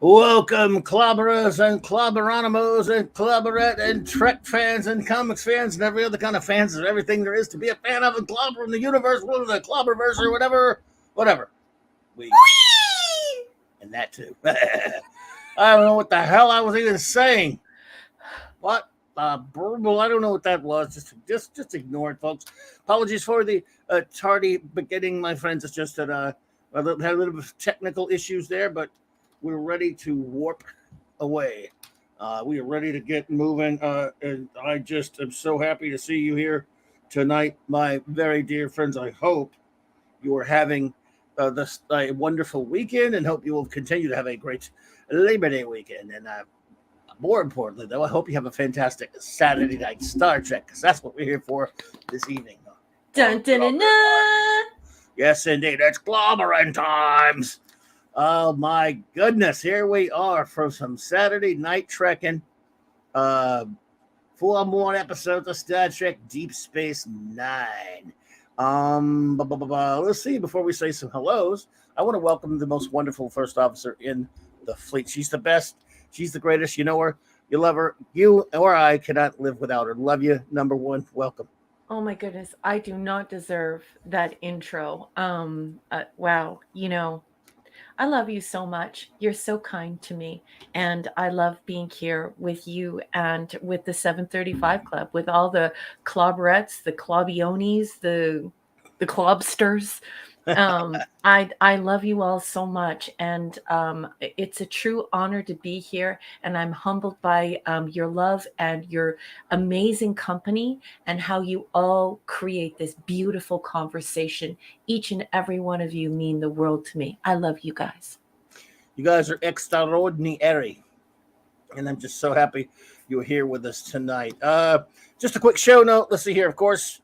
Welcome, clobberers and clobberanimals and clobberette and Trek fans and comics fans and every other kind of fans of everything there is to be a fan of and clobber in the universe, whether the clobberverse or whatever. We and that too. I don't know what the hell I was even saying. What? Burble, I don't know what that was. Just ignore it, folks. Apologies for the tardy beginning, my friends. It's just that had a little bit of technical issues there, but we're ready to warp away. We are ready to get moving, and I just am so happy to see you here tonight, my very dear friends. I hope you are having this a wonderful weekend, and hope you will continue to have a great Labor Day weekend. And more importantly, though, I hope you have a fantastic Saturday night Star Trek, because that's what we're here for this evening. Dun, dun, dun, dun. Yes, indeed, it's clobbering times. Oh my goodness, here we are for some Saturday night trekking. 4 more episodes of Star Trek Deep Space Nine. Let's see, before we say some hellos, I want to welcome the most wonderful first officer in the fleet. She's the best. She's the greatest. You know her. You love her. You or I cannot live without her. Love you. Number one. Welcome. Oh my goodness, I do not deserve that intro. Wow, I love you so much. You're so kind to me, and I love being here with you and with the 735 Club, with all the clobberettes, the clobbionis, the clobsters. I love you all so much, and it's a true honor to be here. And I'm humbled by your love and your amazing company, and how you all create this beautiful conversation. Each and every one of you mean the world to me. I love you guys. You guys are extraordinary, and I'm just so happy you're here with us tonight. Just a quick show note. Let's see here. Of course,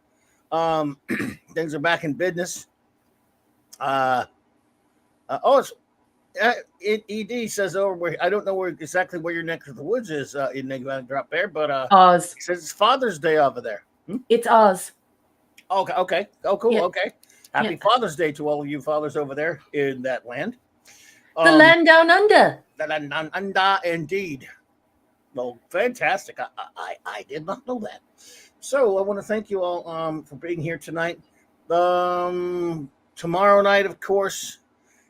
things are back in business. It's Ed says over where I don't know where exactly where your neck of the woods is in the drop there, but Oz. it says it's Father's Day over there. It's Oz. Okay. Oh, cool. Yeah. Okay. Happy Father's Day to all of you fathers over there in that land. The land down under. The land down under, indeed. Well, fantastic. I did not know that. So I want to thank you all for being here tonight. Tomorrow night, of course,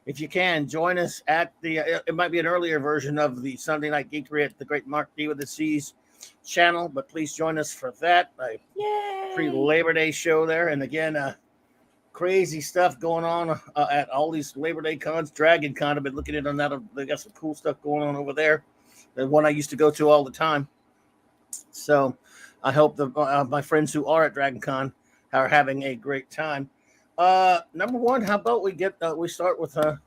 if you can, join us at the, it might be an earlier version of the Sunday Night Geekery at the Great Mark D with the C's channel, but please join us for that. Yay! Pre-Labor Day show there. And again, crazy stuff going on at all these Labor Day cons. Dragon Con, I've been looking at on that. They got some cool stuff going on over there. The one I used to go to all the time. So I hope my friends who are at Dragon Con are having a great time. Number one, how about we start with our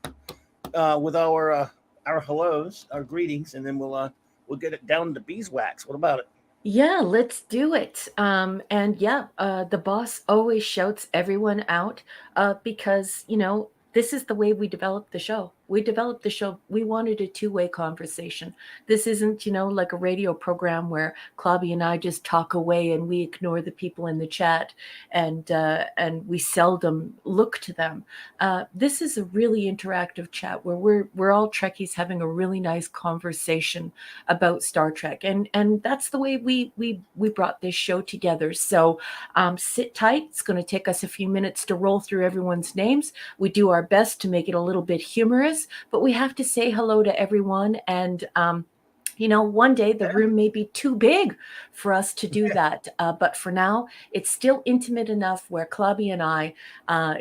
hellos, our greetings, and then we'll get it down to beeswax. What about it? Yeah, let's do it. The boss always shouts everyone out because, this is the way we developed the show. We wanted a two-way conversation. This isn't, like a radio program where Clobby and I just talk away and we ignore the people in the chat and we seldom look to them. This is a really interactive chat where we're all Trekkies having a really nice conversation about Star Trek, and that's the way we brought this show together. So sit tight. It's going to take us a few minutes to roll through everyone's names. We do our best to make it a little bit humorous, but we have to say hello to everyone. And one day the room may be too big for us to do that. But for now, it's still intimate enough where Clobby and I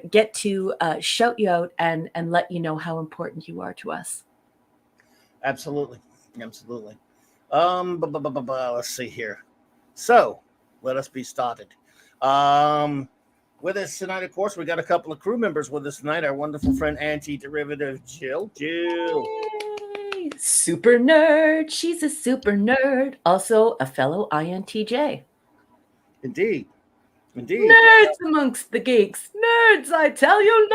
get to shout you out and let you know how important you are to us. Absolutely. Let's see here. So let us be started. With us tonight, of course, we got a couple of crew members with us tonight. Our wonderful friend, Anti-Derivative Jill. Yay! Super nerd. She's a super nerd. Also a fellow INTJ. Indeed. Nerds amongst the geeks. Nerds, I tell you,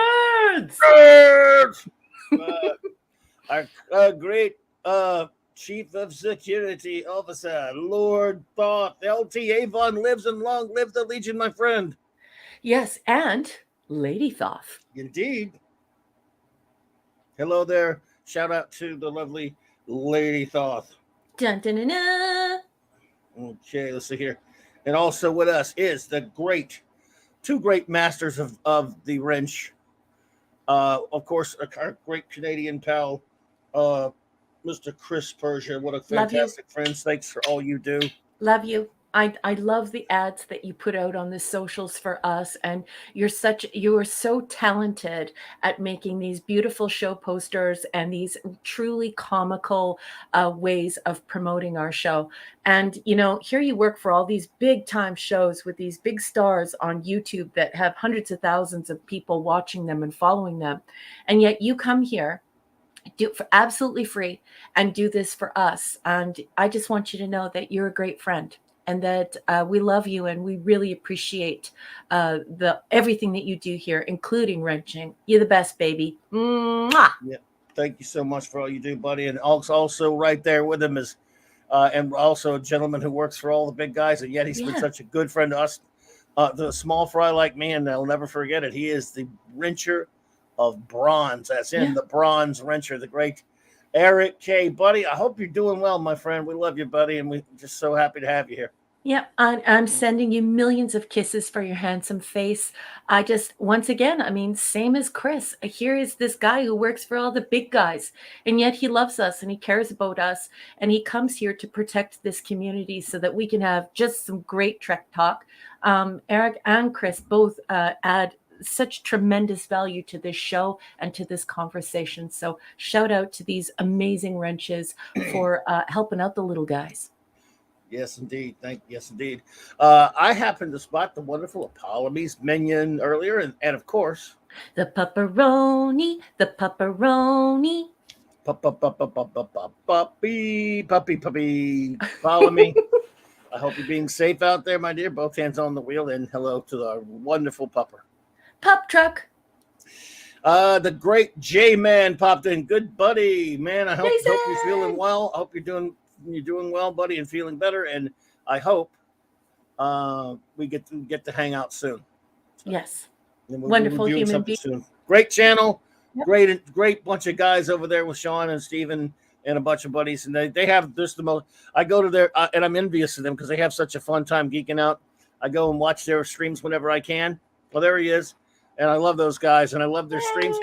nerds. Our great Chief of Security Officer, Lord Thoth. LT Avon lives, and long live the Legion, my friend. Yes, and Lady Thoth. Indeed. Hello there. Shout out to the lovely Lady Thoth. Dun, dun, dun, dun. Okay, let's see here. And also with us is the two great masters of the wrench. Of course, our great Canadian pal, uh, Mr. Chris Persia. What a Love you. fantastic friend. Thanks for all you do. Love you. I love the ads that you put out on the socials for us, and you are so talented at making these beautiful show posters and these truly comical ways of promoting our show. And here you work for all these big time shows with these big stars on YouTube that have hundreds of thousands of people watching them and following them, and yet you come here, do it for absolutely free, and do this for us. And I just want you to know that you're a great friend, and that we love you, and we really appreciate the everything that you do here, including wrenching. You're the best, baby. Mwah! Yeah. Thank you so much for all you do, buddy. And also right there with him is, and also a gentleman who works for all the big guys, and yet he's been such a good friend to us. The small fry like me, and I'll never forget it. He is the wrencher of bronze. That's in the bronze wrencher, the great Eric K. Buddy, I hope you're doing well, my friend. We love you, buddy, and we're just so happy to have you here. Yeah, I'm sending you millions of kisses for your handsome face. I just, once again, I mean, same as Chris. Here is this guy who works for all the big guys, and yet he loves us and he cares about us, and he comes here to protect this community so that we can have just some great Trek talk. Eric and Chris both add such tremendous value to this show and to this conversation. So shout out to these amazing wrenches for helping out the little guys. Yes, indeed. Yes, indeed. I happened to spot the wonderful Apollome's minion earlier, and of course, the pepperoni. Puppy. Follow me. I hope you're being safe out there, my dear. Both hands on the wheel, and hello to our wonderful pupper. Pup truck. The great J-Man popped in. Good buddy, man. I hope you're feeling well. I hope you're doing well, buddy, and feeling better. And I hope we get to hang out soon. So, yes, wonderful human being. Soon. Great channel, great bunch of guys over there with Sean and Steven and a bunch of buddies, and they have this the most. I go to their and I'm envious of them because they have such a fun time geeking out. I go and watch their streams whenever I can. Well, there he is. And I love those guys, and I love their streams.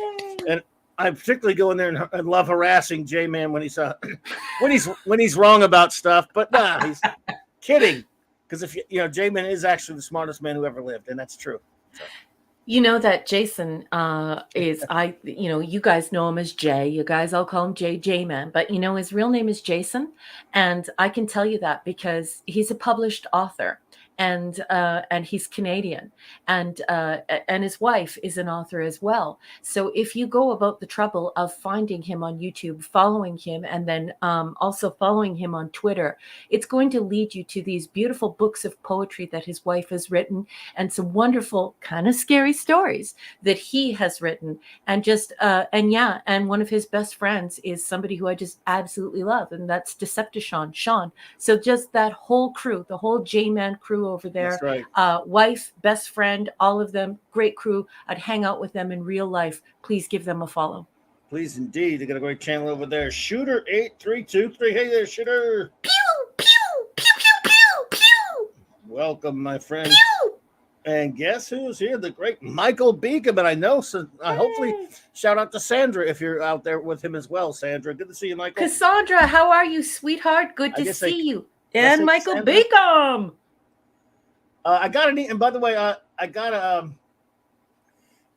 And I particularly go in there and love harassing J-Man when he's when he's wrong about stuff. But nah, he's kidding. Because if J-Man is actually the smartest man who ever lived, and that's true. So. You know that Jason is you guys know him as Jay. You guys all call him J-Man, but his real name is Jason, and I can tell you that because he's a published author. And he's Canadian, and his wife is an author as well. So if you go about the trouble of finding him on YouTube, following him, and then also following him on Twitter, it's going to lead you to these beautiful books of poetry that his wife has written, and some wonderful, kind of scary stories that he has written. And and one of his best friends is somebody who I just absolutely love, and that's Decepticon Sean. So just that whole crew, the whole J-Man crew over there. That's right. Wife, best friend, all of them, great crew. I'd hang out with them in real life. Please give them a follow. Please, indeed. They got a great channel over there. Shooter8323. Hey there, Shooter. Pew, pew, pew, pew, pew, pew. Welcome, my friend. Pew. And guess who's here? The great Michael Beacom. And I know, so hopefully, shout out to Sandra if you're out there with him as well, Sandra. Good to see you, Michael. Cassandra, how are you, sweetheart? Good to see you. And Michael Beacom. I got an and by the way,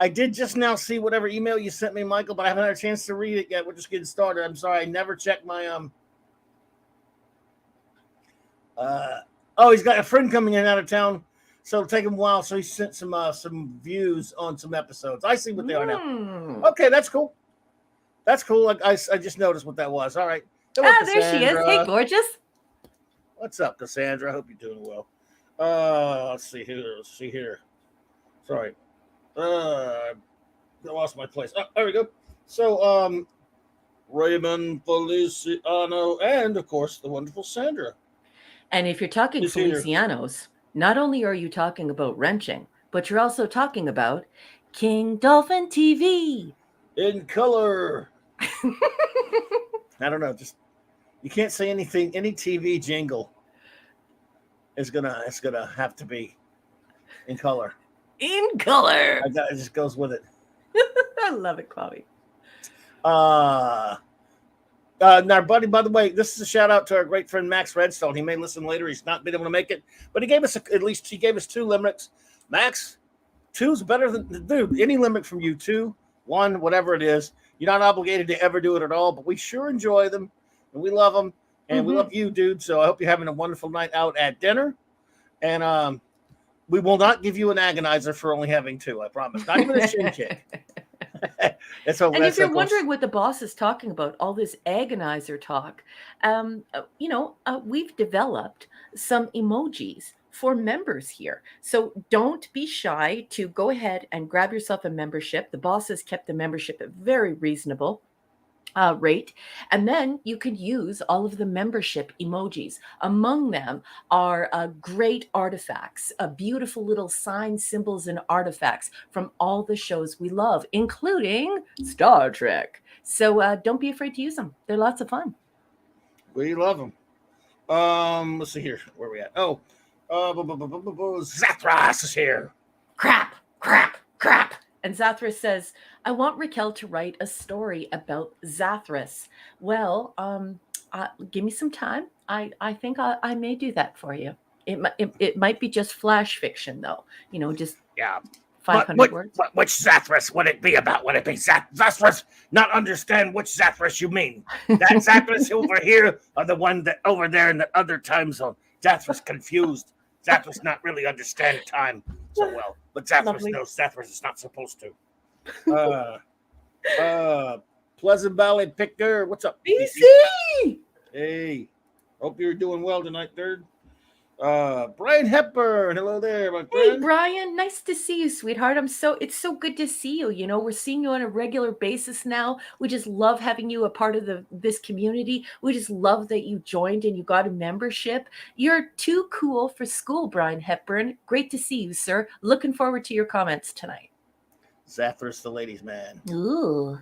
I did just now see whatever email you sent me, Michael, but I haven't had a chance to read it yet. We're just getting started. I'm sorry, I never checked my he's got a friend coming in out of town, so it'll take him a while. So he sent some views on some episodes. I see what they are now. Okay, that's cool. That's cool. I just noticed what that was. All right. There she is. Hey, gorgeous. What's up, Cassandra? I hope you're doing well. Let's see here. Sorry. I lost my place. Oh, there we go. So, Raymond Feliciano, and of course, the wonderful Sandra. And if you're talking Felicianos, not only are you talking about wrenching, but you're also talking about King Dolphin TV. In color. I don't know. Just You can't say anything. Any TV jingle is gonna have to be in color. In color. It just goes with it. I love it, Chloe. And our buddy, by the way, this is a shout out to our great friend Max Redstone. He may listen later. He's not been able to make it, but he gave us he gave us 2 limericks. Max, 2's better than dude. Any limerick from you, 2, 1, whatever it is. You're not obligated to ever do it at all, but we sure enjoy them and we love them and we love you, dude. So I hope you're having a wonderful night out at dinner. And we will not give you an agonizer for only having 2. I promise. Not even a shin kick. And if you're wondering what the boss is talking about, all this agonizer talk, we've developed some emojis for members here. So don't be shy to go ahead and grab yourself a membership. The boss has kept the membership at very reasonable rate. And then you could use all of the membership emojis. Among them are great artifacts, beautiful little signs, symbols, and artifacts from all the shows we love, including Star Trek. So don't be afraid to use them. They're lots of fun. We love them. Let's see here. Where are we at? Oh, Zathras is here. Crap, crap, crap. And Zathras says, I want Raquel to write a story about Zathras. Well, give me some time. I think I may do that for you. It might be just flash fiction, though. Just 500 words. Which Zathras would it be about? Would it be Zathras? Not understand which Zathras you mean. That Zathras over here or the one that over there in the other time zone. Zathras confused. Zathras not really understand time so well. But Zathras knows Zathras is not supposed to. Pleasant Valley Picker, what's up? BC! Hey, hope you're doing well tonight, third. Brian Hepburn, hello there, my friend. Hey, Brian, nice to see you, sweetheart. It's so good to see you. We're seeing you on a regular basis now. We just love having you a part of this community. We just love that you joined and you got a membership. You're too cool for school, Brian Hepburn. Great to see you, sir. Looking forward to your comments tonight. Zathras, the ladies' man. Ooh.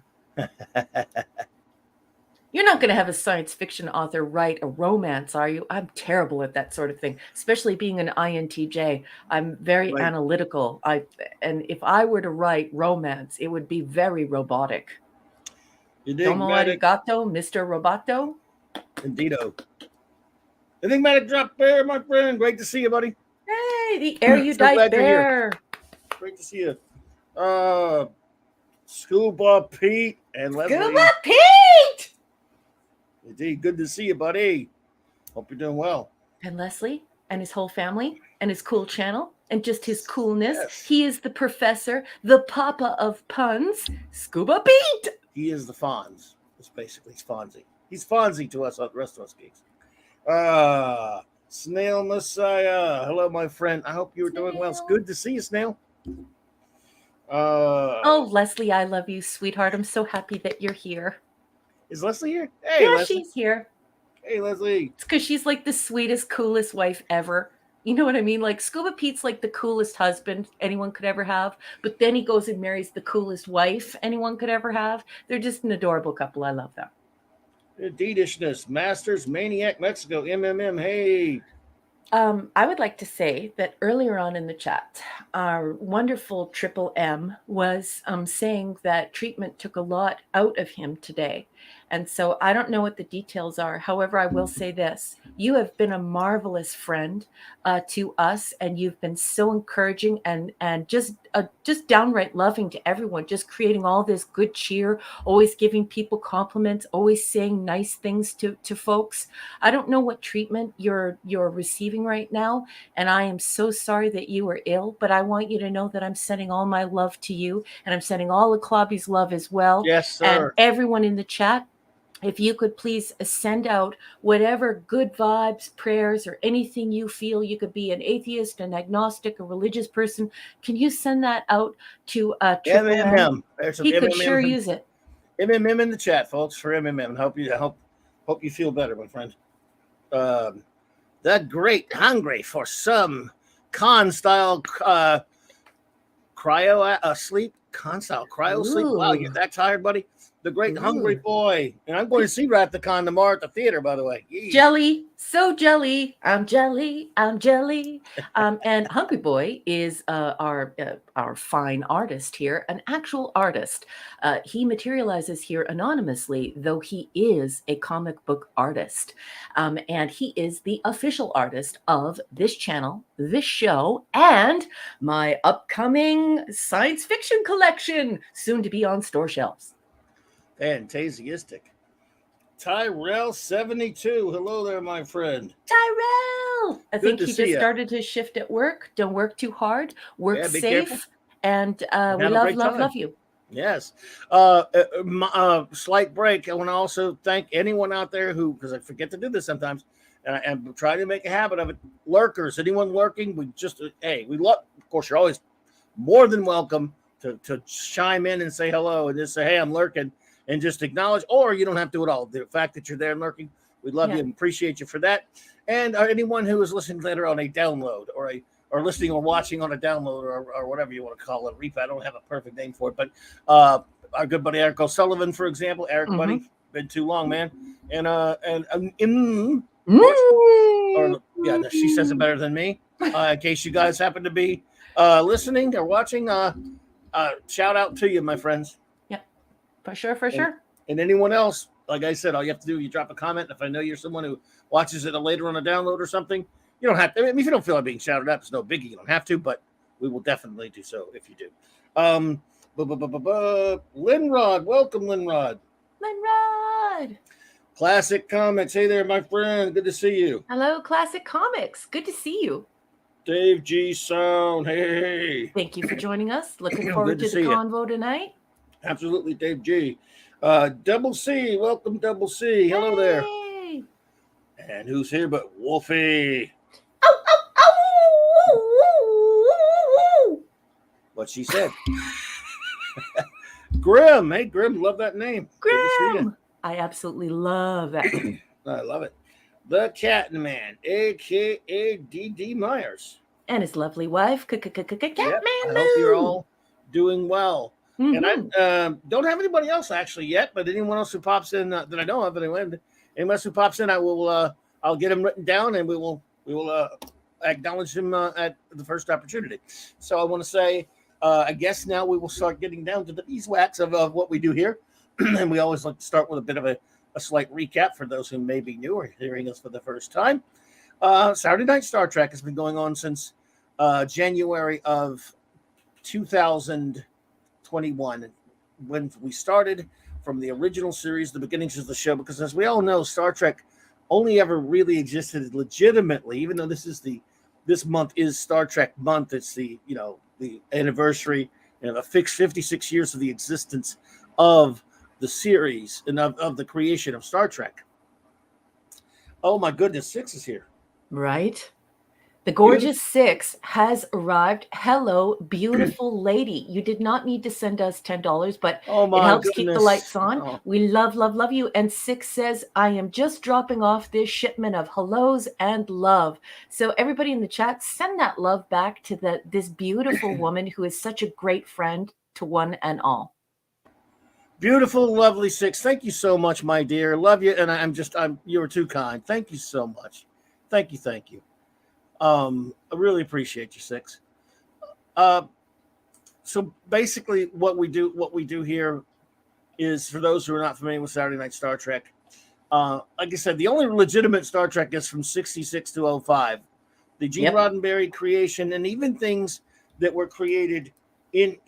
You're not going to have a science fiction author write a romance, are you? I'm terrible at that sort of thing, especially being an INTJ. I'm very analytical. And if I were to write romance, it would be very robotic. Domo arigato, Mr. Roboto. Indeedo. Enigmatic Drop Bear, my friend. Great to see you, buddy. Hey, the erudite bear. Great to see you. Scuba Pete and Leslie. Scuba Pete! Indeed, good to see you, buddy. Hope you're doing well. And Leslie and his whole family and his cool channel and just his coolness. Yes. He is the professor, the papa of puns, Scuba Pete. He is the Fonz. It's basically Fonzie. He's Fonzie to us, the rest of us geeks. Snail Messiah. Hello, my friend. I hope you're doing well. It's good to see you, Snail. Oh, Leslie, I love you, sweetheart. I'm so happy that you're here. Is Leslie here? Hey, yeah, Leslie. She's here. Hey, Leslie. It's because she's like the sweetest, coolest wife ever. You know what I mean? Like Scuba Pete's like the coolest husband anyone could ever have. But then he goes and marries the coolest wife anyone could ever have. They're just an adorable couple. I love them. Indeedishness. Masters, Maniac, Mexico, MMM. Hey. I would like to say that earlier on in the chat, our wonderful Triple M was saying that treatment took a lot out of him today. And so I don't know what the details are. However, I will say this. You have been a marvelous friend to us, and you've been so encouraging and just downright loving to everyone, just creating all this good cheer, always giving people compliments, always saying nice things to folks. I don't know what treatment you're receiving right now, and I am so sorry that you were ill, but I want you to know that I'm sending all my love to you, and I'm sending all of Clobby's love as well. Yes, sir. And everyone in the chat, if you could please send out whatever good vibes, prayers, or anything you feel. You could be an atheist, an agnostic, a religious person. Can you send that out to Triple M? He could sure use it. MMM in the chat, folks, for MMM. Hope you feel better, my friend. The great hungry for some con-style cryo sleep. Con-style cryo sleep. Wow, you're that tired, buddy? the great Hungry Ooh. Boy. And I'm going to see Rathacon tomorrow at the theater, by the way. Yee. Jelly, so jelly. I'm jelly. I'm jelly. And Hungry Boy is our fine artist here, an actual artist. He materializes here anonymously, though he is a comic book artist, and he is the official artist of this channel, this show, and my upcoming science fiction collection, soon to be on store shelves. Fantastic. Tyrell72. Hello there, my friend. Tyrell! I think to he see just ya. started his shift at work. Don't work too hard. Work Yeah, be careful. safe. And we Have a love, great love, time. love you. Yes. Slight break. I want to also thank anyone out there who, because I forget to do this sometimes, and I'm trying to make a habit of it. Lurkers, anyone lurking, we just, hey, we love, of course, you're always more than welcome to chime in and say hello and just say, hey, I'm lurking, and just acknowledge, or you don't have to at all. The fact that you're there and lurking, we love you and appreciate you for that. And anyone who is listening later on a download or listening or watching on a download or whatever you want to call it. I don't have a perfect name for it, but our good buddy Eric O'Sullivan, for example. Eric, buddy, been too long, man. She says it better than me. In case you guys happen to be listening or watching, shout out to you, my friends. Yeah, for sure. And anyone else, like I said, all you have to do, you drop a comment. If I know you're someone who watches it later on a download or something, you don't have to. I mean, if you don't feel like being shouted out, it's no biggie. You don't have to, but we will definitely do so if you do. Linrod, welcome, Linrod. Linrod. Classic Comics. Hey there, my friend. Good to see you. Hello, Classic Comics. Good to see you. Dave G. Sound. Hey. Thank you for joining us. Looking forward to the convo tonight. Absolutely, Dave G. Double C. Welcome, Double C. Hello there. And who's here but Wolfie? What she said. Grim. Hey, Grim. Love that name. Grim. I absolutely love that. I love it. The Catman, a.k.a. D.D. Myers. And his lovely wife, Catman. I hope you're all doing well. And I don't have anybody else actually yet, but anyone else who pops in that I know of, anyone else who pops in, I will. I'll get him written down, and we will acknowledge him at the first opportunity. So I want to say, I guess now we will start getting down to the beeswax of what we do here, and we always like to start with a bit of a slight recap for those who may be new or hearing us for the first time. Saturday Night Star Trek has been going on since January of 2021, when we started from the original series, the beginnings of the show, because as we all know, Star Trek only ever really existed legitimately, even though this month is Star Trek month. It's the anniversary, a fixed 56 years of the existence of the series and of the creation of Star Trek. Oh my goodness, Six is here. Right? The gorgeous Six has arrived. Hello, beautiful lady. You did not need to send us $10, but it helps keep the lights on. Oh. We love, love, love you. And Six says, I am just dropping off this shipment of hellos and love. So everybody in the chat, send that love back to this beautiful woman who is such a great friend to one and all. Beautiful, lovely Six. Thank you so much, my dear. Love you. And you were too kind. Thank you so much. Thank you. I really appreciate you, Six. So basically what we do here is, for those who are not familiar with Saturday Night Star Trek, like I said, the only legitimate Star Trek is from 66 to 05. The Gene Roddenberry creation, and even things that were created in,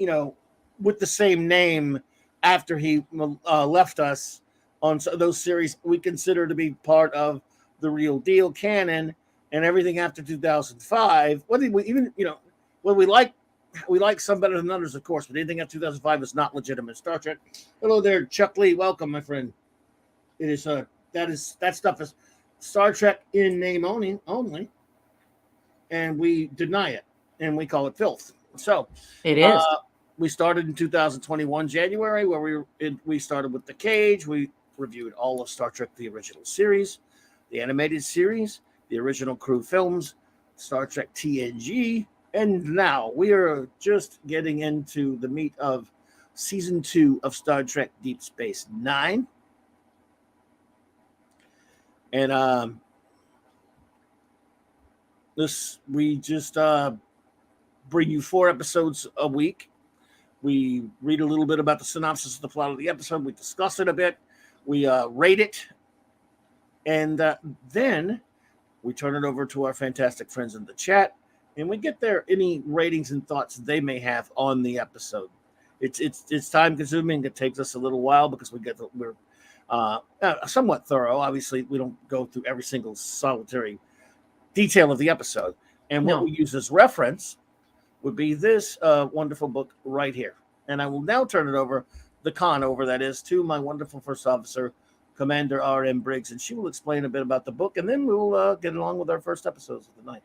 with the same name after he left us on those series, we consider to be part of the real deal canon. And everything after 2005, we like some better than others, of course, but anything after 2005 is not legitimate Star Trek. Hello there, Chuck Lee. Welcome, my friend. It is that stuff is Star Trek in name only, and we deny it and we call it filth. So it is. We started in 2021 January, where we started with The Cage. We reviewed all of Star Trek: The Original Series, the animated series, the original crew films, Star Trek TNG, and now we are just getting into the meat of season 2 of Star Trek Deep Space Nine. And this we just bring you 4 episodes a week. We read a little bit about the synopsis of the plot of the episode. We discuss it a bit. We rate it. And then we turn it over to our fantastic friends in the chat. And we get their any ratings and thoughts they may have on the episode. It's time consuming. It takes us a little while because we're somewhat thorough. Obviously, we don't go through every single solitary detail of the episode. And what we use as reference would be this wonderful book right here. And I will now turn it over, that is, to my wonderful first officer, Commander R.M. Briggs, and she will explain a bit about the book, and then we'll get along with our first episodes of the night.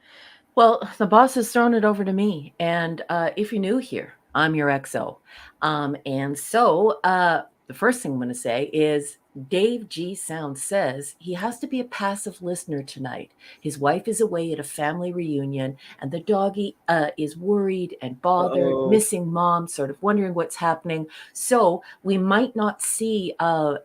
Well, the boss has thrown it over to me, and if you're new here, I'm your XO. And so the first thing I'm going to say is Dave G. Sound says he has to be a passive listener tonight. His wife is away at a family reunion, and the doggy is worried and bothered, missing mom, sort of wondering what's happening. So we might not see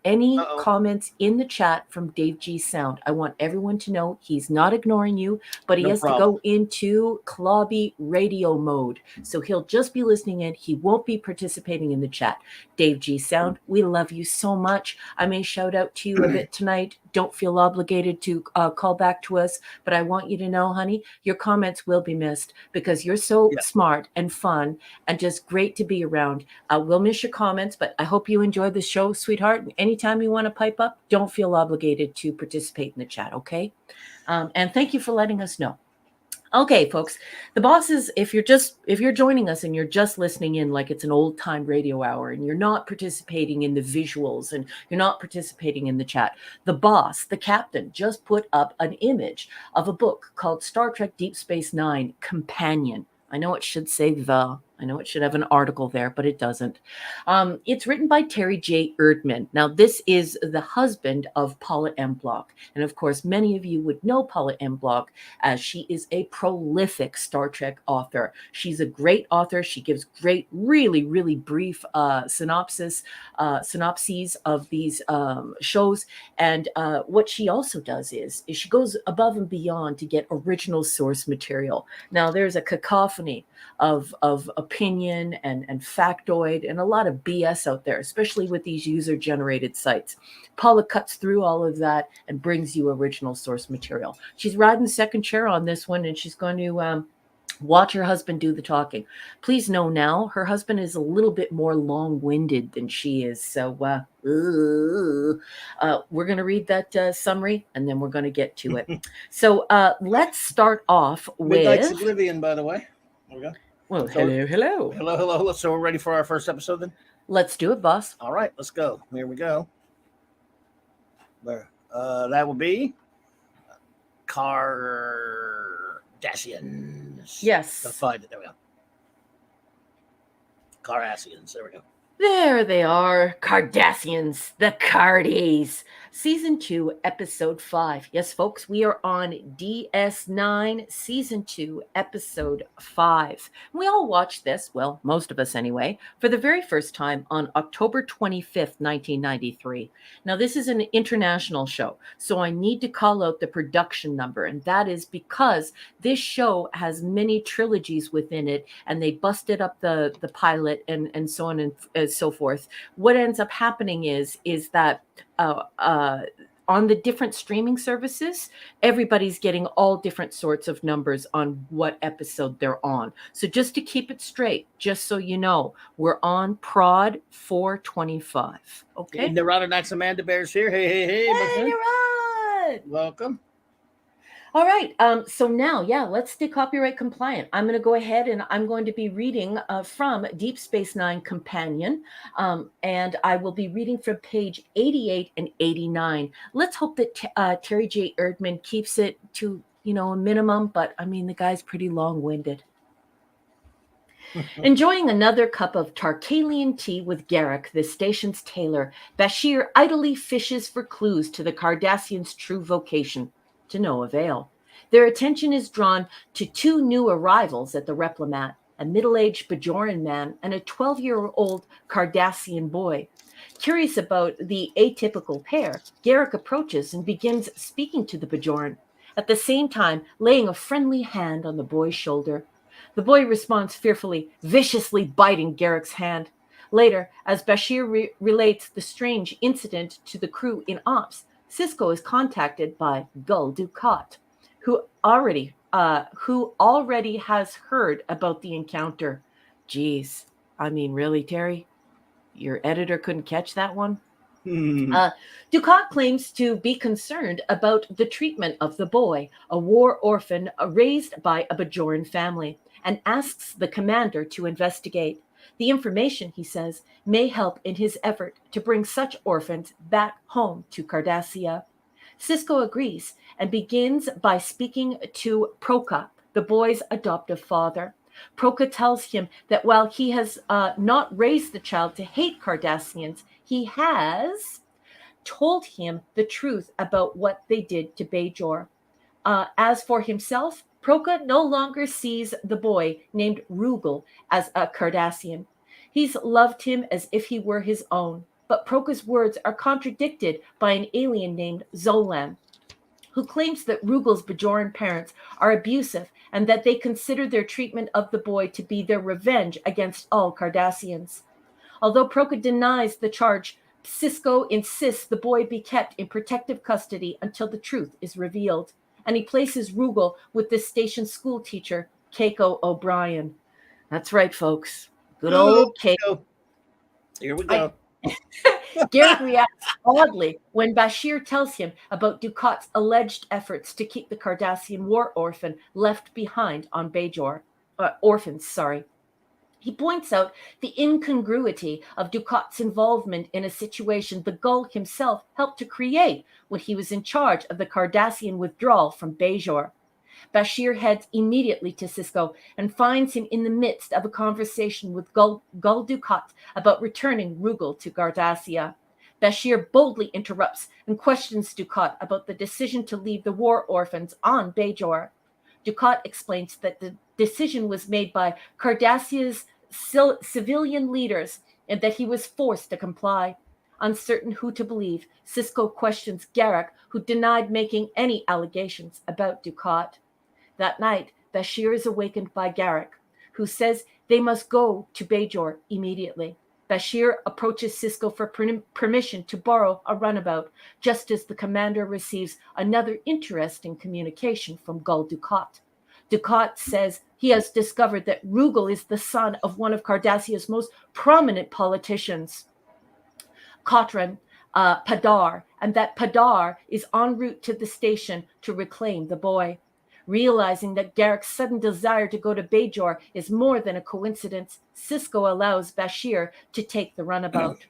any comments in the chat from Dave G. Sound. I want everyone to know he's not ignoring you, but he has to go into Clobby radio mode. So he'll just be listening in. He won't be participating in the chat. Dave G. Sound, we love you so much. I may shout out to you a bit tonight. Don't feel obligated to call back to us, but I want you to know, honey, your comments will be missed because you're so smart and fun and just great to be around. We'll miss your comments, but I hope you enjoy the show, sweetheart. And anytime you want to pipe up, don't feel obligated to participate in the chat, okay? And thank you for letting us know. Okay, folks, the boss is, if you're joining us and you're just listening in like it's an old time radio hour and you're not participating in the visuals and you're not participating in the chat, the boss, the captain, just put up an image of a book called Star Trek Deep Space Nine Companion. I know it should say I know it should have an article there, but it doesn't. It's written by Terry J. Erdman. Now, this is the husband of Paula M. Block. And of course, many of you would know Paula M. Block as she is a prolific Star Trek author. She's a great author. She gives great, really, really brief synopses of these shows. And what she also does is she goes above and beyond to get original source material. Now, there's a cacophony of opinion and factoid and a lot of BS out there, especially with these user-generated sites. Paula cuts through all of that and brings you original source material. She's riding second chair on this one, and she's going to watch her husband do the talking. Please know now, her husband is a little bit more long-winded than she is. So we're going to read that summary, and then we're going to get to it. So let's start off with... Midnight's Oblivion, by the way. There we go. Well, so, hello. Hello. So we're ready for our first episode then? Let's do it, boss. All right, let's go. Here we go. There. That will be Cardassians. Yes. Gotta find it. There we go. Cardassians. There we go. There they are, Cardassians, the Cardies. Season 2, Episode 5. Yes, folks, we are on DS9, Season 2, Episode 5. We all watched this, well, most of us anyway, for the very first time on October 25th, 1993. Now, this is an international show, so I need to call out the production number, and that is because this show has many trilogies within it, and they busted up the pilot and so on and so forth. What ends up happening is that on the different streaming services, everybody's getting all different sorts of numbers on what episode they're on. So just to keep it straight, just so you know, we're on Prod 425. Okay. Neurotic Amanda Bears here. Hey, Neurod! Welcome. All right. So now, let's stay copyright compliant. I'm going to go ahead and I'm going to be reading from Deep Space Nine Companion. And I will be reading from page 88 and 89. Let's hope that Terry J. Erdman keeps it to, a minimum. But I mean, the guy's pretty long-winded. Enjoying another cup of Tarkalian tea with Garrick, the station's tailor, Bashir idly fishes for clues to the Cardassians' true vocation. To no avail. Their attention is drawn to two new arrivals at the Replimat. a middle-aged Bajoran man, and a 12-year-old Cardassian boy. Curious about the atypical pair, Garrick approaches and begins speaking to the Bajoran, at the same time laying a friendly hand on the boy's shoulder. The boy responds fearfully, viciously biting Garrick's hand. Later, as Bashir relates the strange incident to the crew in ops, Sisko is contacted by Gul Dukat, who already has heard about the encounter. Geez, I mean, really, Terry? Your editor couldn't catch that one? Dukat claims to be concerned about the treatment of the boy, a war orphan raised by a Bajoran family, and asks the commander to investigate. The information, he says, may help in his effort to bring such orphans back home to Cardassia. Sisko agrees and begins by speaking to Proka, the boy's adoptive father. Proka tells him that while he has not raised the child to hate Cardassians, he has told him the truth about what they did to Bajor. As for himself, Proka no longer sees the boy named Rugal as a Cardassian. He's loved him as if he were his own, but Proka's words are contradicted by an alien named Zolan, who claims that Rugal's Bajoran parents are abusive and that they consider their treatment of the boy to be their revenge against all Cardassians. Although Proka denies the charge, Sisko insists the boy be kept in protective custody until the truth is revealed, and he places Rugal with the station school teacher, Keiko O'Brien. That's right, folks. Good old Keiko. Here we go. Garrick reacts oddly when Bashir tells him about Dukat's alleged efforts to keep the Cardassian war orphan left behind on Bajor. He points out the incongruity of Dukat's involvement in a situation the Gul himself helped to create when he was in charge of the Cardassian withdrawal from Bajor. Bashir heads immediately to Sisko and finds him in the midst of a conversation with Gul Dukat about returning Rugal to Cardassia. Bashir boldly interrupts and questions Dukat about the decision to leave the war orphans on Bajor. Dukat explains that the decision was made by Cardassia's civilian leaders and that he was forced to comply. Uncertain who to believe, Sisko questions Garrick, who denied making any allegations about Dukat. That night, Bashir is awakened by Garrick, who says they must go to Bajor immediately. Bashir approaches Sisko for permission to borrow a runabout, just as the commander receives another interesting communication from Gul Dukat. Dukat says he has discovered that Rugal is the son of one of Cardassia's most prominent politicians, Kotran Padar, and that Padar is en route to the station to reclaim the boy. Realizing that Garrick's sudden desire to go to Bajor is more than a coincidence, Sisko allows Bashir to take the runabout.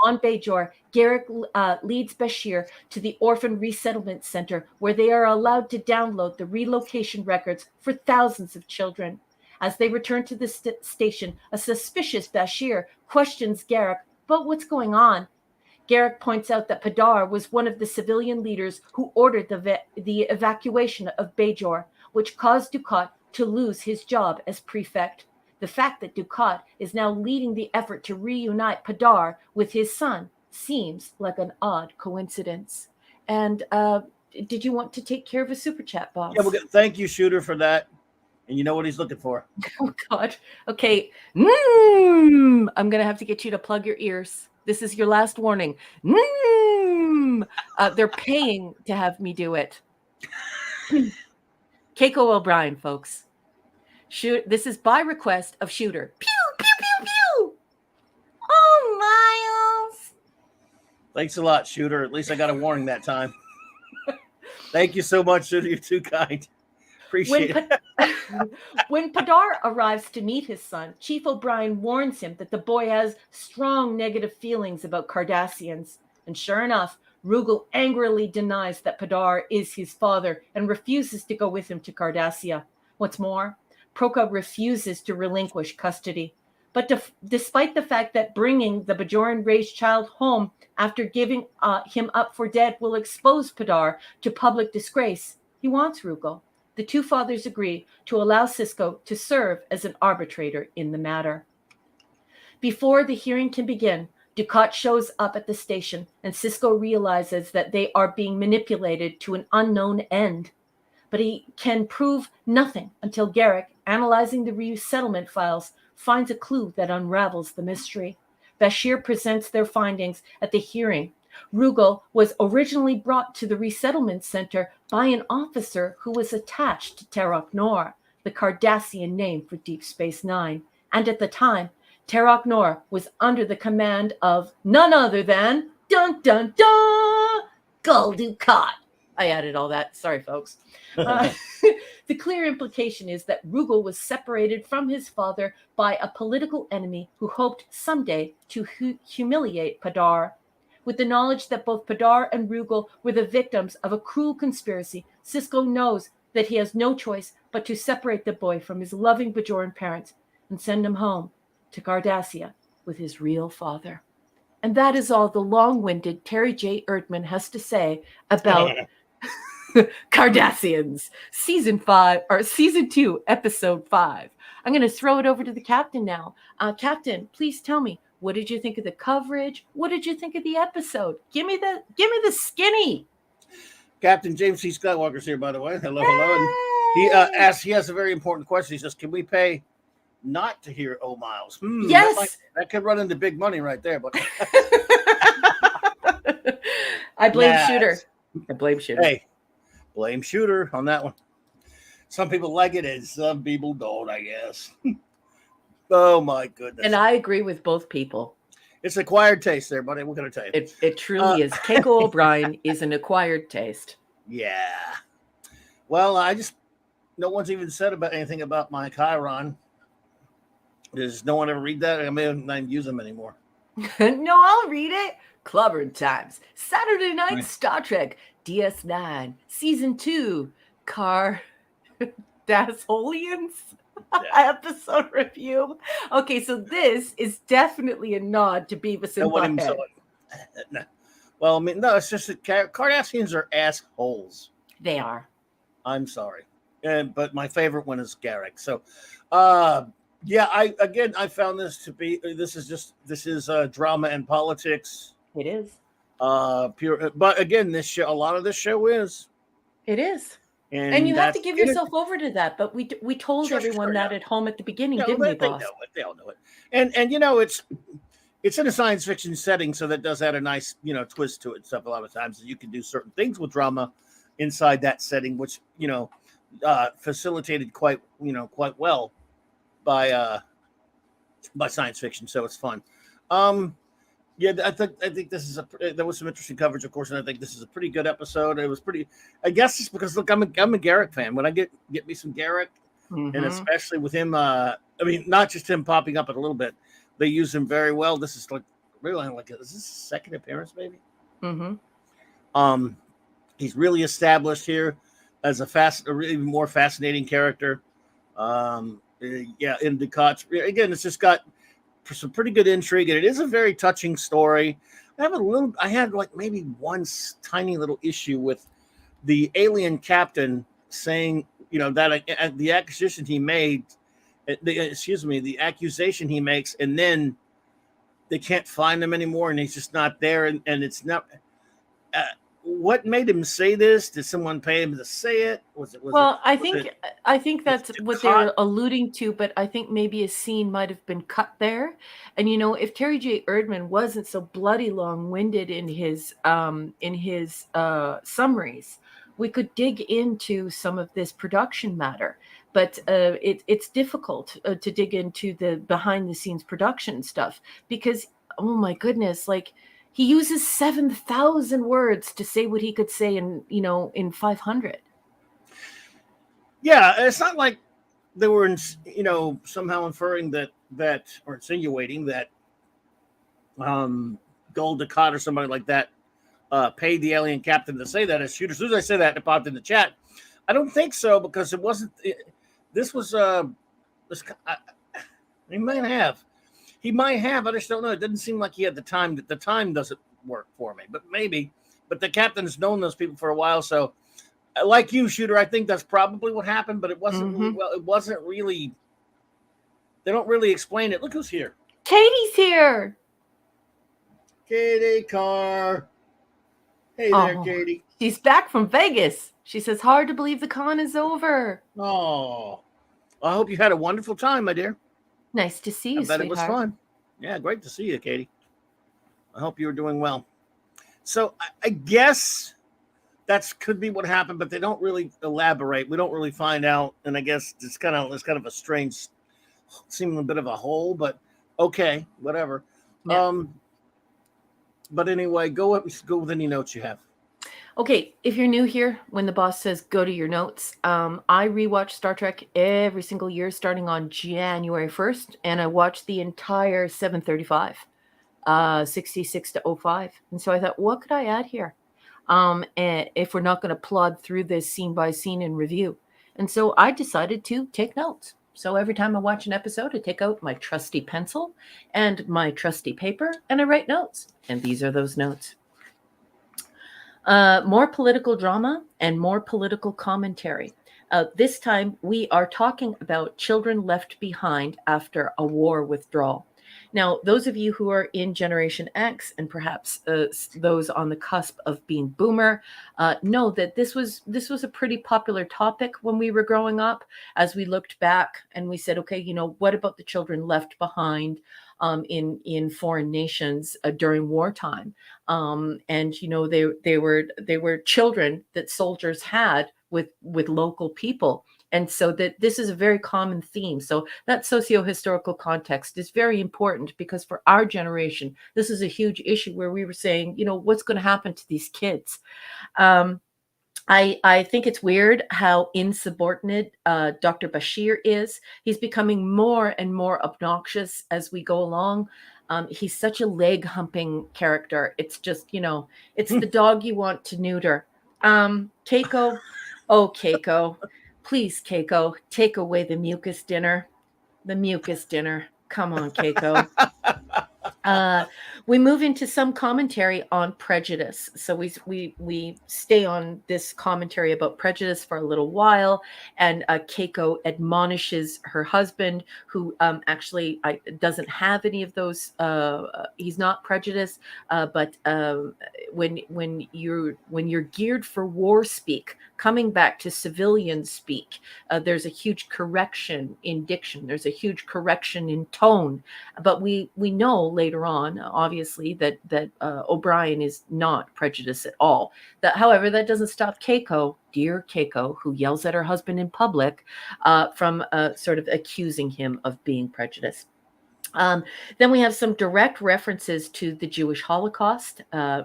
On Bajor, Garrick leads Bashir to the Orphan Resettlement Center, where they are allowed to download the relocation records for thousands of children. As they return to the station, a suspicious Bashir questions Garrick about what's going on. Garrick points out that Padar was one of the civilian leaders who ordered the evacuation of Bajor, which caused Dukat to lose his job as prefect. The fact that Dukat is now leading the effort to reunite Padar with his son seems like an odd coincidence. And did you want to take care of a super chat, boss? Yeah, well, thank you, Shooter, for that. And you know what he's looking for. Oh, God. Okay. I'm going to have to get you to plug your ears. This is your last warning. They're paying to have me do it. Keiko O'Brien, folks. This is by request of Shooter. Pew, pew, pew, pew. Oh, Miles. Thanks a lot, Shooter. At least I got a warning that time. Thank you so much, Shooter. You're too kind. Appreciate it. When Padar arrives to meet his son, Chief O'Brien warns him that the boy has strong negative feelings about Cardassians. And sure enough, Rugal angrily denies that Padar is his father and refuses to go with him to Cardassia. What's more, Proka refuses to relinquish custody. But despite the fact that bringing the Bajoran-raised child home after giving him up for dead will expose Padar to public disgrace, he wants Rugal. the two fathers agree to allow Sisko to serve as an arbitrator in the matter. Before the hearing can begin, Dukat shows up at the station, and Sisko realizes that they are being manipulated to an unknown end. But he can prove nothing until Garrick, analyzing the resettlement files, finds a clue that unravels the mystery. Bashir presents their findings at the hearing. Rugal was originally brought to the resettlement center by an officer who was attached to Terok Nor, the Cardassian name for Deep Space Nine. And at the time, Terok Nor was under the command of none other than dun dun dun Gul Dukat. I added all that. Sorry, folks. The clear implication is that Rugal was separated from his father by a political enemy who hoped someday to humiliate Padar. With the knowledge that both Padar and Rugal were the victims of a cruel conspiracy, Sisko knows that he has no choice but to separate the boy from his loving Bajoran parents and send him home to Cardassia with his real father. And that is all the long-winded Terry J. Erdman has to say about Cardassians, season 2, episode 5. I'm going to throw it over to the captain now. Captain, please tell me, what did you think of the coverage? What did you think of the episode? Give me the skinny. Captain James C. Skywalker's here, by the way. Hello, hello. And he has a very important question. He says, "Can we pay not to hear O Miles?" Yes, that could run into big money right there. But I blame Shooter. I blame Shooter. Hey. Blame Shooter on that one. Some people like it and some people don't, I guess. Oh, my goodness. And I agree with both people. It's acquired taste there, buddy. What can I tell you? It truly is. Keiko O'Brien is an acquired taste. Yeah. Well, no one's even said about anything about my Chiron. Does no one ever read that? I may not even use them anymore. No, I'll read it. Clubbering Times. Saturday night Star Trek. DS9, Season 2, Cardassians episode review. Okay, so this is definitely a nod to Beavis and Butthead. Well, I mean, no, it's just that Cardassians are assholes. They are. I'm sorry. But my favorite one is Garrick. So, I found this to be, this is drama and politics. It is. Pure, but again, a lot of this show is. It is, and you have to give yourself over to that. But we told everyone that at home at the beginning, didn't we, boss? They all know it, and it's in a science fiction setting, so that does add a nice twist to it. Stuff a lot of times you can do certain things with drama inside that setting, which facilitated quite well by science fiction. So it's fun. Yeah, I think this is there was some interesting coverage, of course, and I think this is a pretty good episode. It was pretty. I guess it's because look, I'm a Garrick fan. When I get me some Garrick, and especially with him, I mean, not just him popping up a little bit, they use him very well. This is is this his second appearance, maybe? Mm-hmm. He's really established here as a really more fascinating character. In Ducat's again, it's just got some pretty good intrigue, and it is a very touching story. I had like maybe one tiny little issue with the alien captain saying, that the accusation he made, the accusation he makes, and then they can't find him anymore, and he's just not there, and it's not. What made him say this? Did someone pay him to say it? I think that's what they're alluding to, but I think maybe a scene might have been cut there. And if Terry J. Erdman wasn't so bloody long-winded in his summaries, we could dig into some of this production matter. But it's difficult to dig into the behind-the-scenes production stuff because, oh my goodness, like. He uses 7,000 words to say what he could say in 500. Yeah, it's not like they were, somehow inferring that or insinuating that Gul Dukat or somebody like that paid the alien captain to say that as Shooter. As soon as I said that, it popped in the chat. I don't think so because it wasn't. This was he might have. He might have. I just don't know. It didn't seem like he had the time. The time doesn't work for me, but maybe. But the captain has known those people for a while, so Like you, Shooter, I think that's probably what happened, but it wasn't really Mm-hmm. well. It wasn't really. They don't really explain it. Look who's here. Katie's here. Katie Carr. Hey there, Oh, Katie. she's back from Vegas. She says, hard to believe the con is over. Oh, I hope you had a wonderful time, my dear. Nice to see I you, bet it was sweetheart. fun. Yeah, great to see you, Katie. I hope you were doing well. So I guess that's could be what happened, but they don't really elaborate. We don't really find out, and I guess it's kind of a strange, seeming a bit of a hole, but okay, whatever. Yeah. But anyway, go with any notes you have. Okay, if you're new here, when the boss says go to your notes, I rewatch Star Trek every single year starting on January 1st, and I watched the entire 735, 66 to 05. And so I thought, what could I add here? And if we're not going to plod through this scene by scene in review. And so I decided to take notes. So every time I watch an episode, I take out my trusty pencil and my trusty paper, and I write notes. And these are those notes. More political drama and more political commentary. This time, we are talking about children left behind after a war withdrawal. Now, those of you who are in Generation X and perhaps those on the cusp of being boomer know that this was a pretty popular topic when we were growing up. As we looked back and we said, okay, what about the children left behind in foreign nations during wartime? And they were children that soldiers had with local people. And so that this is a very common theme. So that socio-historical context is very important because for our generation, this is a huge issue where we were saying, what's going to happen to these kids? I think it's weird how insubordinate Dr. Bashir is. He's becoming more and more obnoxious as we go along. He's such a leg humping character. It's just, it's the dog you want to neuter. Keiko, oh, Keiko, please, Keiko, take away the mucus dinner. The mucus dinner. Come on, Keiko. We move into some commentary on prejudice. So we stay on this commentary about prejudice for a little while, and Keiko admonishes her husband, who actually doesn't have any of those. He's not prejudiced, but when you're geared for war speak, coming back to civilian speak, there's a huge correction in diction. There's a huge correction in tone. But we know later on, obviously, that O'Brien is not prejudiced at all. However, that doesn't stop Keiko, dear Keiko, who yells at her husband in public, from sort of accusing him of being prejudiced. Then we have some direct references to the Jewish Holocaust.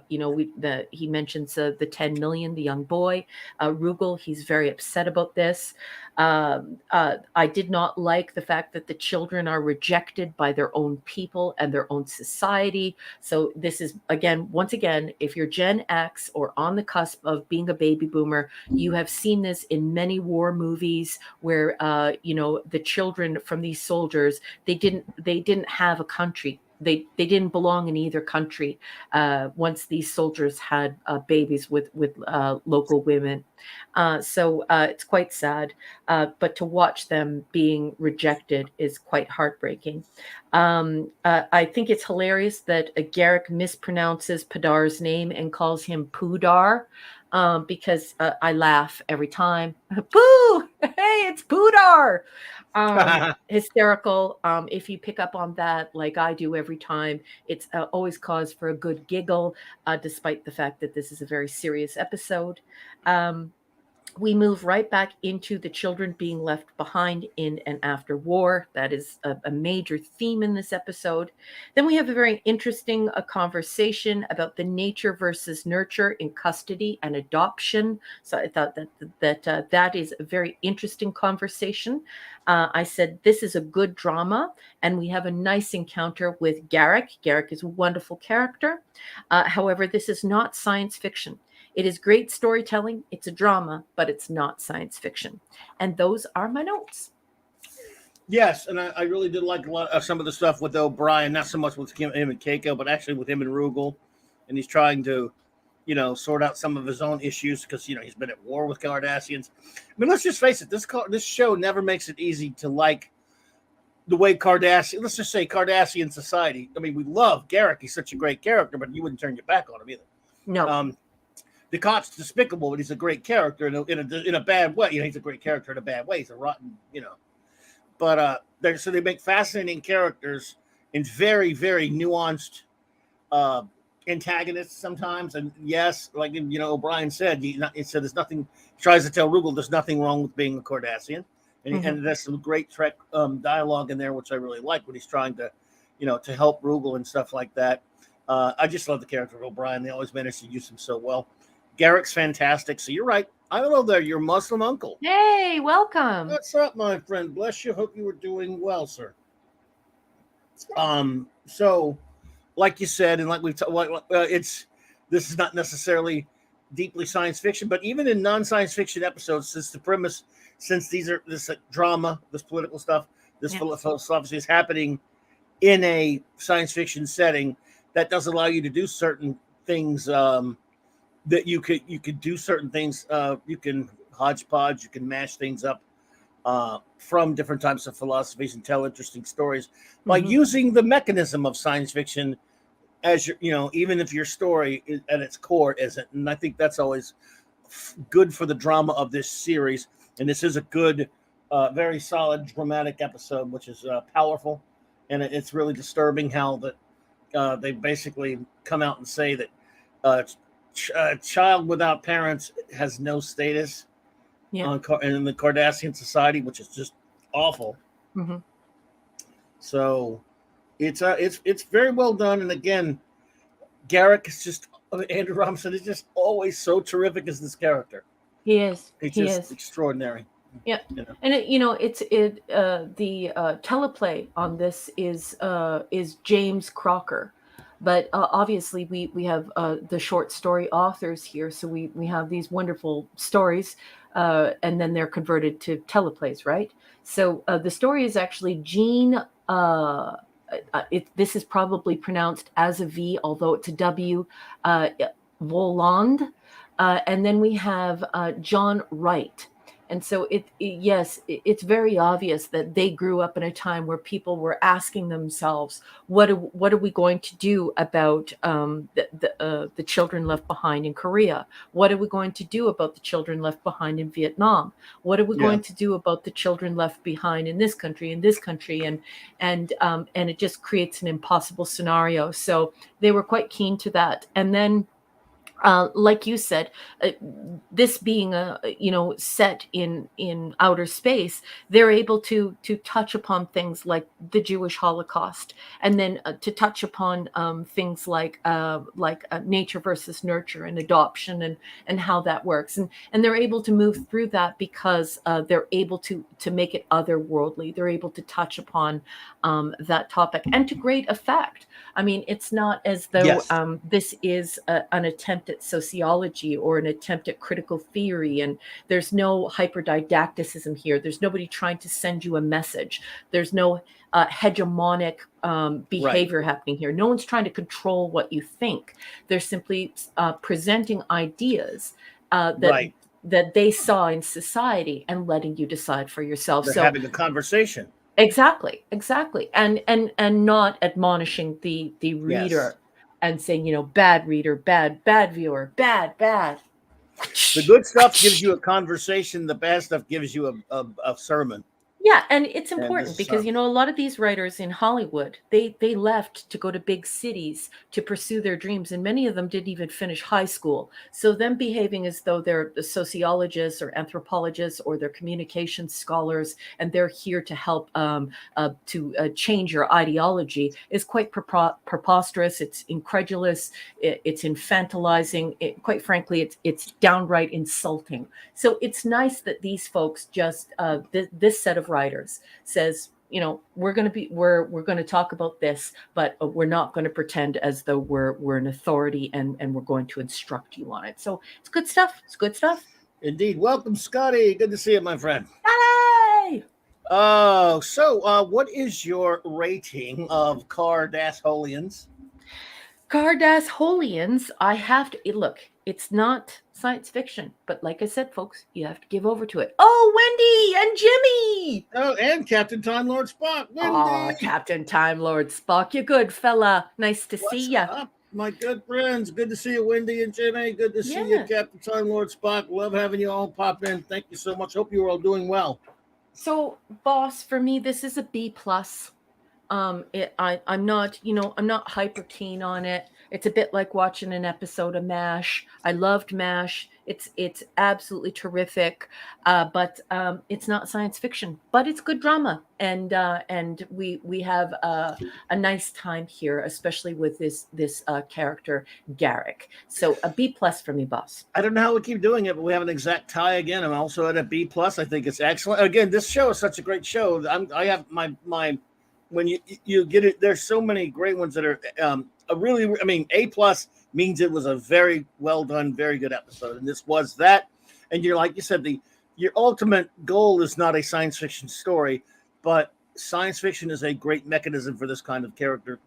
He mentions the 10 million, the young boy, Rugel. He's very upset about this. I did not like the fact that the children are rejected by their own people and their own society. So this is, once again, if you're Gen X or on the cusp of being a baby boomer, you have seen this in many war movies where, the children from these soldiers, they didn't have a country. They didn't belong in either country once these soldiers had babies with local women. So it's quite sad. But to watch them being rejected is quite heartbreaking. I think it's hilarious that Garrick mispronounces Padar's name and calls him Pudar. Because I laugh every time. Pooh! Hey, it's Pudar! Hysterical. If you pick up on that, like I do every time, it's always cause for a good giggle, despite the fact that this is a very serious episode. We move right back into the children being left behind in and after war. That is a major theme in this episode. Then we have a very interesting conversation about the nature versus nurture in custody and adoption. So I thought that is a very interesting conversation. I said, this is a good drama, and we have a nice encounter with Garrick. Garrick is a wonderful character. However, this is not science fiction. It is great storytelling. It's a drama, but it's not science fiction. And those are my notes. Yes, and I really did like a lot of some of the stuff with O'Brien, not so much with him and Keiko, but actually with him and Rugel. And he's trying to sort out some of his own issues because he's been at war with Cardassians. I mean, let's just face it, this show never makes it easy to like the way let's just say Cardassian society. I mean, we love Garrick; he's such a great character, but you wouldn't turn your back on him either. No. Picard's despicable, but he's a great character in a bad way. He's a great character in a bad way. He's a rotten, But so they make fascinating characters and very, very nuanced antagonists sometimes. And yes, like O'Brien said, he said there's nothing. He tries to tell Rugal there's nothing wrong with being a Cardassian, and there's some great Trek dialogue in there, which I really like when he's trying to, to help Rugal and stuff like that. I just love the character of O'Brien. They always manage to use him so well. Garrick's fantastic. So you're right. I don't know there, your Muslim uncle. Hey, welcome. What's up, my friend? Bless you. Hope you were doing well, sir. So, like you said, and like we've this is not necessarily deeply science fiction, but even in non-science fiction episodes, since these are this drama, this political stuff, this philosophy is happening in a science fiction setting, that does allow you to do certain things. That you could do certain things. You can hodgepodge, you can mash things up from different types of philosophies and tell interesting stories by using the mechanism of science fiction as even if your story at its core isn't. And I think that's always good for the drama of this series. And this is a good, very solid dramatic episode, which is powerful. And it's really disturbing how that they basically come out and say that a child without parents has no status in the Cardassian society, which is just awful. So it's very well done. And again, Garrick is just Andrew Robinson is just always so terrific as this character. He is. It's just extraordinary. Yeah, and the teleplay on this is James Crocker. But obviously, we have the short story authors here, so we have these wonderful stories, and then they're converted to teleplays, right? So the story is actually Jean. This is probably pronounced as a V, although it's a W. Voland, and then we have John Wright. And so it's very obvious that they grew up in a time where people were asking themselves, what are we going to do about the children left behind in Korea? What are we going to do about the children left behind in Vietnam? What are we going to do about the children left behind in this country, and it just creates an impossible scenario. So they were quite keen to that. And then like you said, this being set in outer space, they're able to touch upon things like the Jewish Holocaust, and then to touch upon things like nature versus nurture and adoption and how that works, and they're able to move through that because they're able to make it otherworldly. They're able to touch upon that topic, and to great effect. I mean, it's not as though this is an attempt at sociology or an attempt at critical theory, and there's no hyperdidacticism here. There's nobody trying to send you a message. There's no hegemonic behavior happening here. No one's trying to control what you think. They're simply presenting ideas that they saw in society and letting you decide for yourself. They're having a conversation. Exactly. And not admonishing the reader and saying, bad reader, bad viewer, bad. The good stuff gives you a conversation. The bad stuff gives you a sermon. Yeah, and it's important because, a lot of these writers in Hollywood, they left to go to big cities to pursue their dreams, and many of them didn't even finish high school. So them behaving as though they're sociologists or anthropologists or they're communication scholars, and they're here to help to change your ideology is quite preposterous. It's incredulous. It's infantilizing. Quite frankly, it's downright insulting. So it's nice that these folks just this set of writers says, we're going to talk about this, but we're not going to pretend as though we're an authority and we're going to instruct you on it. So it's good stuff. Indeed. Welcome, Scotty. Good to see you, my friend. Hey! So what is your rating of Cardassians? Cardassians, I have to look. It's not science fiction, but like I said, folks, you have to give over to it. Oh, Wendy and Jimmy! Oh, and Captain Time Lord Spock, Aw, Wendy. Captain Time Lord Spock, you good fella. Nice to see What's ya. up, my good friends? Good to see you, Wendy and Jimmy. Good to see you, Yeah. Captain Time Lord Spock. Love having you all pop in. Thank you so much. Hope you are all doing well. So, boss, for me, this is a B plus. I'm not, I'm not hyper keen on it. It's a bit like watching an episode of MASH. I loved MASH. It's absolutely terrific, but it's not science fiction, but it's good drama, and we have a nice time here, especially with this character Garrick. So a B plus for me, boss. I don't know how we keep doing it, but we have an exact tie again. I'm also at a B plus. I think it's excellent. Again, this show is such a great show. I have my when you get it. There's so many great ones that are a really. I mean, A plus means it was a very well done, very good episode, and this was that. And you're like you said, your ultimate goal is not a science fiction story, but science fiction is a great mechanism for this kind of character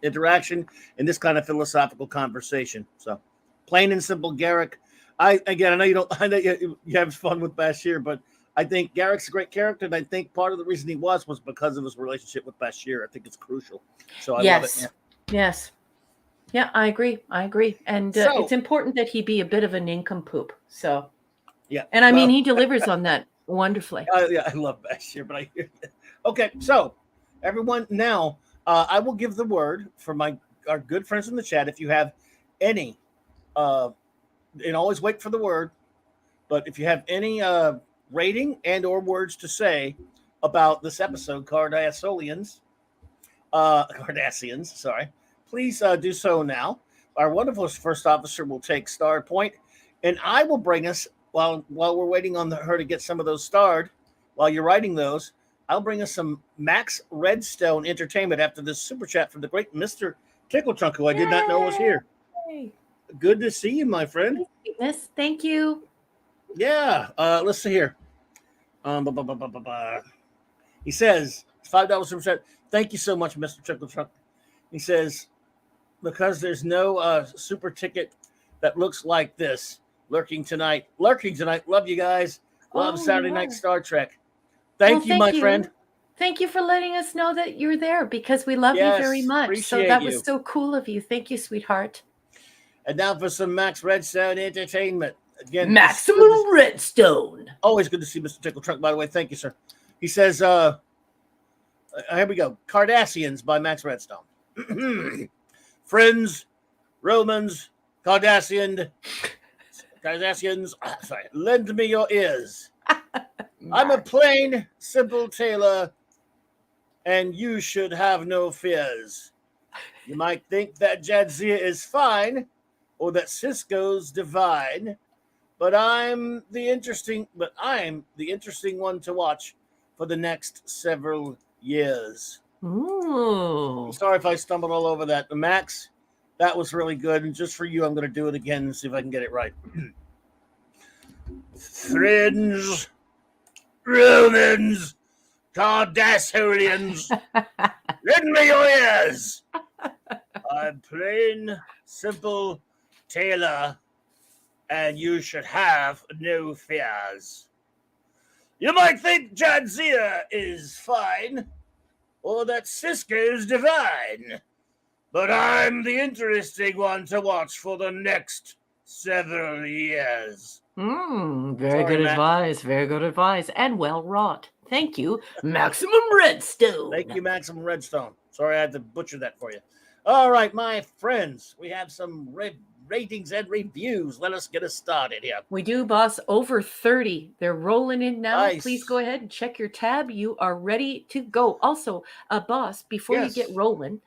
interaction and this kind of philosophical conversation. So. Plain and simple, Garrick. I know you don't. I know you have fun with Bashir, but I think Garrick's a great character, and I think part of the reason he was because of his relationship with Bashir. I think it's crucial. So I love it. Yes, yes, yeah, I agree. And So it's important that he be a bit of a nincompoop. So, yeah, and I mean, he delivers on that wonderfully. yeah, I love Bashir, but I hear it. Okay, so everyone, now I will give the word for our good friends in the chat. If you have any. And always wait for the word. But if you have any rating and or words to say about this episode, Cardassians, sorry, please do so now. Our wonderful first officer will take star point, and I will bring us while we're waiting on her to get some of those starred. While you're writing those, I'll bring us some Max Redstone entertainment after this super chat from the great Mr. Tickle Trunk, who I did not know was here. Good to see you, my friend. Thank you. Yeah. Let's see here. He says $5 super chat. Thank you so much, Mr. Trickle Truck. He says, because there's no super ticket that looks like this. Lurking tonight. Love you guys. Love Saturday Night Star Trek. Thank you, my friend. Thank you for letting us know that you're there, because we love you very much. So that was so cool of you. Thank you, sweetheart. And now for some Max Redstone entertainment. Again, Maximum Redstone. Always good to see Mr. Tickle Trunk, by the way. Thank you, sir. He says, here we go. Cardassians by Max Redstone. Friends, Romans, Cardassians, sorry, lend me your ears. I'm a plain, simple tailor, and you should have no fears. You might think that Jadzia is fine, or that Cisco's divine, but I'm the interesting one to watch for the next several years. Ooh. I'm sorry if I stumbled all over that. Max, that was really good, and just for you, I'm going to do it again and see if I can get it right. Friends, Romans, Cardassians, lend me your ears. I'm plain, simple tailor, and you should have no fears. You might think Jadzia is fine, or that Cisco's divine, but I'm the interesting one to watch for the next several years. Very good advice, and well wrought. Thank you, Maximum Redstone. Thank you, Maximum Redstone. Sorry I had to butcher that for you. All right, my friends, we have some ratings and reviews. Let us get us started here. We do, boss. Over 30. They're rolling in now. Nice. Please go ahead and check your tab. You are ready to go. Also, boss, before you get rolling,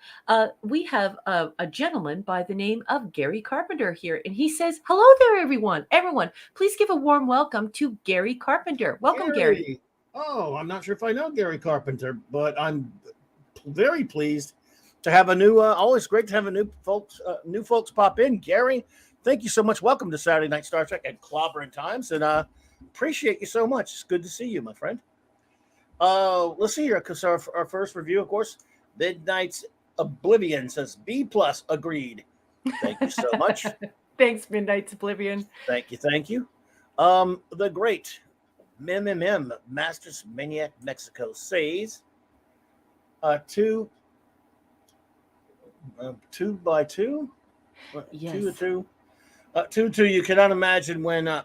we have a gentleman by the name of Gary Carpenter here. And he says, hello there, everyone. Everyone, please give a warm welcome to Gary Carpenter. Welcome, Gary. Oh, I'm not sure if I know Gary Carpenter, but I'm very pleased to have a new, always great to have a new folks pop in. Gary, thank you so much. Welcome to Saturday Night Star Trek at CLOBBERIN Times, and appreciate you so much. It's good to see you, my friend. Let's see here, because our first review, of course, Midnight's Oblivion says B+, agreed. Thank you so much. Thanks, Midnight's Oblivion. Thank you. The great Masters Maniac Mexico says, two by two, Yes. 2 2. You cannot imagine when. I'm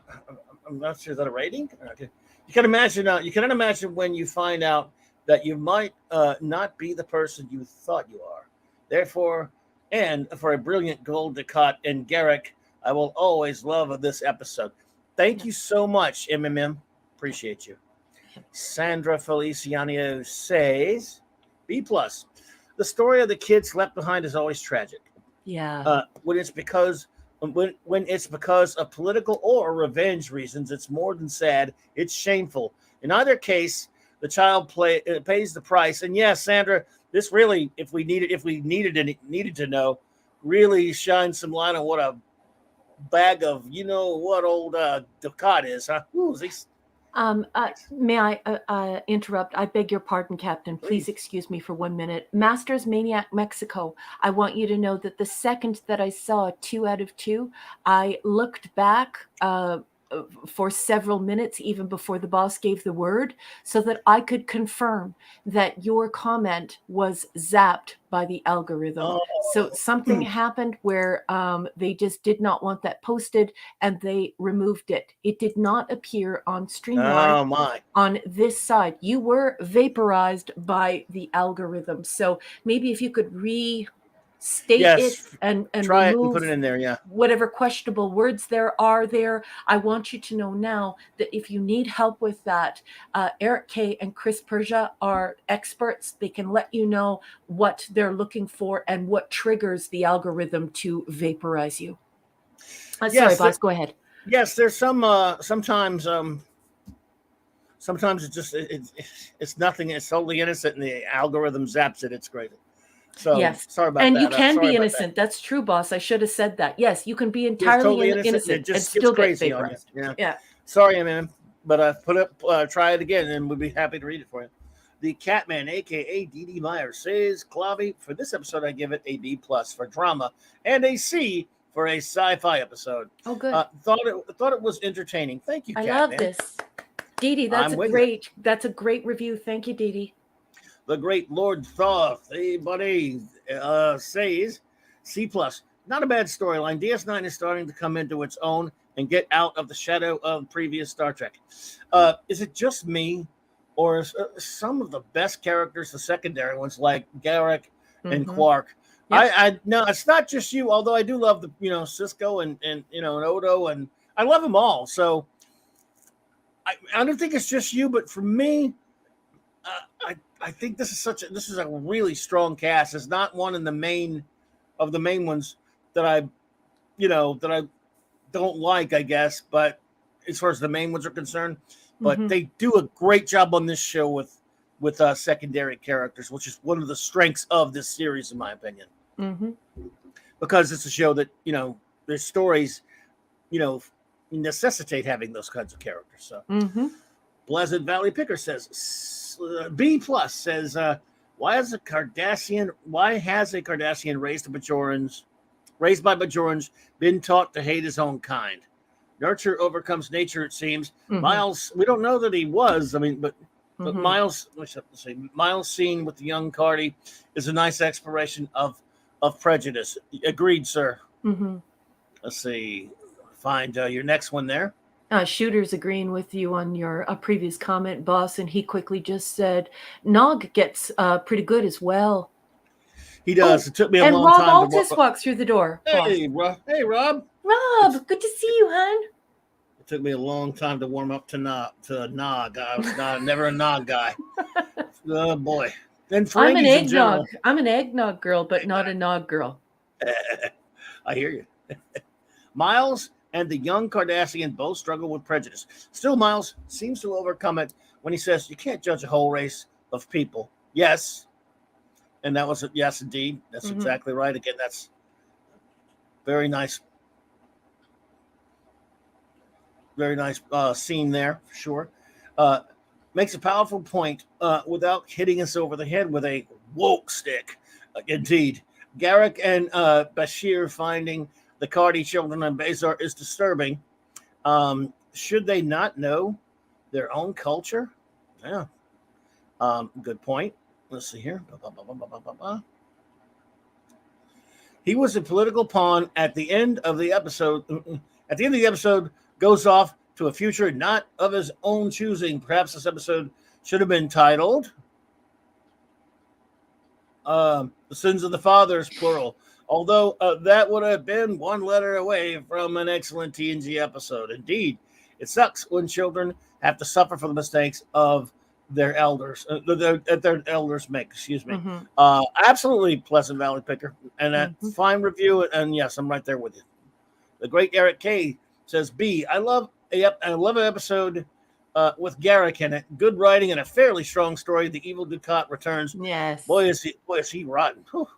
not sure, is that a rating? Okay. You can imagine. You cannot imagine when you find out that you might not be the person you thought you are. Therefore, and for a brilliant gold Ducat and Garrick, I will always love this episode. Thank you so much, MMM. Appreciate you. Sandra Feliciano says, B+. The story of the kids left behind is always tragic. Yeah. When it's because of political or revenge reasons, it's more than sad. It's shameful. In either case, the child pays the price. And yes, Sandra, this really, if we needed to know, really shines some light on what a bag of old Ducat is, huh? Ooh, May I interrupt? I beg your pardon, Captain. Please excuse me for 1 minute. Masters Maniac Mexico, I want you to know that the second that I saw 2 out of 2, I looked back for several minutes, even before the boss gave the word, so that I could confirm that your comment was zapped by the algorithm. Oh. So something happened where they just did not want that posted, and they removed it. It did not appear on StreamYard on this side. You were vaporized by the algorithm. So maybe if you could state it and try remove it and put it in there. Yeah, whatever questionable words there are there. I want you to know now that if you need help with that, Eric K and Chris Persia are experts. They can let you know what they're looking for and what triggers the algorithm to vaporize you. Sorry, boss, go ahead. Yes, there's some sometimes it's just it's nothing. It's totally innocent, and the algorithm zaps it. It's great. So yes, sorry about and that. You can be innocent. That's true, boss. I should have said that. Yes, you can be entirely totally innocent and still crazy get vaporized. On you. Yeah. Sorry, man, but I try it again, and we'd be happy to read it for you. The Catman, aka D.D. Meyer, says, Clobby, for this episode, I give it a B+ for drama and a C for a sci-fi episode. Oh, good. Thought it was entertaining. Thank you, Catman. I love this. Dee, that's a great review. Thank you, Dee. The great Lord Thoth, hey buddy, says C+. Not a bad storyline. DS9 is starting to come into its own and get out of the shadow of previous Star Trek. Is it just me, or is, some of the best characters, the secondary ones like Garrick and Quark? Yep. No, it's not just you. Although I do love the Cisco and Odo, and I love them all. So I don't think it's just you, but for me, I think this is a really strong cast. It's not one of the main ones that I don't like, I guess. But as far as the main ones are concerned, but they do a great job on this show with secondary characters, which is one of the strengths of this series, in my opinion. Because it's a show that their stories, necessitate having those kinds of characters. So, Pleasant Valley Picker says. B+ says, why has a Cardassian raised by Bajorans been taught to hate his own kind? Nurture overcomes nature, it seems. Miles, we don't know that he was. I mean, but Miles, Miles' scene with the young Cardi is a nice exploration of prejudice. Agreed, sir. Let's see. Find your next one there. Shooter's agreeing with you on your previous comment, boss, and he quickly just said, Nog gets pretty good as well. He does. It took me a long time. And Rob Altus walks through the door. Hey, Rob. Hey, Rob. Rob, good to see you, hon. It took me a long time to warm up to Nog. I was never a Nog guy. Oh, boy. And I'm an eggnog. I'm an eggnog girl, but not a Nog girl. I hear you. Miles and the young Cardassian both struggle with prejudice. Still, Miles seems to overcome it when he says, you can't judge a whole race of people. Yes. And that was yes, indeed. That's exactly right. Again, that's very nice. Very nice scene there, for sure. Makes a powerful point without hitting us over the head with a woke stick. Indeed. Garrick and Bashir finding the Cardi children on Bazar is disturbing. Should they not know their own culture? Yeah. Good point. Let's see here. He was a political pawn at the end of the episode. At the end of the episode, goes off to a future not of his own choosing. Perhaps this episode should have been titled "The Sins of the Fathers," plural. Although that would have been one letter away from an excellent TNG episode. Indeed, it sucks when children have to suffer for the mistakes of their elders, that their elders make. Excuse me. Absolutely, Pleasant Valley Picker, and that fine review. And yes, I'm right there with you. The great Eric K says, "B, I love an episode with Garrick in it. Good writing and a fairly strong story. The evil Ducat returns. Yes. Boy, is he rotten. Whew.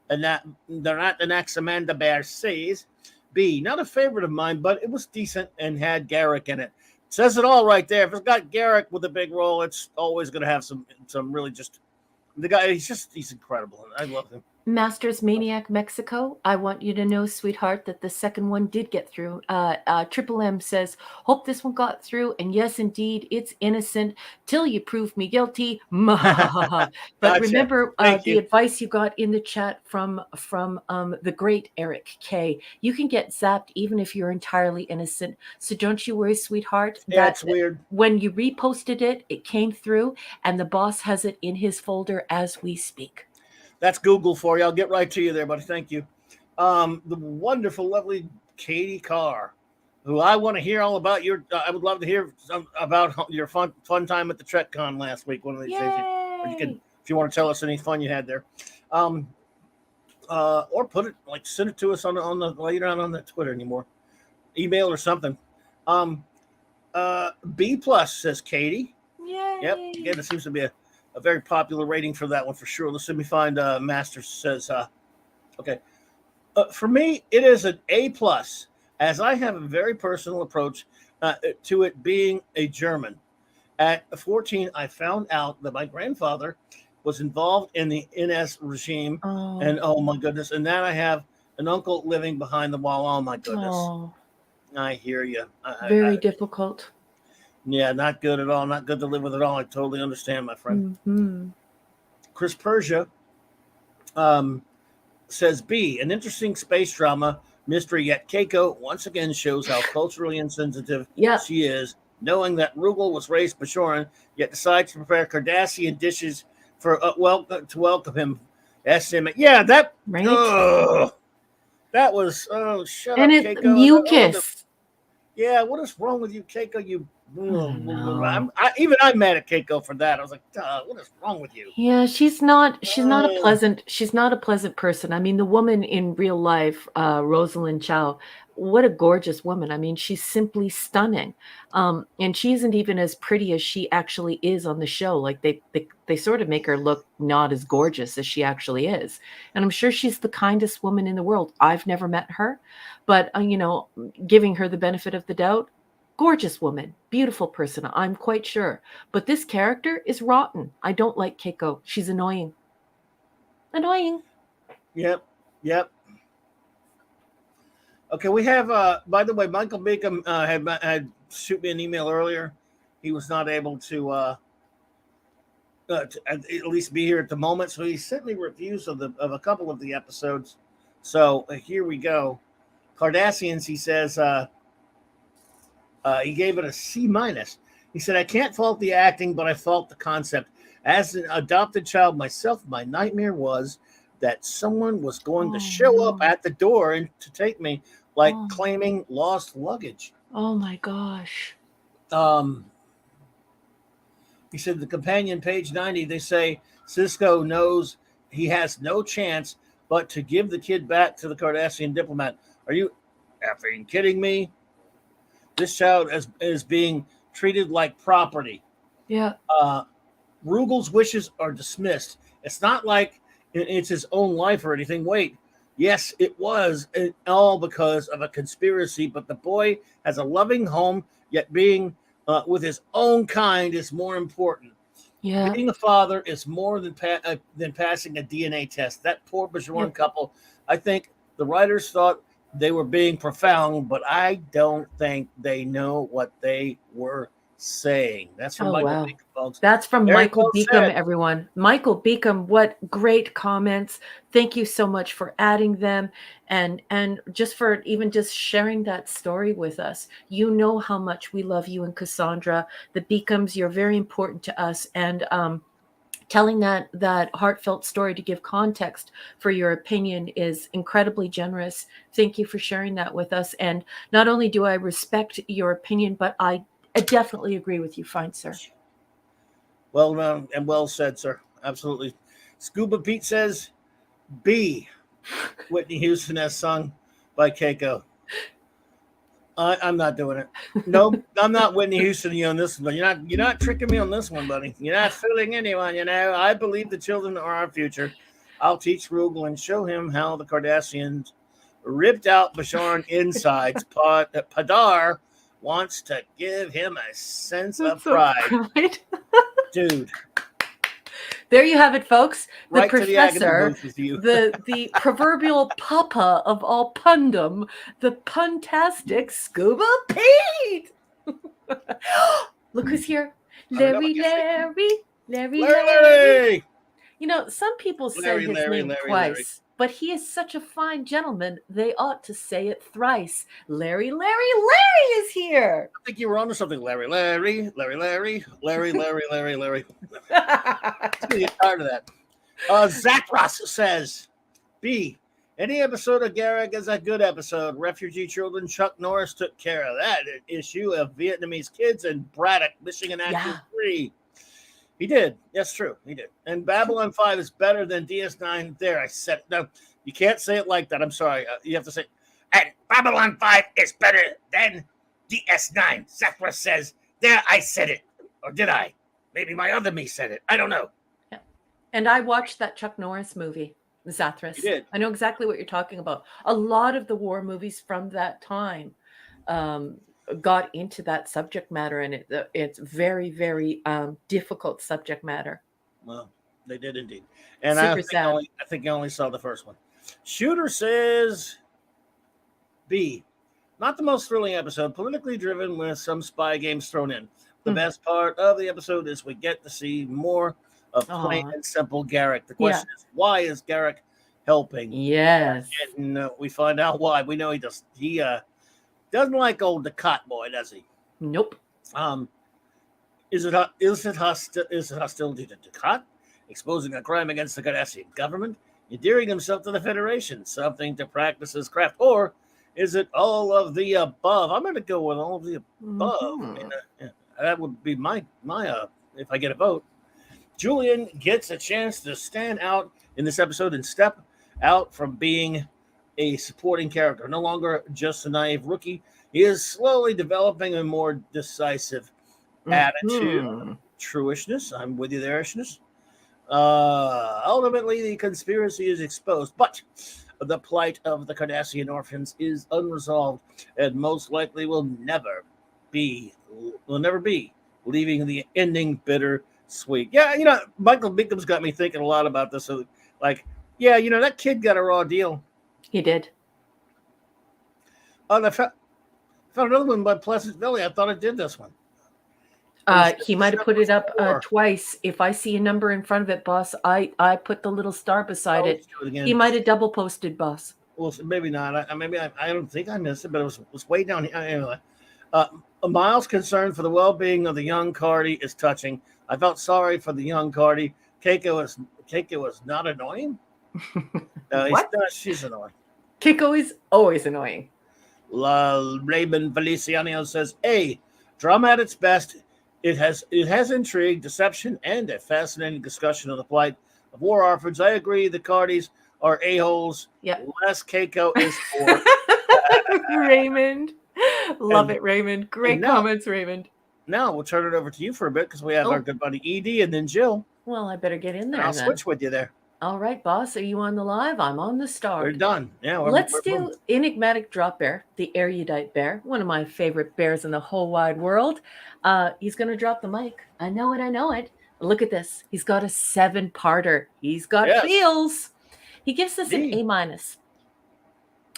And that they're not the next Amanda Bear says. B, not a favorite of mine, but it was decent and had Garrick in it. Says it all right there. If it's got Garrick with a big role, it's always going to have some really just the guy. He's incredible. I love him. Masters Maniac Mexico, I want you to know, sweetheart, that the second one did get through. Triple M says, hope this one got through. And yes, indeed, it's innocent till you prove me guilty. But Gotcha. remember the advice you got in the chat from the great Eric K. You can get zapped even if you're entirely innocent. So don't you worry, sweetheart. That's weird. When you reposted it, it came through, and the boss has it in his folder as we speak. That's Google for you. I'll get right to you there, buddy. Thank you. The wonderful, lovely Katie Carr, who I want to hear all about I would love to hear about your fun time at the TrekCon last week. One of these days, if you want to tell us any fun you had there, or send it to us on the later on the Twitter anymore, email or something. B plus says Katie. Yay. Yep. Again, it seems to be a very popular rating for that one for sure. Let's see me find Master says, okay. For me, it is an A plus, as I have a very personal approach to it being a German. At 14, I found out that my grandfather was involved in the NS regime. And oh my goodness. And now I have an uncle living behind the wall. Oh my goodness. I hear you. Very difficult. Yeah, not good at all. Not good to live with at all. I totally understand, my friend. Chris Persia says, B, an interesting space drama mystery, yet Keiko once again shows how culturally insensitive she is, knowing that Rugal was raised Bajoran, yet decides to prepare Cardassian dishes for to welcome him. Yeah, that right. That was shut and up, it's Keiko. mucus. What is wrong with you, Keiko? I'm mad at Keiko for that. I was like, what is wrong with you? Yeah, she's not a pleasant person. I mean, the woman in real life, Rosalind Chow, what a gorgeous woman. I mean, she's simply stunning. And she isn't even as pretty as she actually is on the show. Like they sort of make her look not as gorgeous as she actually is. And I'm sure she's the kindest woman in the world. I've never met her, but giving her the benefit of the doubt, gorgeous woman, beautiful person, I'm quite sure. But this character is rotten. I don't like Keiko. She's annoying. Yep. Okay, we have, by the way, Michael Beacom had shoot me an email earlier. He was not able to at least be here at the moment, so he sent me reviews of a couple of the episodes. So here we go. Cardassians, he says, he gave it a C minus. He said, I can't fault the acting, but I fault the concept. As an adopted child myself, my nightmare was that someone was going to show up at the door and to take me, like claiming lost luggage. Oh my gosh. He said the companion, page 90, they say Cisco knows he has no chance but to give the kid back to the Cardassian diplomat. Are you effing kidding me? This child is being treated like property. Yeah. Rugal's wishes are dismissed. It's not like it's his own life or anything. Wait, yes, it was all because of a conspiracy, but the boy has a loving home, yet being with his own kind is more important. Yeah. Being a father is more than passing a DNA test. That poor Bajoran couple, I think the writers thought They were being profound, but I don't think they know what they were saying. That's from Oh, Michael wow. Beacom, folks. That's from Very Michael well Beacom, said. everyone. Michael Beacom, what great comments. Thank you so much for adding them and just for even just sharing that story with us. You know how much we love you and Cassandra. The Beacoms, you're very important to us. And telling that heartfelt story to give context for your opinion is incredibly generous. Thank you for sharing that with us. And not only do I respect your opinion, but I definitely agree with you, fine sir. Well done and well said, sir. Absolutely. Scuba Pete says B. Whitney Houston as sung by Keiko. I'm not doing it. Nope, I'm not Whitney Houston you on this one. You're not tricking me on this one, buddy. You're not fooling anyone. I believe the children are our future. I'll teach Rugel and show him how the Kardashians ripped out Basharn insides. Padar wants to give him a sense of That's so pride, right. dude. There you have it, folks. The Right to the agony professor, booth with you. the proverbial papa of all pundom, the puntastic Scuba Pete. Look who's here. Larry, Larry, Larry, Larry. Larry. You know, some people say Larry, his Larry, name Larry, Larry. twice, but he is such a fine gentleman, they ought to say it thrice. Larry, Larry, Larry is here. I think you were onto something, Larry. Larry, Larry, Larry, Larry, Larry, Larry, Larry. I'm gonna get tired of that. Zach Ross says, B. Any episode of Garrick is a good episode. Refugee children, Chuck Norris took care of that issue of Vietnamese kids and Braddock missing in Act 3. He did. That's true. He did. And Babylon 5 is better than DS9. There, I said it. No, you can't say it like that. I'm sorry. You have to say, and Babylon 5 is better than DS9. Zachra says, there, I said it. Or did I? Maybe my other me said it. I don't know. Yeah. And I watched that Chuck Norris movie, Zathras. You did. I know exactly what you're talking about. A lot of the war movies from that time got into that subject matter, and it's very, very difficult subject matter. Well, they did indeed. And Super sad. I think I only saw the first one. Shooter says B. Not the most thrilling episode, politically driven with some spy games thrown in. The best part of the episode is we get to see more of plain and simple Garrick. The question is, why is Garrick helping? Yes. And we find out why. We know he doesn't like old Ducat boy, does he? Nope. Is it hostility to Ducat? Exposing a crime against the Kardashian government? Endearing himself to the Federation? Something to practice his craft? Or is it all of the above? I'm going to go with all of the above. Mm-hmm. That would be my if I get a vote. Julian gets a chance to stand out in this episode and step out from being a supporting character. No longer just a naive rookie. He is slowly developing a more decisive attitude. Truishness. I'm with you there, Ishness. Ultimately, the conspiracy is exposed, but the plight of the Kardashian orphans is unresolved and most likely will never be, leaving the ending bitter sweet. Yeah, Michael Beacom's got me thinking a lot about this. So, that kid got a raw deal. He did. I found another one by Pleasant Valley. I thought I did this one. He might have put it up twice. If I see a number in front of it, boss, I put the little star beside it. He might have double posted, boss. Well, maybe not. I don't think I missed it, but it was way down here. Anyway, Miles' concern for the well-being of the young Cardi is touching. I felt sorry for the young Cardi. Keiko was not annoying. What? She's annoying. Keiko is always annoying. Raymond Feliciano says, A, drama at its best. It has intrigue, deception, and a fascinating discussion of the plight of war orphans. I agree the Cardis are a-holes. Yeah. Less Keiko is for. Raymond. Love it, Raymond. Great comments, Raymond. Now we'll turn it over to you for a bit because we have our good buddy Edie and then Jill. Well, I better get in there. I'll switch with you there. All right, boss. Are you on the live? I'm on the start. We're done. Yeah. Let's do Enigmatic Drop Bear, the erudite bear, one of my favorite bears in the whole wide world. He's going to drop the mic. I know it. Look at this. He's got a 7-parter. He's got feels. He gives us an A-.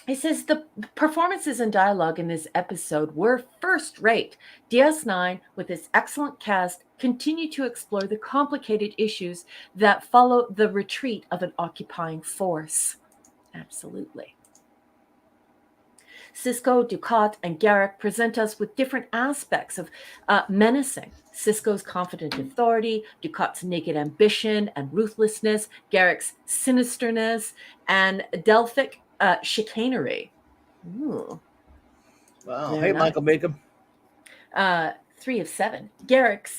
He says the performances and dialogue in this episode were first rate. DS9, with its excellent cast, continued to explore the complicated issues that follow the retreat of an occupying force. Absolutely. Cisco, Ducat, and Garrick present us with different aspects of menacing. Cisco's confident authority, Ducat's naked ambition and ruthlessness, Garrick's sinisterness, and Delphic chicanery. Ooh, Wow. very Hey, nice. Michael Bacon. 3 of 7. Garrick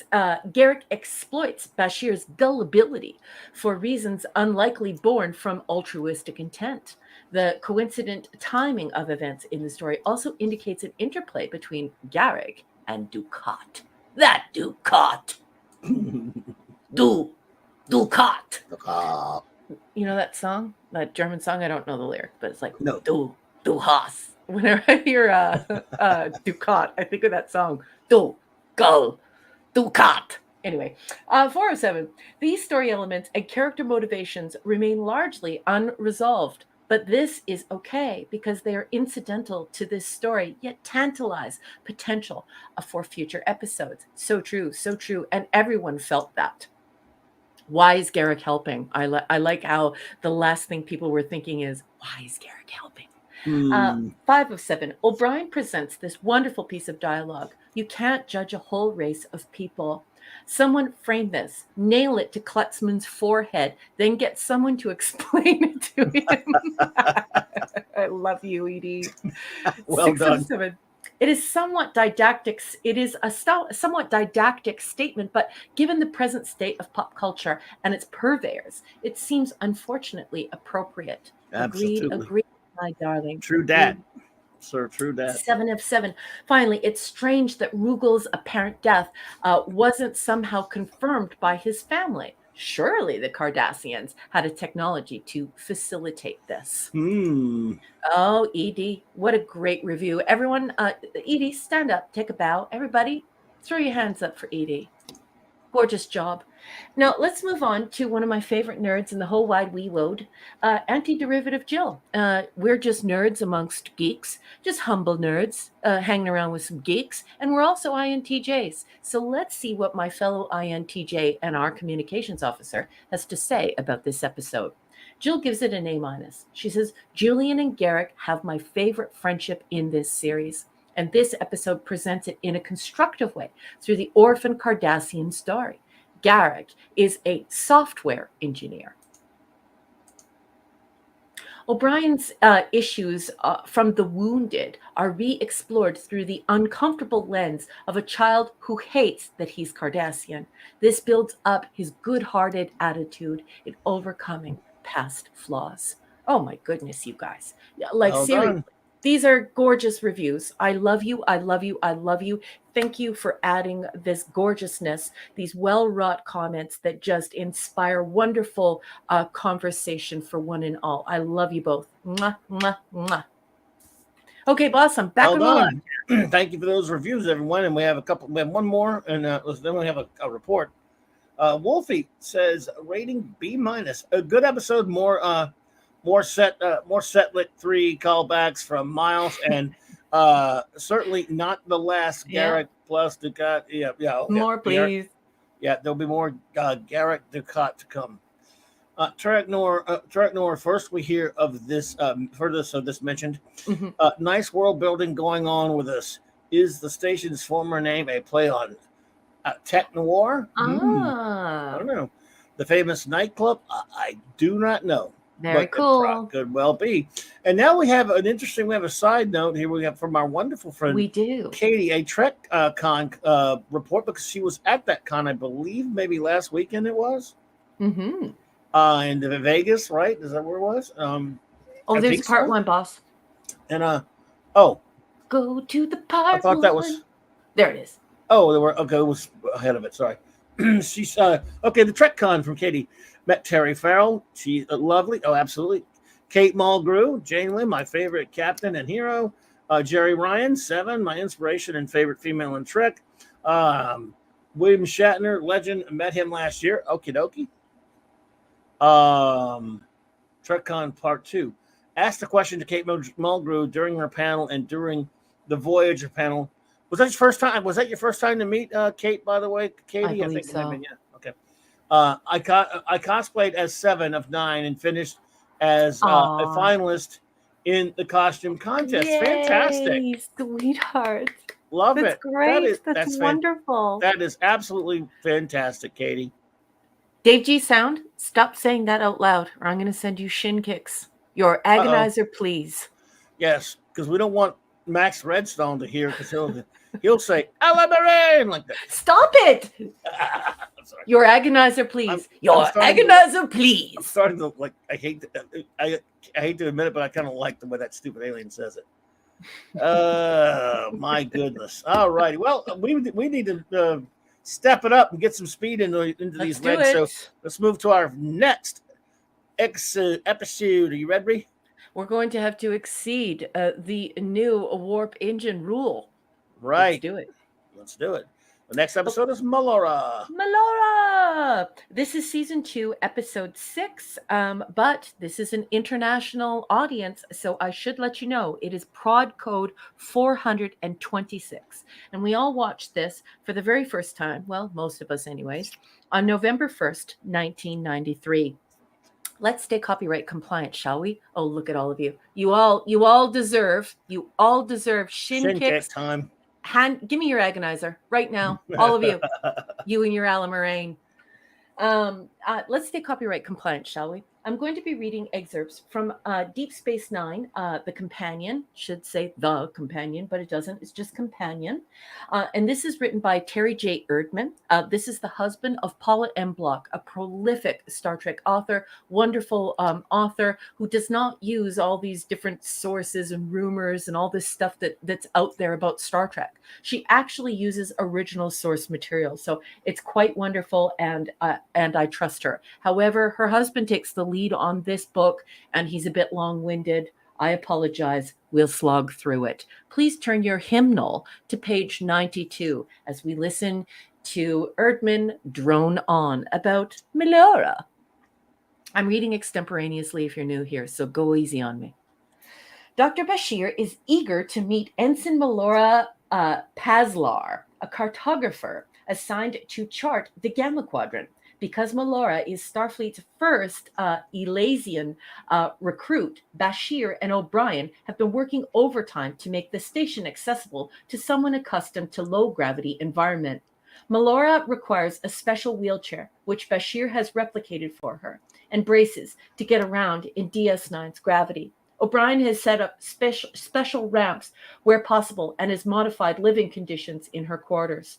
exploits Bashir's gullibility for reasons unlikely born from altruistic intent. The coincident timing of events in the story also indicates an interplay between Garrick and Ducat. That Ducat! Ducat! You know that song? That German song? I don't know the lyric, but it's like, No. Du hast. Whenever I hear Ducat, I think of that song. Du Gull, Ducat. Anyway, 407. These story elements and character motivations remain largely unresolved, but this is okay because they are incidental to this story, yet tantalize potential for future episodes. So true, and everyone felt that. Why is Garrick helping? I like how the last thing people were thinking is, why is Garrick helping? 5 of 7. O'Brien presents this wonderful piece of dialogue. You can't judge a whole race of people. Someone frame this, nail it to Klutzman's forehead, then get someone to explain it to him. I love you, Edie. Well 6 done. of 7. It is somewhat didactic. It is a somewhat didactic statement, but given the present state of pop culture and its purveyors, it seems unfortunately appropriate. Absolutely. Agreed, my darling. True dat. Sir, true dat. 7 of 7. Finally, it's strange that Rugel's apparent death wasn't somehow confirmed by his family. Surely the Cardassians had a technology to facilitate this. Oh, Edie, what a great review. Everyone, Edie, stand up, take a bow. Everybody, throw your hands up for Edie. Gorgeous job. Now, let's move on to one of my favorite nerds in the whole wide wee world, Anti-Derivative Jill. We're just nerds amongst geeks, just humble nerds hanging around with some geeks, and we're also INTJs. So let's see what my fellow INTJ and our communications officer has to say about this episode. Jill gives it an A-. She says, Julian and Garrick have my favorite friendship in this series. And this episode presents it in a constructive way through the orphan Cardassian story. Garrick is a software engineer. O'Brien's issues from the wounded are re-explored through the uncomfortable lens of a child who hates that he's Cardassian. This builds up his good-hearted attitude in overcoming past flaws. Oh my goodness, you guys. Like, well seriously. Done. These are gorgeous reviews. I love you. I love you. I love you. Thank you for adding this gorgeousness, these well-wrought comments that just inspire wonderful conversation for one and all. I love you both. Mwah, mwah, mwah. Okay, boss, I'm back on the line. Thank you for those reviews, everyone. And we have one more, and then we have a report. Wolfie says rating B-. A good episode, more setlit 3 callbacks from Miles, and certainly not the last Garrick plus Ducat. More, please. There'll be more Garrick Ducat to come. Tracknor, first we hear of this this mentioned. Nice world building going on with us. Is the station's former name a play on Tech Noir? I don't know. The famous nightclub? I do not know. Very cool. Could well be. And now we have a side note here. We have from our wonderful friend, we do, Katie, a Trek con report, because she was at that con, I believe, maybe last weekend it was. In Vegas, right? Is that where it was? There's part 1, boss. And go to the part. I thought that was. There it is. Oh, it was ahead of it. Sorry. She's okay. The Trek con from Katie. Met Terry Farrell. She's lovely. Oh, absolutely. Kate Mulgrew, Janeway, my favorite captain and hero. Jerry Ryan, 7, my inspiration and favorite female in Trek. William Shatner, legend. Met him last year. Okie dokie. TrekCon Part 2. asked a question to Kate Mulgrew during her panel and during the Voyager panel. Was that your first time? Was that your first time to meet Kate? By the way, Katie, I I believe think it might have so. been. Yeah. Okay. I cosplayed as 7 of 9 and finished as a Aw. finalist in the costume contest. Fantastic. Yay, sweetheart. Love That's it. That great. is That's wonderful. that is absolutely fantastic, Katie. Dave G Sound, stop saying that out loud, or I'm going to send you shin kicks. Your Uh oh. agonizer, please. Yes, because we don't want Max Redstone to hear because he'll say "Elaborate" like that. Stop it. Sorry. Your agonizer, please. I'm Your agonizer, please. I'm starting to like. I hate to admit it, but I kind of like the way that stupid alien says it. My goodness. All righty. Well, we need to step it up and get some speed into these do reds. So it. let's move to our next episode. Are you ready? We're going to have to exceed the new warp engine rule. Right. Let's do it. Let's do it. The next episode is Melora. Melora! This is season 2, episode 6, but this is an international audience, so I should let you know it is prod code 426. And we all watched this for the very first time, well, most of us anyways, on November 1st, 1993. Let's stay copyright compliant, shall we? Oh, look at all of you. You all deserve shin kicks. Kick time. Give me your agonizer right now, all of you. You and your Alamarine. Let's stay copyright compliant, shall we? I'm going to be reading excerpts from Deep Space Nine, The Companion. Should say The Companion, but it doesn't. It's just Companion. And this is written by Terry J. Erdman. This is the husband of Paula M. Block, a prolific Star Trek author, wonderful author who does not use all these different sources and rumors and all this stuff that's out there about Star Trek. She actually uses original source material. So it's quite wonderful, and I trust her. However, her husband takes the lead on this book, and he's a bit long-winded. I apologize. We'll slog through it. Please turn your hymnal to page 92 as we listen to Erdman drone on about Melora. I'm reading extemporaneously if you're new here, so go easy on me. Dr. Bashir is eager to meet Ensign Melora Pazlar, a cartographer assigned to chart the Gamma Quadrant. Because Melora is Starfleet's first Elysian recruit, Bashir and O'Brien have been working overtime to make the station accessible to someone accustomed to low-gravity environment. Melora requires a special wheelchair, which Bashir has replicated for her, and braces to get around in DS9's gravity. O'Brien has set up special ramps where possible and has modified living conditions in her quarters.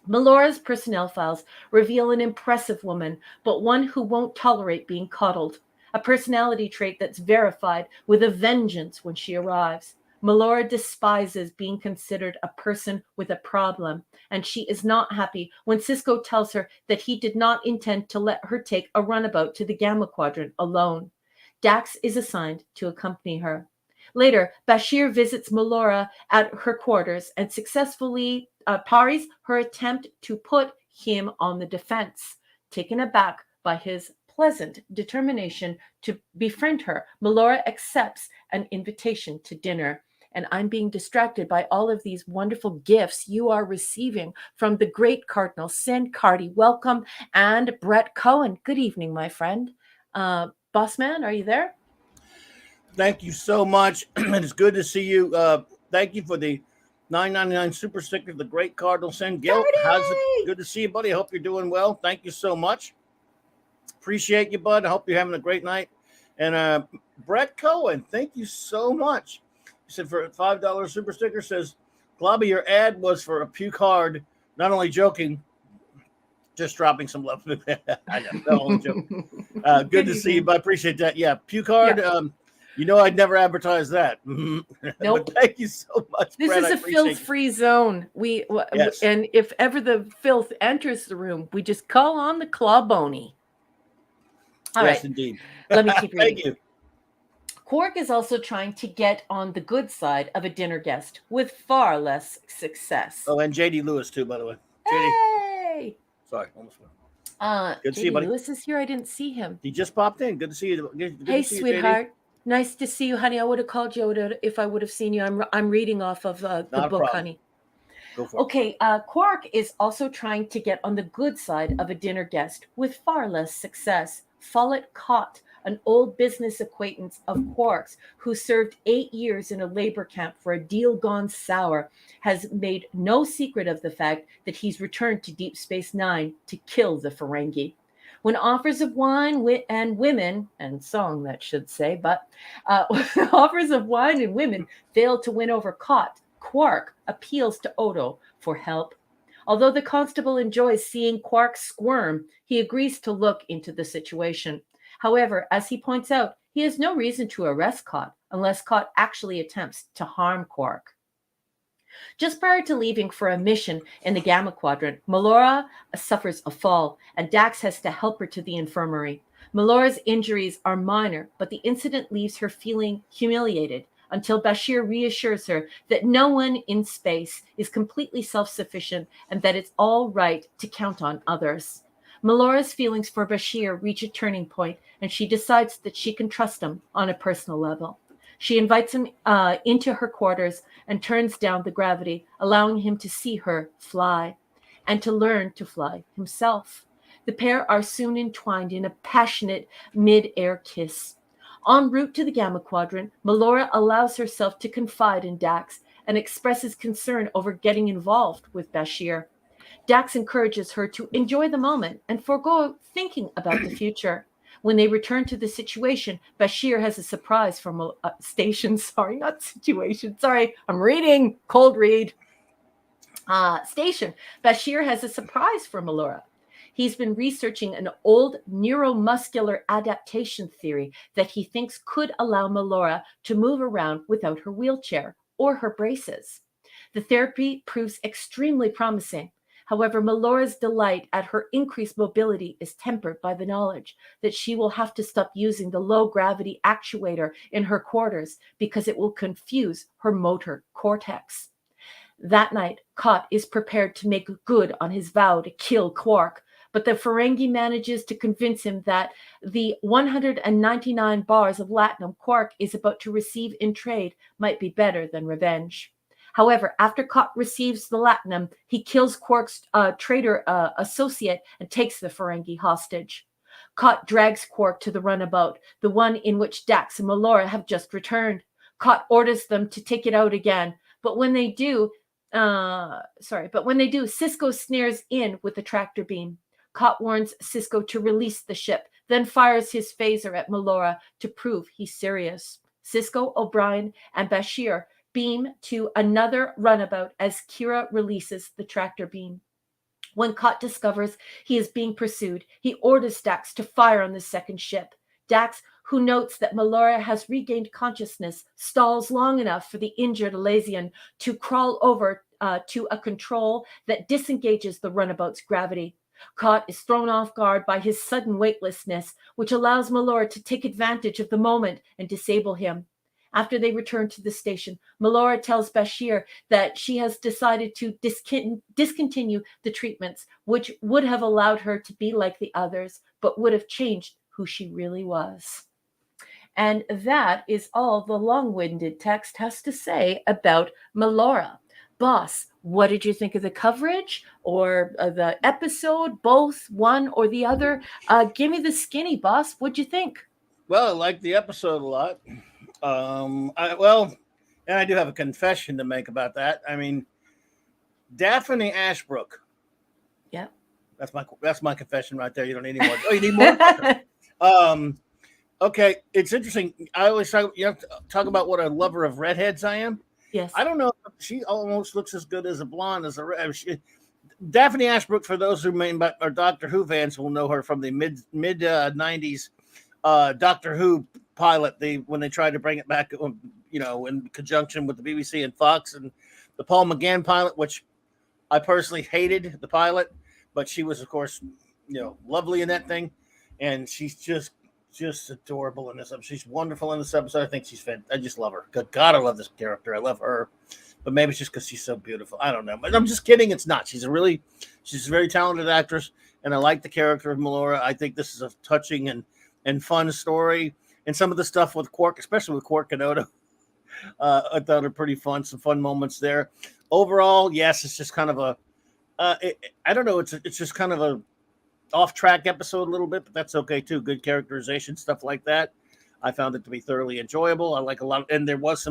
Melora's personnel files reveal an impressive woman, but one who won't tolerate being coddled, a personality trait that's verified with a vengeance when she arrives. Melora despises being considered a person with a problem, and she is not happy when Sisko tells her that he did not intend to let her take a runabout to the Gamma Quadrant alone. Dax is assigned to accompany her. Later, Bashir visits Melora at her quarters and successfully parries her attempt to put him on the defense. Taken aback by his pleasant determination to befriend her, Melora accepts an invitation to dinner. And I'm being distracted by all of these wonderful gifts you are receiving from the great Cardinal Sin. Cardi, welcome. And Brett Cohen, good evening, my friend. Bossman, are you there? Thank you so much. It's good to see you. Thank you for the $9.99 super sticker, the great Cardinal Sin. Gil, how's it? Good to see you, buddy. I hope you're doing well. Thank you so much. Appreciate you, bud. I hope you're having a great night. And Brett Cohen, thank you so much. He said for a $5 super sticker, says, Globby, your ad was for a puke hard. Not only joking, just dropping some love. I know, no, only joking. Good to see you, but I appreciate that. Yeah, puke hard. Yeah. You know, I'd never advertise that. Nope. But thank you so much. This Brett, is a filth-free zone. Yes. And if ever the filth enters the room, we just call on the clawbony. All yes, right. Indeed. Let me keep reading. Thank you. Quark is also trying to get on the good side of a dinner guest with far less success. Oh, and J.D. Lewis, too, by the way. Hey! Sorry, almost went. Good to see you, buddy. Lewis is here. I didn't see him. He just popped in. Good to see you. Hey, sweetheart. Nice to see you, honey. I would have called you if I would have seen you. I'm reading off of the Not a book, problem. honey. Go for it. Okay, Quark is also trying to get on the good side of a dinner guest with far less success. Follett Cott, an old business acquaintance of Quark's who served 8 years in a labor camp for a deal gone sour, has made no secret of the fact that he's returned to Deep Space Nine to kill the Ferengi. When offers of wine and women, and song that should say, but offers of wine and women fail to win over Cott, Quark appeals to Odo for help. Although the constable enjoys seeing Quark squirm, he agrees to look into the situation. However, as he points out, he has no reason to arrest Cott unless Cott actually attempts to harm Quark. Just prior to leaving for a mission in the Gamma Quadrant, Melora suffers a fall, and Dax has to help her to the infirmary. Melora's injuries are minor, but the incident leaves her feeling humiliated until Bashir reassures her that no one in space is completely self-sufficient and that it's all right to count on others. Melora's feelings for Bashir reach a turning point, and she decides that she can trust him on a personal level. She invites him into her quarters and turns down the gravity, allowing him to see her fly and to learn to fly himself. The pair are soon entwined in a passionate mid-air kiss. En route to the Gamma Quadrant, Melora allows herself to confide in Dax and expresses concern over getting involved with Bashir. Dax encourages her to enjoy the moment and forego thinking about the future. When they return to the situation, Bashir has a surprise from Station. Sorry, not situation. Sorry, I'm reading. Cold read. Station. Bashir has a surprise for Melora. He's been researching an old neuromuscular adaptation theory that he thinks could allow Melora to move around without her wheelchair or her braces. The therapy proves extremely promising. However, Melora's delight at her increased mobility is tempered by the knowledge that she will have to stop using the low-gravity actuator in her quarters because it will confuse her motor cortex. That night, Cott is prepared to make good on his vow to kill Quark, but the Ferengi manages to convince him that the 199 bars of latinum Quark is about to receive in trade might be better than revenge. However, after Cott receives the latinum, he kills Quark's traitor associate and takes the Ferengi hostage. Cott drags Quark to the runabout, the one in which Dax and Melora have just returned. Cott orders them to take it out again, but when they do, Cisco snares in with the tractor beam. Cott warns Cisco to release the ship, then fires his phaser at Melora to prove he's serious. Cisco, O'Brien, and Bashir beam to another runabout as Kira releases the tractor beam. When Cott discovers he is being pursued, he orders Dax to fire on the second ship. Dax, who notes that Melora has regained consciousness, stalls long enough for the injured Elysian to crawl over to a control that disengages the runabout's gravity. Cott is thrown off guard by his sudden weightlessness, which allows Melora to take advantage of the moment and disable him. After they return to the station, Melora tells Bashir that she has decided to discontinue the treatments, which would have allowed her to be like the others, but would have changed who she really was. And that is all the long-winded text has to say about Melora. Boss, what did you think of the coverage or the episode, both, one or the other? Give me the skinny, boss. What'd you think? Well, I liked the episode a lot. And I do have a confession to make about that. I mean, Daphne Ashbrook. Yeah. That's my confession right there. You don't need any more. Oh, you need more? Okay, it's interesting. I always talk about what a lover of redheads I am. Yes. I don't know. She almost looks as good as a blonde as a red. Daphne Ashbrook, for those who may are Doctor Who fans, will know her from the mid 90s Doctor Who pilot. When they tried to bring it back, in conjunction with the BBC and Fox, and the Paul McGann pilot, which I personally hated the pilot, but she was, of course, lovely in that thing, and she's just adorable in this. She's wonderful in this episode. I think she's fantastic. I just love her. Good God, I love this character. I love her, but maybe it's just because she's so beautiful. I don't know, but I'm just kidding. It's not. She's a very talented actress, and I like the character of Melora. I think this is a touching and fun story. and some of the stuff with Quark, especially with Quark and Odo, I thought are pretty fun. Some fun moments there. Overall, yes, it's just kind of a I don't know. It's just kind of a off track episode a little bit, but that's okay too. Good characterization, stuff like that. I found it to be thoroughly enjoyable. I like a lot, and there was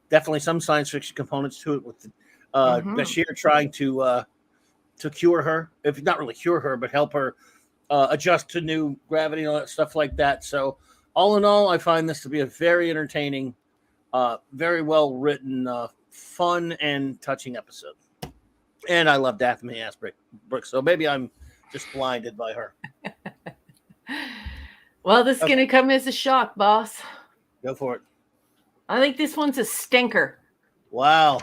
definitely some science fiction components to it with Bashir trying to cure her, if not really cure her, but help her adjust to new gravity and all that stuff like that. So, all in all, I find this to be a very entertaining, very well written, fun and touching episode. And I love Daphne Brooks, so maybe I'm just blinded by her. Well, this is going to come as a shock, boss. Go for it. I think this one's a stinker. Wow.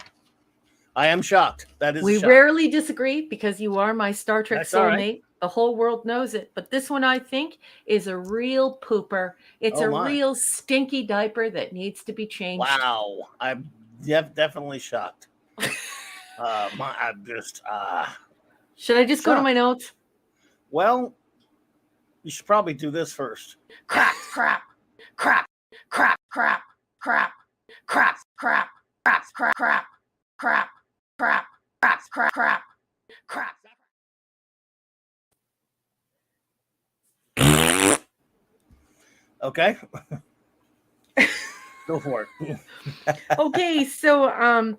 I am shocked. That is. We rarely disagree because you are my Star Trek soulmate. Right. The whole world knows it. But this one, I think, is a real pooper. It's real stinky diaper that needs to be changed. Wow. I'm definitely shocked. I'm just. Should I just go to my notes? Well, you should probably do this first. Crap, crap, crap, crap, crap, crap, crap, crap, crap, crap, crap, crap, crap, crap, crap, crap, crap. Okay. Go for it. Okay, so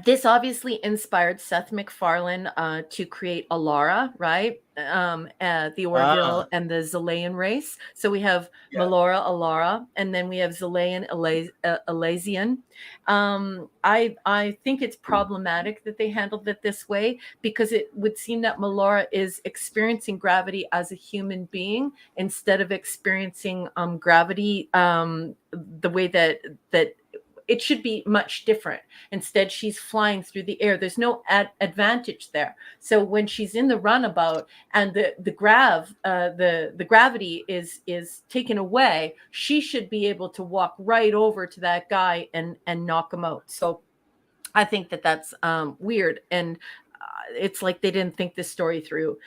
this obviously inspired Seth MacFarlane to create Alara, right? The Orville and the Zelayan race. So we have Melora, Alara, and then we have Zelayan, Elazian. I think it's problematic that they handled it this way because it would seem that Melora is experiencing gravity as a human being instead of experiencing gravity the way that it should be much different. Instead, she's flying through the air. There's no advantage there. So when she's in the runabout and the gravity is taken away, she should be able to walk right over to that guy and knock him out. So I think that's weird. And it's like they didn't think this story through.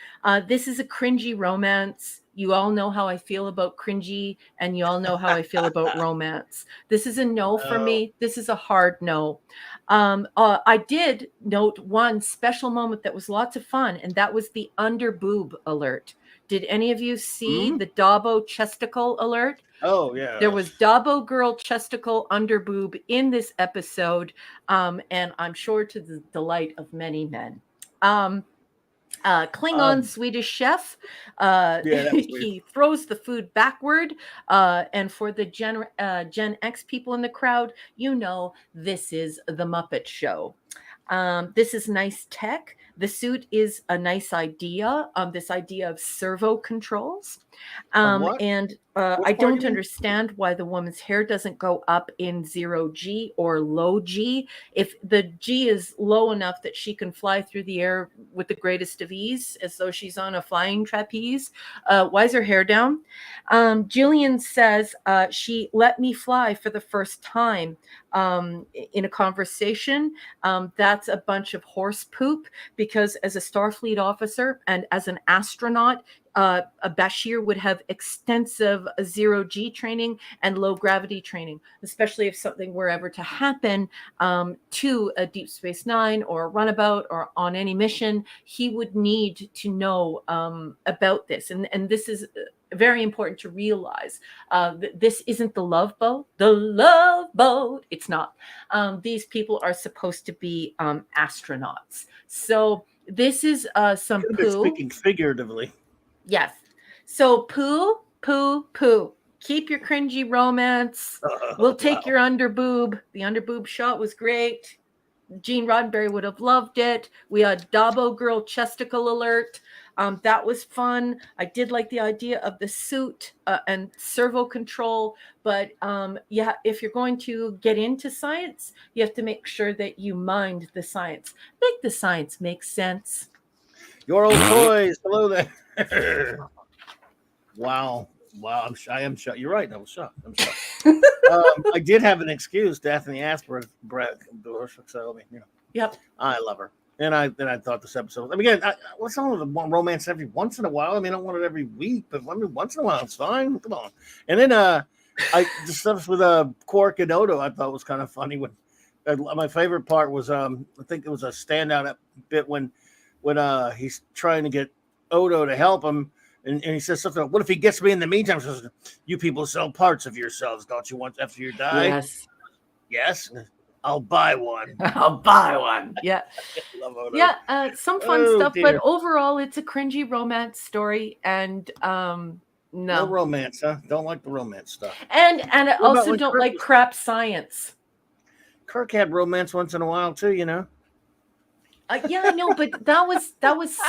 This is a cringy romance. You all know how I feel about cringy, and you all know how I feel about romance. This is a no for me. This is a hard no. I did note one special moment that was lots of fun, and that was the under boob alert. Did any of you see the Dabo chesticle alert? Oh, yeah. There was Dabo girl chesticle under boob in this episode, and I'm sure to the delight of many men. Klingon Swedish chef. He throws the food backward. And for the Gen X people in the crowd, you know this is the Muppet Show. This is nice tech. The suit is a nice idea. This idea of servo controls. And I don't understand why the woman's hair doesn't go up in 0G or low G. If the G is low enough that she can fly through the air with the greatest of ease, as though she's on a flying trapeze, why is her hair down? Jillian says she let me fly for the first time in a conversation. That's a bunch of horse poop, because as a Starfleet officer and as an astronaut, Bashir would have extensive 0G training and low gravity training, especially if something were ever to happen to a Deep Space Nine or a runabout or on any mission. He would need to know about this. And this is very important to realize. This isn't the Love Boat. The Love Boat. It's not. These people are supposed to be astronauts. So this is some poo. Speaking figuratively. Yes. So poo. Keep your cringy romance. We'll take your underboob. The underboob shot was great. Gene Roddenberry would have loved it. We had Dabo girl chesticle alert. That was fun. I did like the idea of the suit and servo control. But if you're going to get into science, you have to make sure that you mind the science. Make the science make sense. Your old toys. Hello there. Wow. I am shocked. You're right. I was shocked. I'm shocked. I did have an excuse, Daphne Asper, so Yep. I love her. And I thought this episode, again, what's wrong with the romance every once in a while? I mean, I don't want it every week, but once in a while it's fine. Come on. And then The stuff with Quark and Odo I thought was kind of funny. When my favorite part was I think it was a standout bit when he's trying to get Odo to help him, and he says something like, "What if he gets me in the meantime?" He says, "You people sell parts of yourselves, don't you want after you die?" Yes. Yes. I'll buy one. I'll buy one. Yeah. Love Odo. Yeah. Some fun stuff, dear. but overall, it's a cringy romance story, and No romance, huh? Don't like the romance stuff. And I What about also when don't Kirk like crap science. Kirk had romance once in a while too, you know. Yeah, I know, but that was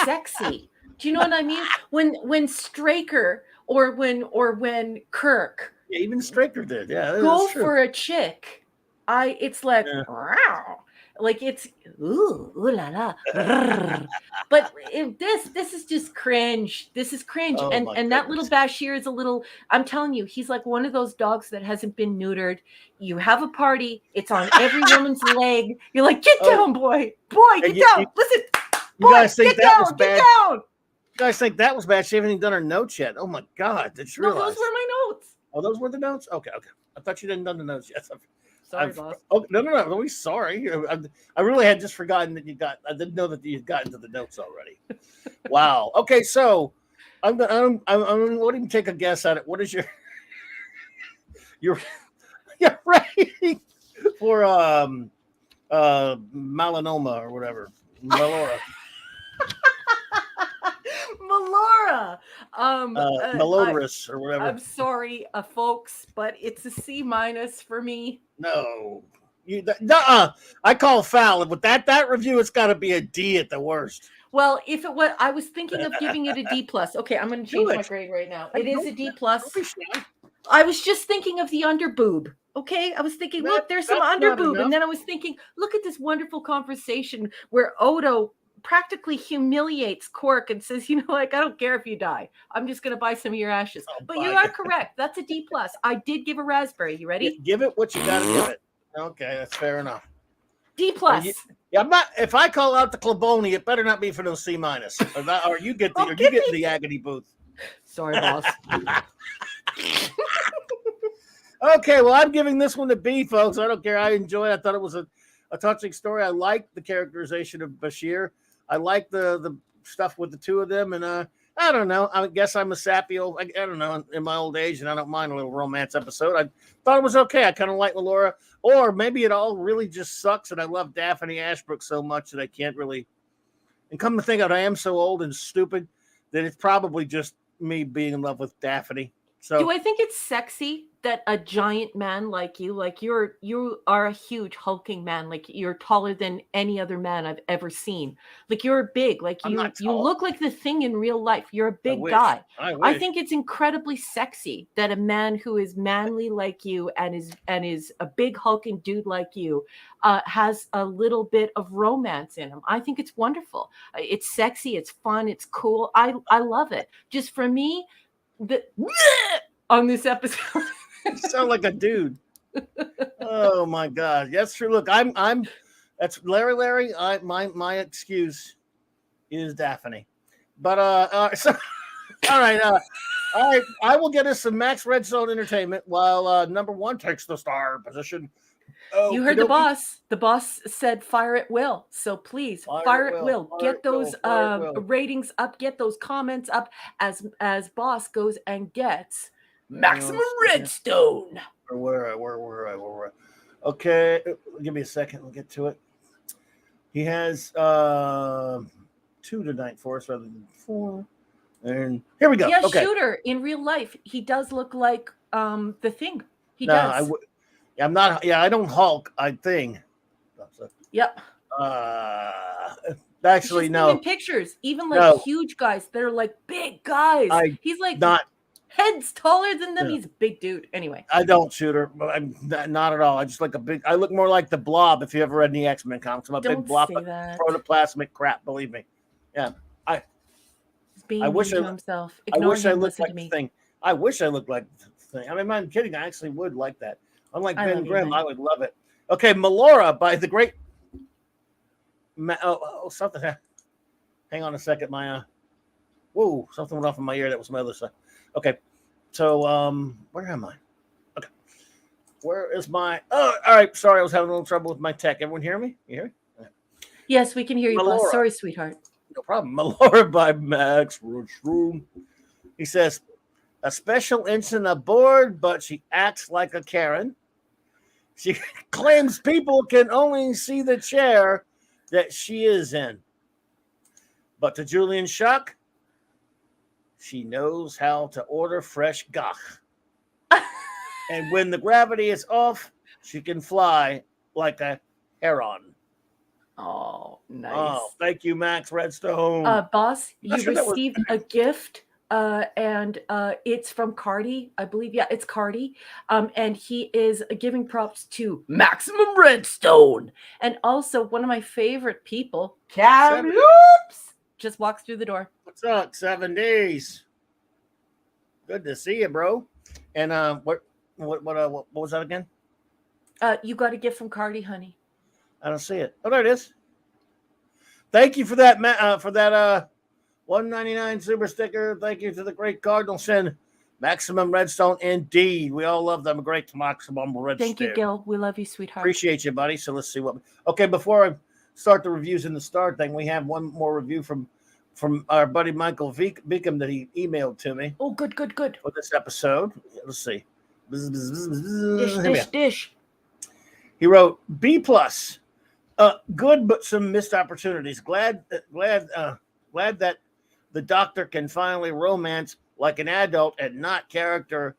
sexy. Do you know what I mean? When Straker or when Kirk Yeah, even Straker did. Yeah, go that's true. for a chick, it's like, Yeah. wow. Like it's ooh la la. Brrr. But this is just cringe. This is cringe. Oh, my And that little goodness. Bashir is a little, I'm telling you, he's like one of those dogs that hasn't been neutered. You have a party, it's on every woman's leg. You're like, get down, boy. Boy, get down. Listen, you boy, guys think get that down, was bad? get down. You guys think that was bad? She hasn't even done her notes yet. Oh my God! Did you No, realize? those were my notes. Oh, those were the notes. Okay. I thought you didn't done the notes yet. Sorry, boss. Oh no! Don't be sorry. I really had just forgotten that you got. I didn't know that you had gotten to the notes already. Wow. Okay, so I'm won't even take a guess at it. What is your rating for melanoma or whatever, Melora? Melora. Melodorous or whatever. I'm sorry, folks, but it's a C- for me. No. I call foul. With that review, it's got to be a D at the worst. Well, if it was, I was thinking of giving it a D+. Okay, I'm going to change my grade right now. It is a D+. I was just thinking of the underboob. Okay, I was thinking, look, there's some underboob, and then I was thinking, look at this wonderful conversation where Odo practically humiliates Quark and says, you know, like, I don't care if you die. I'm just going to buy some of your ashes. But you are correct. That's a D+. I did give a raspberry. You ready? Give it what you got to give it. Okay, that's fair enough. D+. I'm not. If I call out the Claboni, it better not be for no C-, or you get the agony booth. Sorry, boss. Okay, well, I'm giving this one a B, folks. I don't care. I enjoy it. I thought it was a touching story. I liked the characterization of Bashir. I like the stuff with the two of them, and I don't know. I guess I'm a sappy old. I don't know, in my old age, and I don't mind a little romance episode. I thought it was okay. I kind of like Melora, or maybe it all really just sucks, and I love Daphne Ashbrook so much that I can't really. And come to think of it, I am so old and stupid that it's probably just me being in love with Daphne. So, do I think it's sexy that a giant man like you are a huge hulking man, like you're taller than any other man I've ever seen, like you're big, like you look like the Thing in real life. You're a big guy. I think it's incredibly sexy that a man who is manly like you and is a big hulking dude like you has a little bit of romance in him. I think it's wonderful. It's sexy, it's fun, it's cool. I love it. Just for me, on this episode. You sound like a dude. Oh my God, that's true. Look, that's Larry. My excuse is Daphne, but so, all right. I will get us some Max Redstone entertainment while number one takes the star position. You heard the boss. The boss said fire at will. So please fire at will. Get those ratings up. Get those comments up as boss goes and gets maximum redstone. Where? Okay, give me a second. We'll get to it. He has 2 tonight for us rather than 4. And here we go. Yeah, okay. Shooter in real life, he does look like the Thing. He does. I'm not. Yeah, I don't Hulk. I think. Yep. Actually, no. In pictures, even like huge guys, they're like big guys. He's like heads taller than them. He's a big dude. Anyway, I don't Shooter. I'm not at all. I just like I look more like the Blob. If you ever read any X-Men comics, I'm a big Blob, protoplasmic crap. Believe me. Yeah. I wish himself. I wish I looked like the Thing. I wish I looked like the Thing. I mean, I'm kidding. I actually would like that. Unlike Ben Grimm, I would love it. Okay, Melora by the great. Something. Hang on a second. Something went off in my ear. That was my other side. Okay, so where am I? Where is my? Oh, all right. Sorry, I was having a little trouble with my tech. Everyone hear me? You hear me? Yes, we can hear you, boss. Melora. Sorry, sweetheart. No problem. Melora by Max Room. He says, a special ensign aboard, but she acts like a Karen. She claims people can only see the chair that she is in. But to Julian's shock, she knows how to order fresh gach. And when the gravity is off, she can fly like a heron. Oh, nice. Oh, thank you, Max Redstone. Boss, you received a gift, and it's from Cardi, I believe. Yeah, it's Cardi. And he is giving props to Maximum Redstone. And also one of my favorite people, Oops, just walks through the door. What's up, 7 days? Good to see you, bro. And what was that again? You got a gift from Cardi, honey. I don't see it. Oh, there it is. Thank you for that, $1.99 super sticker. Thank you to the great Cardinal Sin. Maximum Redstone, indeed. We all love them. Great Maximum Redstone. Thank you, Gil. We love you, sweetheart. Appreciate you, buddy. So let's see what. Okay, before I start the reviews in the start thing, we have one more review from our buddy Michael Beacom that he emailed to me. Oh, good. For this episode. Let's see. Dish. He wrote B+. Good, but some missed opportunities. Glad that the Doctor can finally romance like an adult and not a character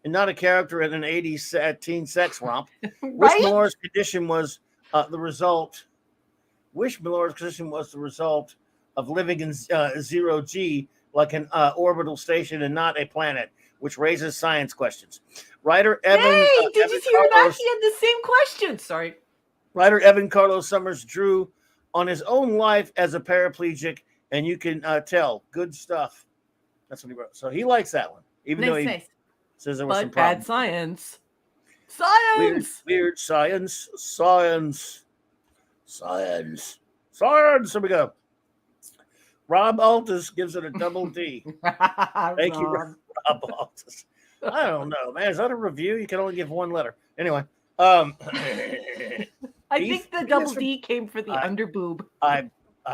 in an 80s teen sex romp. Right? Wish Melora's condition was the result of living in zero G like an orbital station and not a planet, which raises science questions. Writer Evan. Hey, did Evan you hear Carlos, that? He had the same question. Sorry. Writer Evan Carlos Summers drew on his own life as a paraplegic, and you can tell. Good stuff. That's what he wrote. So he likes that one, even though he says there was some problems. Bad science. Weird science. Here we go. Rob Altus gives it a double D. Thank you, Rob Altus. I don't know, man. Is that a review? You can only give one letter. Anyway. I think the double D came for the underboob. I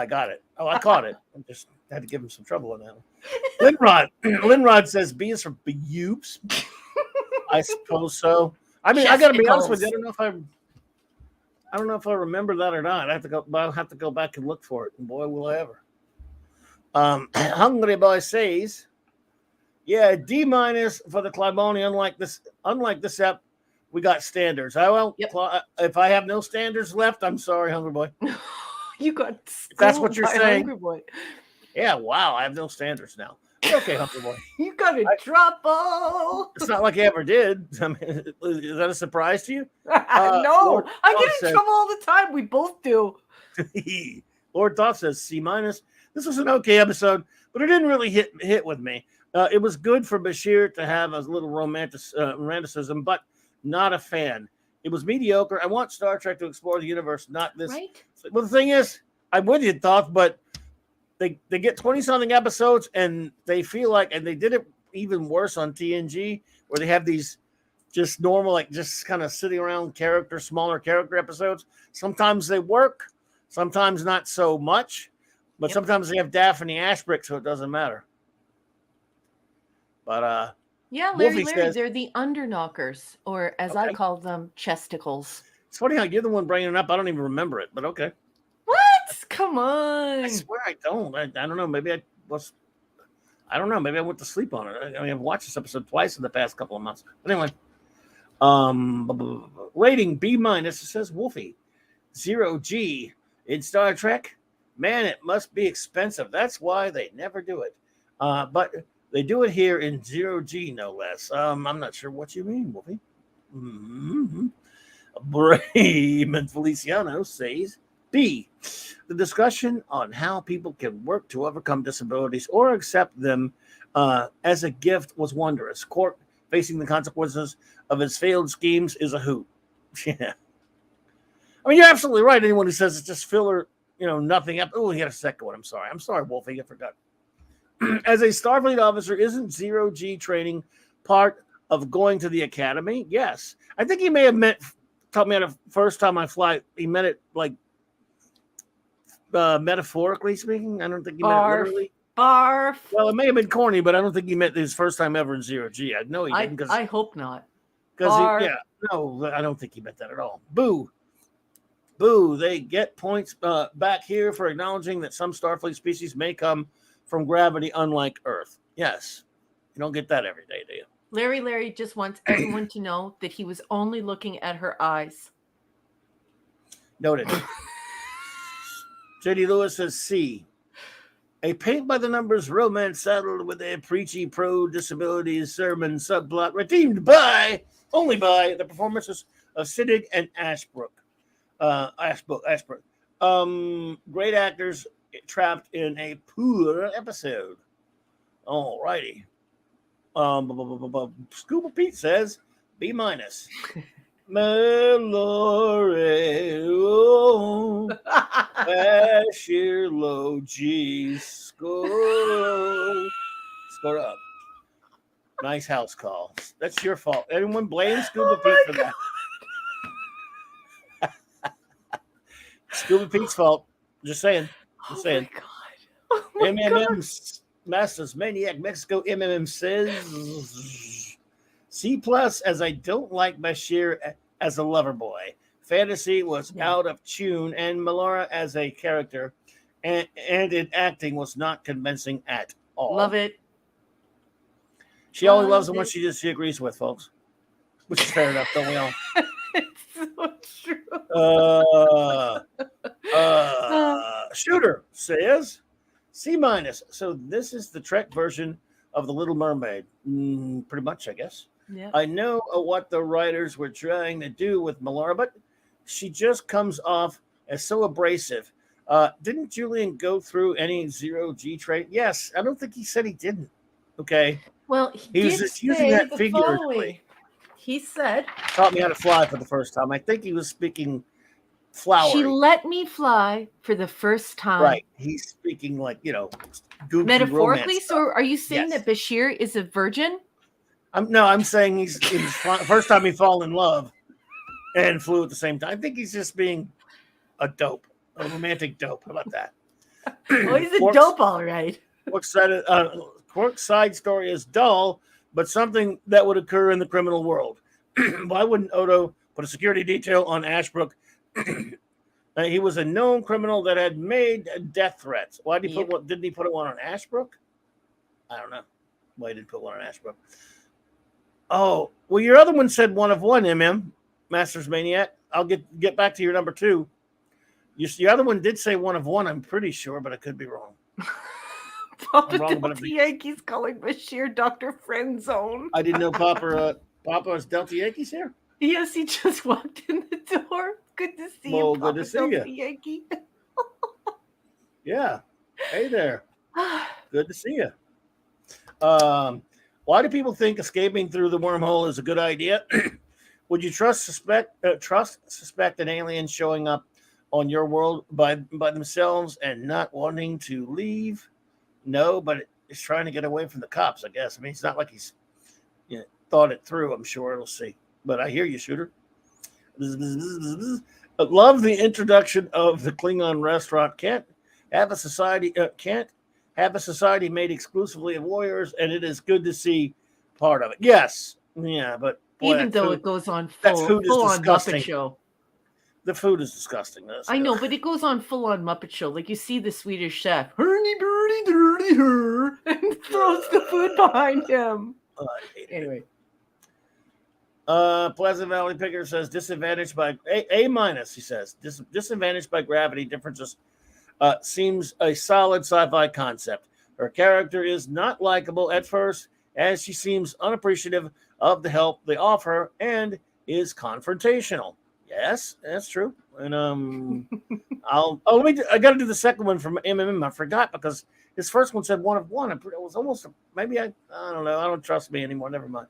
got it. Oh, I caught it. I just had to give him some trouble on that one. Linrod says B is for Boops. I suppose so. I mean, I got to be honest with you. I don't know if I remember that or not. I'll have to go back and look for it. And boy, will I ever. Hungry Boy says, yeah, D- for the Clyboni. Unlike this app, we got standards. If I have no standards left, I'm sorry, Hungry Boy. You got that's what you're saying. Hungry Boy. Yeah, wow, I have no standards now. Okay, Hungry Boy. You got in trouble. It's not like I ever did. I mean, is that a surprise to you? No, I get in trouble all the time. We both do. Lord Thoth says C-. This was an okay episode, but it didn't really hit with me. It was good for Bashir to have a little romanticism, but not a fan. It was mediocre. I want Star Trek to explore the universe, not this. Right? Well, the thing is, I'm with you, Thoth, but they get 20-something episodes, and they feel like, and they did it even worse on TNG, where they have these just normal, like just kind of sitting around smaller character episodes. Sometimes they work, sometimes not so much, but sometimes they have Daphne Ashbrick, so it doesn't matter. But yeah, Larry, they're the underknockers, or as I call them, chesticles. It's funny how you're the one bringing it up. I don't even remember it, but okay. What? Come on. I swear I don't. I don't know. Maybe I don't know. Maybe I went to sleep on it. I mean, I've watched this episode twice in the past couple of months. But anyway, rating B-. It says Wolfie. 0G in Star Trek. Man, it must be expensive. That's why they never do it. But they do it here in 0G, no less. I'm not sure what you mean, Wolfie. Mm-hmm. Brayman Feliciano says B. The discussion on how people can work to overcome disabilities or accept them as a gift was wondrous. Quark facing the consequences of his failed schemes is a hoot. Yeah. I mean, you're absolutely right. Anyone who says it's just filler, nothing. Oh, he had a second one. I'm sorry, Wolfie. I forgot. As a Starfleet officer, isn't 0G training part of going to the academy. Yes, I think he may have told me on the first time I fly. He meant it like metaphorically speaking. I don't think he meant it literally. Barf. Well, it may have been corny, but I don't think he meant his first time ever in zero G. I know he didn't. I hope not. Because no, I don't think he meant that at all. Boo. They get points back here for acknowledging that some Starfleet species may come from gravity unlike Earth. Yes. You don't get that every day, do you? Larry just wants everyone to know that he was only looking at her eyes. Noted. J.D. Lewis says C. A paint by the numbers romance saddled with a preachy pro-disabilities sermon subplot redeemed only by the performances of Siddig and Ashbrook. Great actors trapped in a poor episode. All righty. Scuba Pete says B-. Mallory, oh, Bashir low G, score up. Nice house call. That's your fault. Anyone blame Scuba Pete for that? Scuba Pete's fault. Just saying. Just saying. Oh my God. Masters Maniac Mexico MMM says C+, as I don't like Bashir as a lover boy. Fantasy was out of tune, and Melara as a character and in acting was not convincing at all. Love it. She only loves the one she agrees with, folks. Which is fair enough, don't we all? It's so true. Shooter says C-. So this is the Trek version of The Little Mermaid. Pretty much, I guess. Yeah. I know what the writers were trying to do with Melara, but she just comes off as so abrasive. Didn't Julian go through any zero-G trait? Yes. I don't think he said he didn't. Okay. Well, he was just using that figuratively. He said, taught me how to fly for the first time. I think he was speaking flowery. She let me fly for the first time. Right. He's speaking like, metaphorically. So are you saying that Bashir is a virgin? I'm saying he's first time he fall in love and flew at the same time. I think he's just being a romantic dope. How about that? Well, he's a dope, all right. Quark's side story is dull, but something that would occur in the criminal world. Why wouldn't Odo put a security detail on Ashbrook? He was a known criminal that had made death threats. Why did he put one? Didn't he put one on Ashbrook? I don't know. Why didn't he put one on Ashbrook? Oh, well, your other one said 1 of 1, Masters Maniac. I'll get back to your number 2. Your other one did say 1 of 1, I'm pretty sure, but I could be wrong. Papa Delta Yankees calling Bashir Dr. Friendzone. I didn't know Papa's Delta Yankees here. Yes, he just walked in the door. Good to see you, Papa good to see Delta you. Yankee. Yeah. Hey there. Good to see you. Why do people think escaping through the wormhole is a good idea? Would you suspect an alien showing up on your world by themselves and not wanting to leave? No, but it's trying to get away from the cops, I guess. I mean, it's not like he's thought it through. I'm sure it'll see. But I hear you, Shooter. Love the introduction of the Klingon restaurant. Can't have a society made exclusively of warriors, and it is good to see part of it. Yes, yeah, but boy, even though it goes on full on Muppet Show. The food is disgusting. I know, but it goes on full on Muppet Show. Like you see the Swedish chef, hurdy birdie dirty her, and throws the food behind him. Anyway. Pleasant Valley Picker says disadvantaged by A-. He says disadvantaged by gravity differences. Seems a solid sci-fi concept. Her character is not likable at first, as she seems unappreciative of the help they offer and is confrontational. Yes, that's true. And I got to do the second one from MMM. I forgot because his first one said 1 of 1. It was almost maybe I don't know. I don't trust me anymore. Never mind.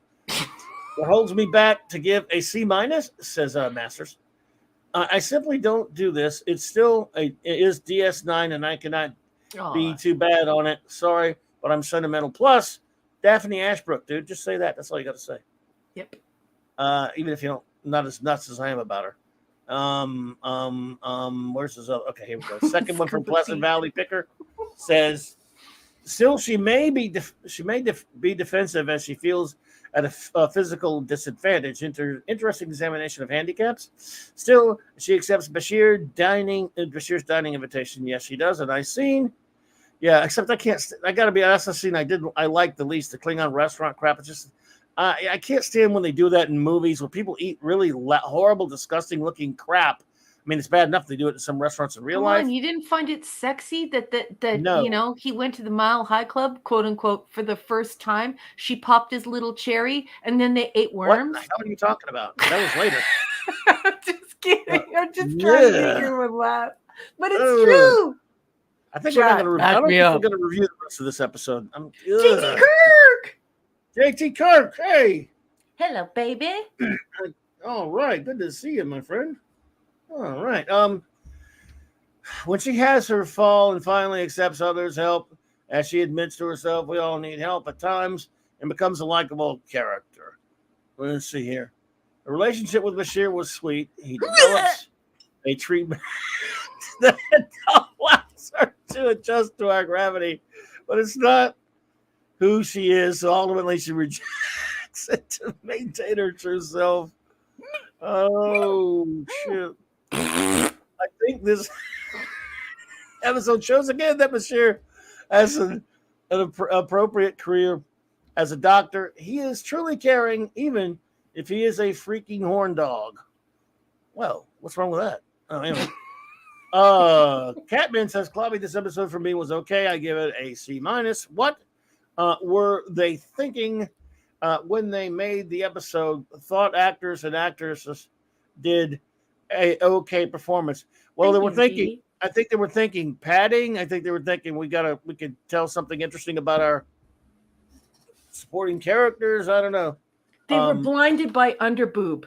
What holds me back to give a C-, says Masters. I simply don't do this. It is DS9, and I cannot be too bad on it. Sorry, but I'm sentimental. Plus, Daphne Ashbrook, dude. Just say that. That's all you got to say. Yep. Even if you don't, not as nuts as I am about her. Where's this other? Okay, here we go. Second one from Pleasant Valley Picker says, still she may be be defensive as she feels at a physical disadvantage. Interesting examination of handicaps. Still, she accepts Bashir's dining invitation. Yes, she does. A nice scene. Yeah, except I can't. I gotta be honest. The scene I like the least. The Klingon restaurant crap. It's just. I can't stand when they do that in movies where people eat really horrible, disgusting looking crap. I mean, it's bad enough they do it in some restaurants in real life. You didn't find it sexy that No. you know, he went to the Mile High Club, quote unquote, for the first time. She popped his little cherry, and then they ate worms. What the hell are you talking about? That was later. I'm just kidding. I'm just trying to make everyone laugh, but it's true. I think we're not going to. I don't think we're going to review the rest of this episode. JT Kirk. JT Kirk. Hey. Hello, baby. All right. Good to see you, my friend. All right. When she has her fall and finally accepts others' help, as she admits to herself, we all need help at times, and becomes a likable character. Let's see here. The relationship with Bashir was sweet. He develops a treatment that allows her to adjust to our gravity, but it's not who she is. So ultimately, she rejects it to maintain her true self. Oh, shit. I think this episode shows again that Bashir has an appropriate career as a doctor. He is truly caring, even if he is a freaking horn dog. Well, what's wrong with that? Oh, anyway. Catman says, Clobby, this episode for me was okay. I give it a C-. What were they thinking when they made the episode? Thought actors and actresses did a okay performance. Well, they were thinking. I think they were thinking padding. I think they were thinking we could tell something interesting about our supporting characters. I don't know. They were blinded by underboob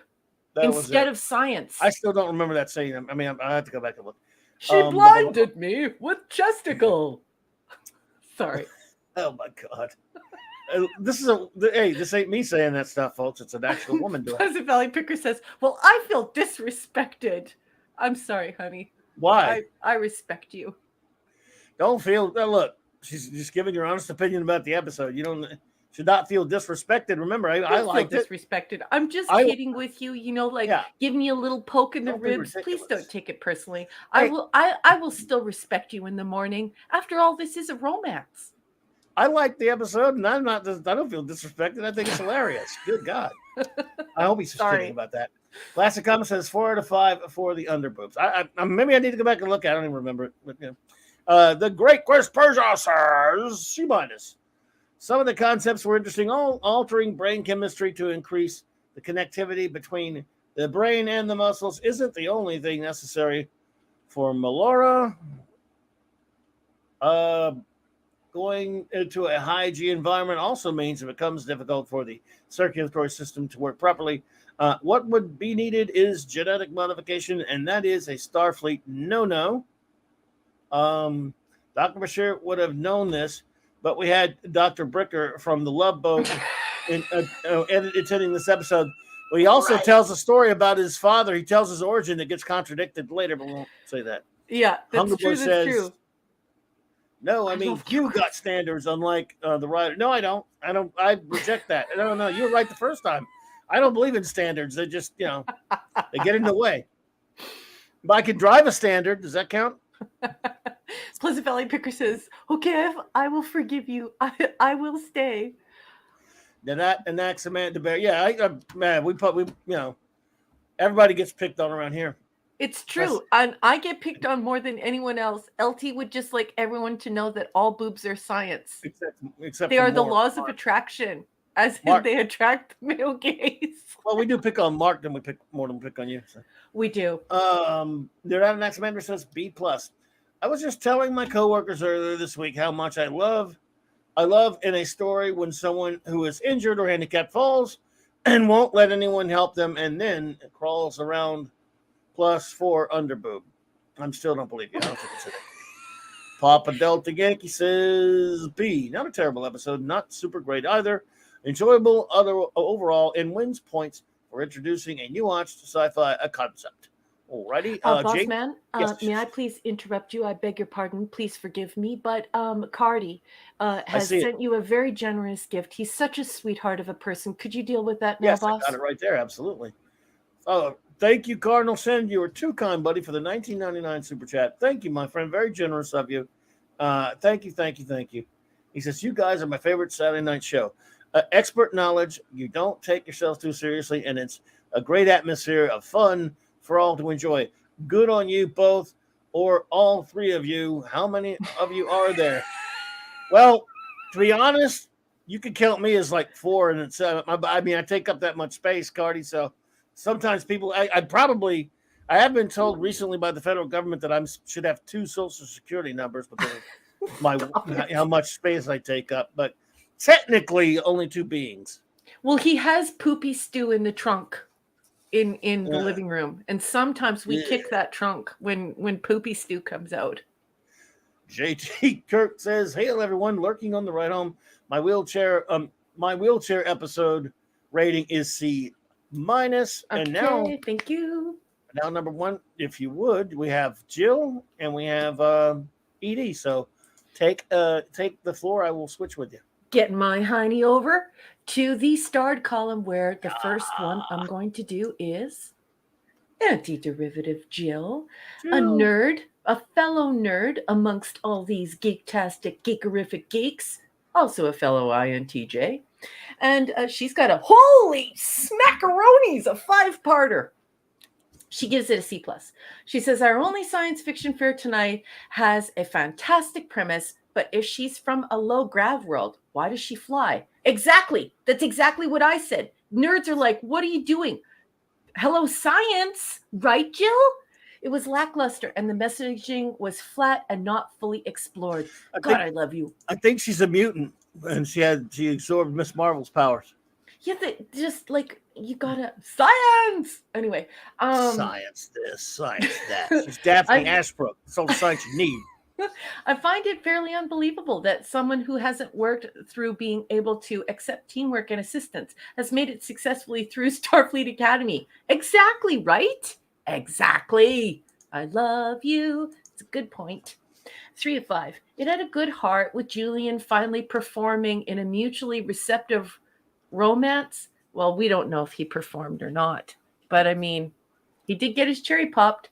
instead of science. I still don't remember that saying. I mean, I have to go back and look. She blinded me with chesticle. Sorry. Oh my God. This ain't me saying that stuff, folks. It's an actual woman doing it. Pleasant Valley Picker says, well, I feel disrespected. I'm sorry, honey. Why? I respect you. Don't feel, look, she's just giving your honest opinion about the episode. You should not feel disrespected. Remember, I liked it. Disrespected. I'm just kidding with you, giving you a little poke in the ribs. Please don't take it personally. Hey, I will still respect you in the morning. After all, this is a romance. I like the episode, and I don't feel disrespected. I think it's hilarious. Good God. I hope he's just kidding about that. Classic Comment says 4 out of 5 for the underboobs. Maybe I need to go back and look at it. I don't even remember it. But, the Great Chris Persia says C-. Some of the concepts were interesting. Altering brain chemistry to increase the connectivity between the brain and the muscles isn't the only thing necessary for Melora. Going into a high G environment also means it becomes difficult for the circulatory system to work properly. What would be needed is genetic modification, and that is a Starfleet no-no. Dr. Bashir would have known this, but we had Dr. Bricker from the Love Boat attending this episode. Well, he also tells a story about his father. He tells his origin that gets contradicted later, but we won't say that. Yeah, that's true. That's true. No, I mean, you got standards, unlike the writer. No, I don't. I reject that. No, you were right the first time. I don't believe in standards. They just, they get in the way. But I can drive a standard. Does that count? Pleasant Valley Picker says, okay, I will forgive you. I will stay. That's Samantha Bear. Yeah, man, we everybody gets picked on around here. It's true. And I get picked on more than anyone else. LT would just like everyone to know that all boobs are science. Except they are the laws of attraction, as in they attract male gaze. Well, we do pick on Mark, then we pick more than we pick on you. So. We do. Their next member says B+. I was just telling my coworkers earlier this week how much I love in a story when someone who is injured or handicapped falls and won't let anyone help them and then crawls around. +4 underboob. I still don't believe you. I don't think it's it. Papa Delta Yankee says B. Not a terrible episode. Not super great either. enjoyable overall, and wins points for introducing a nuanced sci-fi concept. Alrighty, Boss Jake. man, Yes, may I please interrupt you? I beg your pardon. Please forgive me. But Cardi I has see it. sent you a very generous gift. He's such a sweetheart of a person. Could you deal with that now, Yes, I got boss? it right there. Absolutely. Thank you, Cardinal Send. You were too kind, buddy, for the 1999 super chat. Thank you, my friend. Very generous of you. Thank you, thank you, thank you. He says, "You guys are my favorite Saturday night show. Expert knowledge. You don't take yourselves too seriously, and it's a great atmosphere of fun for all to enjoy. Good on you both, or all three of you. How many of you are there?" Well, to be honest, you could count me as like four, and it's. I mean, I take up that much space, Cardi. So sometimes people, I have been told recently by the federal government that I should have two social security numbers because of my how much space I take up. But technically, only two beings. Well, he has poopy stew in the trunk in the Uh, living room, and sometimes we yeah. kick that trunk when poopy stew comes out. JT Kirk says, "Hail everyone, lurking on the ride home. My wheelchair episode rating is C minus, and Okay, thank you. now number one, if you would, we have Jill and we have Ed. So take the floor. I will switch with you. Get my hiney over to the starred column where the first one I'm going to do is Antiderivative Jill, a Jill. nerd, a fellow nerd amongst all these geektastic, geekerific geeks, also a fellow INTJ. And she's got a holy smackaronis, a five-parter. She gives it a C+. She says, our only science fiction fair tonight has a fantastic premise, but if she's from a low grav world, why does she fly? Exactly. That's exactly what I said. Nerds are like, what are you doing? Hello, science, right, Jill? It was lackluster, and the messaging was flat and not fully explored. I love you. I think she's a mutant, and she absorbed Miss Marvel's powers. Yeah, just like you gotta science. Anyway, Science this, science that. She's Daphne Ashbrook. That's all the science you need. I find it fairly unbelievable that someone who hasn't worked through being able to accept teamwork and assistance has made it successfully through Starfleet Academy. Exactly, right? Exactly. I love you. It's a good point. 3 of 5. It had a good heart with Julian finally performing in a mutually receptive romance. Well, we don't know if he performed or not, but I mean, he did get his cherry popped.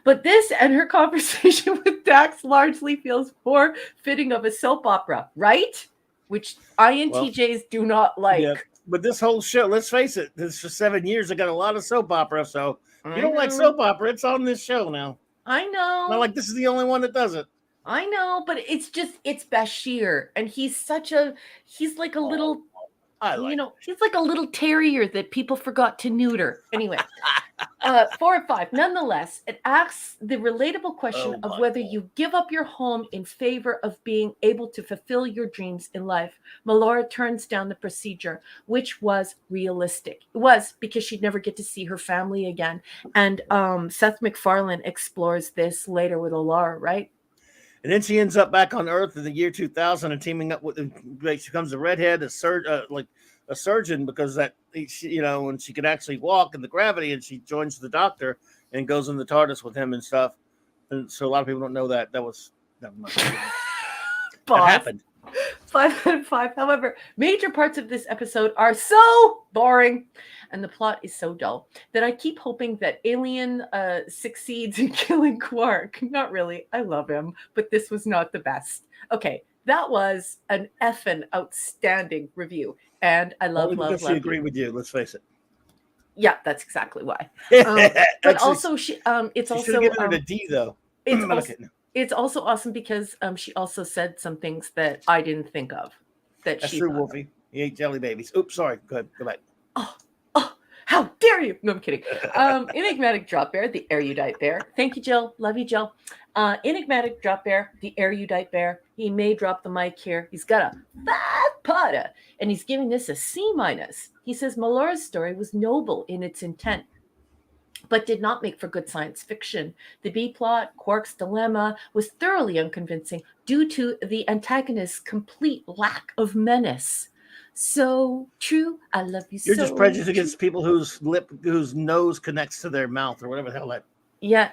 But this and her conversation with Dax largely feels more fitting of a soap opera, right? Which INTJs do not like. Yeah, but this whole show, let's face it, this for 7 years, I got a lot of soap opera. So if you don't like soap opera, it's on this show now. I know. Not like this is the only one that does it. I know, but it's Bashir, and he's like a little, he's like a little terrier that people forgot to neuter. Anyway, 4 of 5. Nonetheless, it asks the relatable question of whether you give up your home in favor of being able to fulfill your dreams in life. Melora turns down the procedure, which was realistic. It was because she'd never get to see her family again. And Seth MacFarlane explores this later with Alara, right? And then she ends up back on Earth in the year 2000 and teaming up with, she becomes a redhead, a surgeon, because and she could actually walk in the gravity, and she joins the Doctor and goes in the TARDIS with him and stuff. And so a lot of people don't know that. That happened. 5 out of 5. However, major parts of this episode are so boring and the plot is so dull that I keep hoping that Alien succeeds in killing Quark. Not really. I love him, but this was not the best. Okay, that was an effing outstanding review. And I love she agreed with you, let's face it. Yeah, that's exactly why. But also, it's also should have given it a D, though. It's also awesome because she also said some things that I didn't think of. That's true, Wolfie. He ate jelly babies. Oops, sorry. Go ahead. Go back. Oh, how dare you? No, I'm kidding. Enigmatic Drop Bear, the erudite bear. Thank you, Jill. Love you, Jill. Enigmatic Drop Bear, the erudite bear. He may drop the mic here. He's got a 5-parter, and he's giving this a C-. He says Melora's story was noble in its intent, but did not make for good science fiction. The B-plot, Quark's dilemma, was thoroughly unconvincing due to the antagonist's complete lack of menace. so true. I love you You're so just prejudiced true. against people whose nose connects to their mouth or whatever the hell Yeah,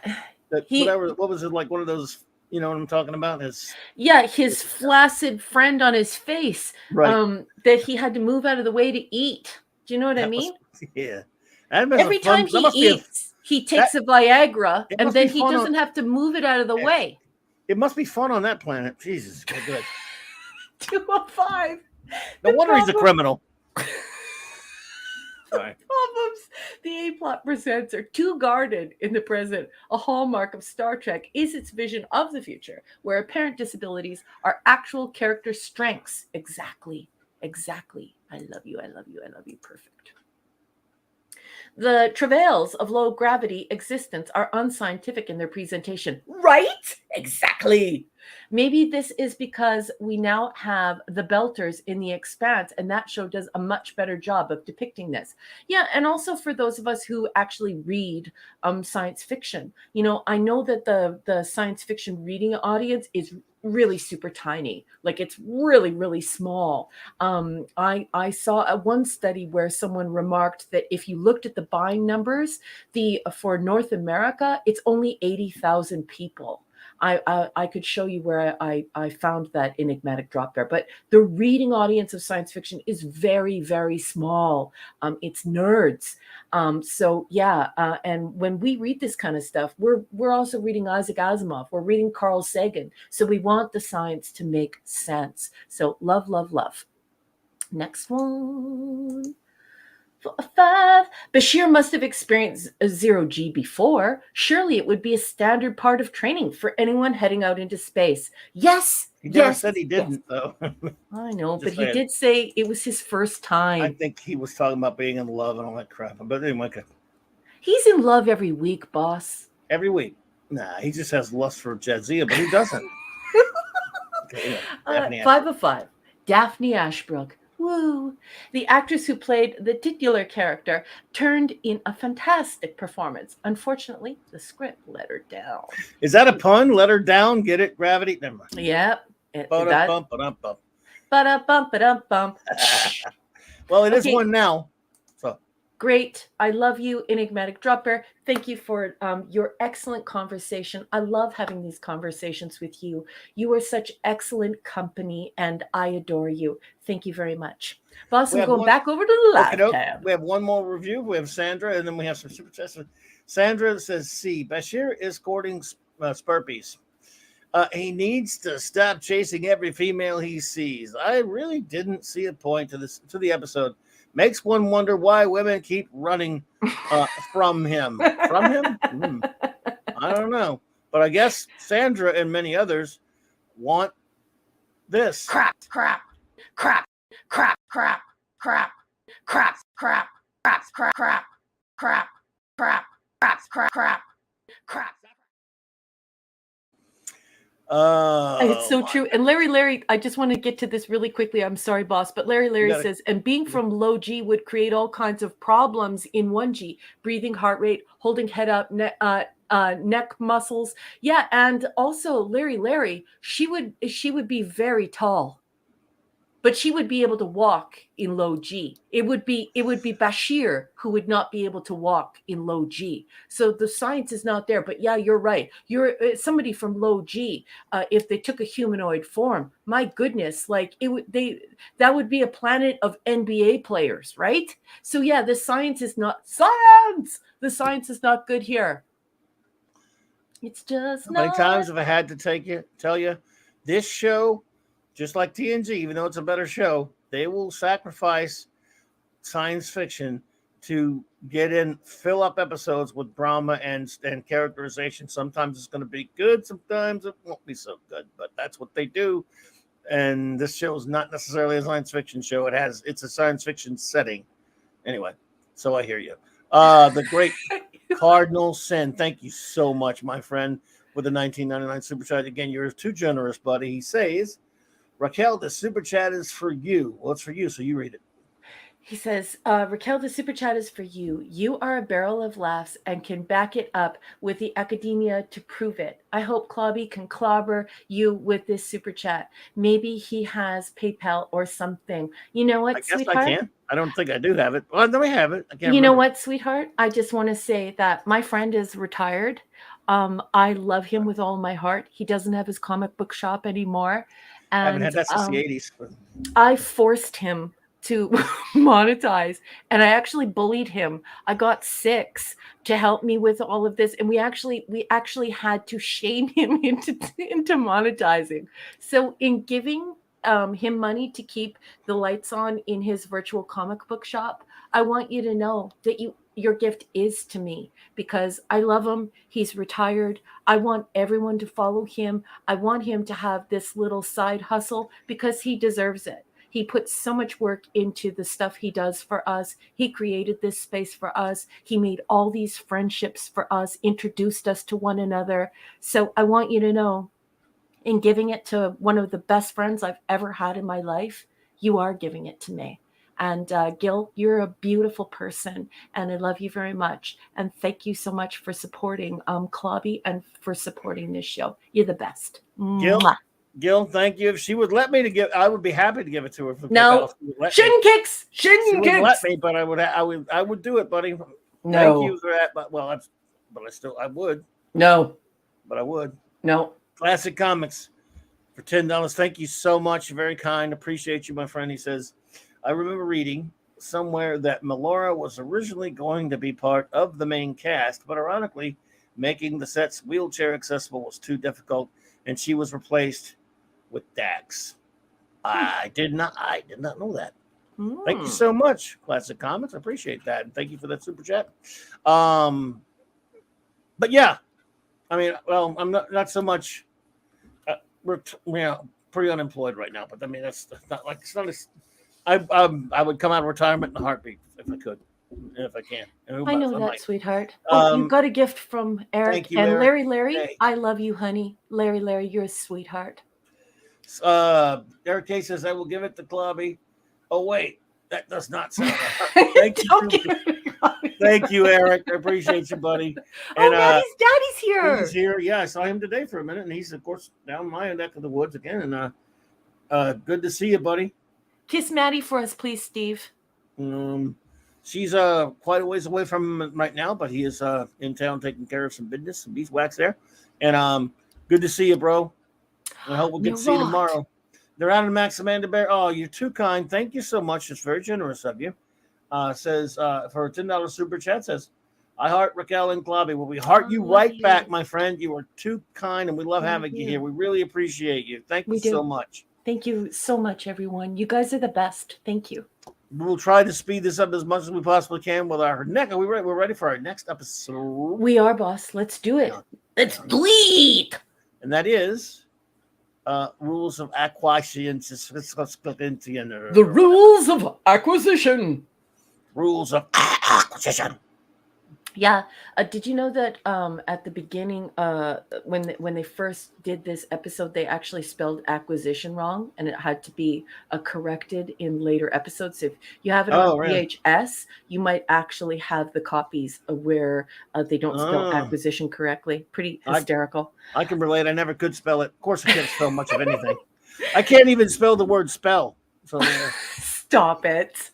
what was it, like one of those, you know what I'm talking about? his flaccid friend on his face, Right. that he had to move out of the way to eat. Do you know what I That was mean? yeah. That was a Every fun. time That he must be a eats, he that. takes a Viagra, It and must be then he fun on. doesn't have to move it out of the way. It must be fun on that planet. Jesus, good. 205. No The wonder he's a problem- criminal. Sorry. Problems the A-plot presents are too guarded in the present. A hallmark of Star Trek is its vision of the future, where apparent disabilities are actual character strengths. Exactly. I love you. Perfect. The travails of low gravity existence are unscientific in their presentation. Right? Exactly. Maybe this is because we now have the Belters in The Expanse, and that show does a much better job of depicting this. Yeah, and also for those of us who actually read science fiction. You know, I know that the science fiction reading audience is really super tiny. Like it's really, really small. I saw one study where someone remarked that if you looked at the buying numbers, for North America, it's only 80,000 people. I could show you where I found that enigmatic drop there, but the reading audience of science fiction is very, very small. It's nerds. So yeah, and when we read this kind of stuff, we're also reading Isaac Asimov, we're reading Carl Sagan. So we want the science to make sense. So love, love, love. Next one. 5. Bashir must have experienced a 0G before. Surely it would be a standard part of training for anyone heading out into space. Yes. He never yes, said he didn't, though. I know, but saying. he did say it was his first time. I think he was talking about being in love and all that crap. But anyway, he's in love every week, boss. Every week. Nah, he just has lust for Jadzia, but who doesn't? Okay, yeah. 5 of 5. Daphne Ashbrook. Woo! The actress who played the titular character turned in a fantastic performance. Unfortunately, the script let her down. Is that a pun? Let her down? Get it? Gravity? Never mind. Yep. Ba-da-bump. Ba-da-bump. Well, it is one now. So great. I love you, Enigmatic Dropper. Thank you for your excellent conversation. I love having these conversations with you. You are such excellent company, and I adore you. Thank you very much. Boss, I'm going back over to the live tab. We have one more review. We have Sandra, and then we have some super chats. Sandra says, C. Bashir is courting Spurpies. He needs to stop chasing every female he sees. I really didn't see a point to the episode. Makes one wonder why women keep running from him. From him? I don't know. But I guess Sandra and many others want this. Crap. It's so true. And Larry, I just want to get to this really quickly. I'm sorry, boss, but Larry says, and being from low G would create all kinds of problems in 1G, breathing, heart rate, holding head up, neck muscles. Yeah, and also Larry, she would be very tall. But she would be able to walk in low G. It would be Bashir who would not be able to walk in low G. So the science is not there. But yeah, you're right. You're somebody from low G. If they took a humanoid form, my goodness, like that would be a planet of NBA players, right? So yeah, the science is not science. The science is not good here. It's just How many times have I had to tell you this show? Just like TNG, even though it's a better show, they will sacrifice science fiction to fill up episodes with drama and characterization. Sometimes it's going to be good, sometimes it won't be so good, but that's what they do. And this show is not necessarily a science fiction show. It's a science fiction setting. Anyway, so I hear you. The great Cardinal Sin, thank you so much, my friend, with the 1999 super chat. Again, you're too generous, buddy. He says, Raquel, the super chat is for you. Well, it's for you, so you read it. He says, Raquel, the super chat is for you. You are a barrel of laughs and can back it up with the academia to prove it. I hope Clobby can clobber you with this super chat. Maybe he has PayPal or something. You know what, I guess I sweetheart? can. I don't think I do have it. Well, let me have it. I can't You know remember. what, sweetheart? I just want to say that my friend is retired. I love him with all my heart. He doesn't have his comic book shop anymore. I haven't had And that since the 80s. I forced him to monetize, and I actually bullied him. I got 6 to help me with all of this, and we actually had to shame him into monetizing. So in giving him money to keep the lights on in his virtual comic book shop, I want you to know that your gift is to me because I love him. He's retired. I want everyone to follow him. I want him to have this little side hustle because he deserves it. He puts so much work into the stuff he does for us. He created this space for us. He made all these friendships for us, introduced us to one another. So I want you to know, in giving it to one of the best friends I've ever had in my life, you are giving it to me. And Gil, you're a beautiful person, and I love you very much. And thank you so much for supporting Clobby and for supporting this show. You're the best. Gil, Mwah. Gil, thank you. If she would let me to give, I would be happy to give it to her for No, PayPal. She would let me. shin kicks, She shin wouldn't let kicks. me, but I would do it, buddy. No. Thank you for that. But I would. No. But I would. No. Classic Comics for $10. Thank you so much. Very kind. Appreciate you, my friend. He says, I remember reading somewhere that Melora was originally going to be part of the main cast, but ironically, making the sets wheelchair accessible was too difficult, and she was replaced with Dax. I did not know that. Thank you so much, Classic Comics. I appreciate that. And thank you for that super chat. But yeah, I mean, well, I'm not so much. We're pretty unemployed right now, but I mean that's not like it's not. I would come out of retirement in a heartbeat if I could, if I can. I know that, sweetheart. Oh, you got a gift from Eric. Thank you, and Eric. Larry. Hey. I love you, honey. Larry, you're a sweetheart. Eric K says I will give it to Clobby. Oh wait, that does not sound right. Thank you. Thank you, Eric. I appreciate you, buddy. And, Daddy's here. He's here. Yeah, I saw him today for a minute, and he's of course down my neck of the woods again. And good to see you, buddy. Kiss Maddie for us, please, Steve. She's quite a ways away from him right now, but he is in town taking care of some business, some beeswax there. And good to see you, bro. I hope we'll get to see you tomorrow. They're out of Max Amanda Bear. Oh, you're too kind. Thank you so much. It's very generous of you. Says for a $10 super chat, says, I heart Raquel and Clobby. Well, we heart you right back, my friend. You are too kind, and we love having you here. We really appreciate you. Thank you so much. Thank you so much, everyone. You guys are the best. Thank you. We'll try to speed this up as much as we possibly can with our next. We're ready for our next episode. We are, boss. Let's do it. Let's do it. And that is rules of acquisition. The rules of acquisition. Rules of acquisition. Yeah. Did you know that at the beginning, when they first did this episode, they actually spelled acquisition wrong, and it had to be corrected in later episodes. If you have it on VHS, you might actually have the copies where they don't spell acquisition correctly. Pretty hysterical. I can relate. I never could spell it. Of course, I can't spell much of anything. I can't even spell the word spell. So Stop it.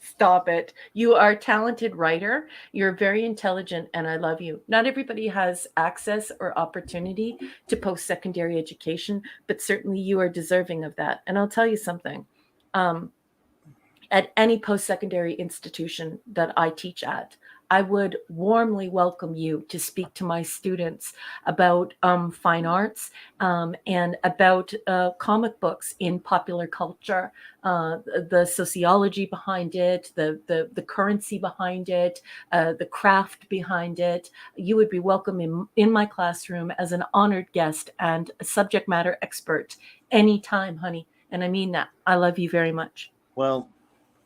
Stop it. You are a talented writer. You're very intelligent, and I love you. Not everybody has access or opportunity to post-secondary education, but certainly you are deserving of that. And I'll tell you something. At any post-secondary institution that I teach at, I would warmly welcome you to speak to my students about fine arts and about comic books in popular culture, the sociology behind it, the currency behind it, the craft behind it. You would be welcome in my classroom as an honored guest and a subject matter expert anytime, honey. And I mean that. I love you very much. Well,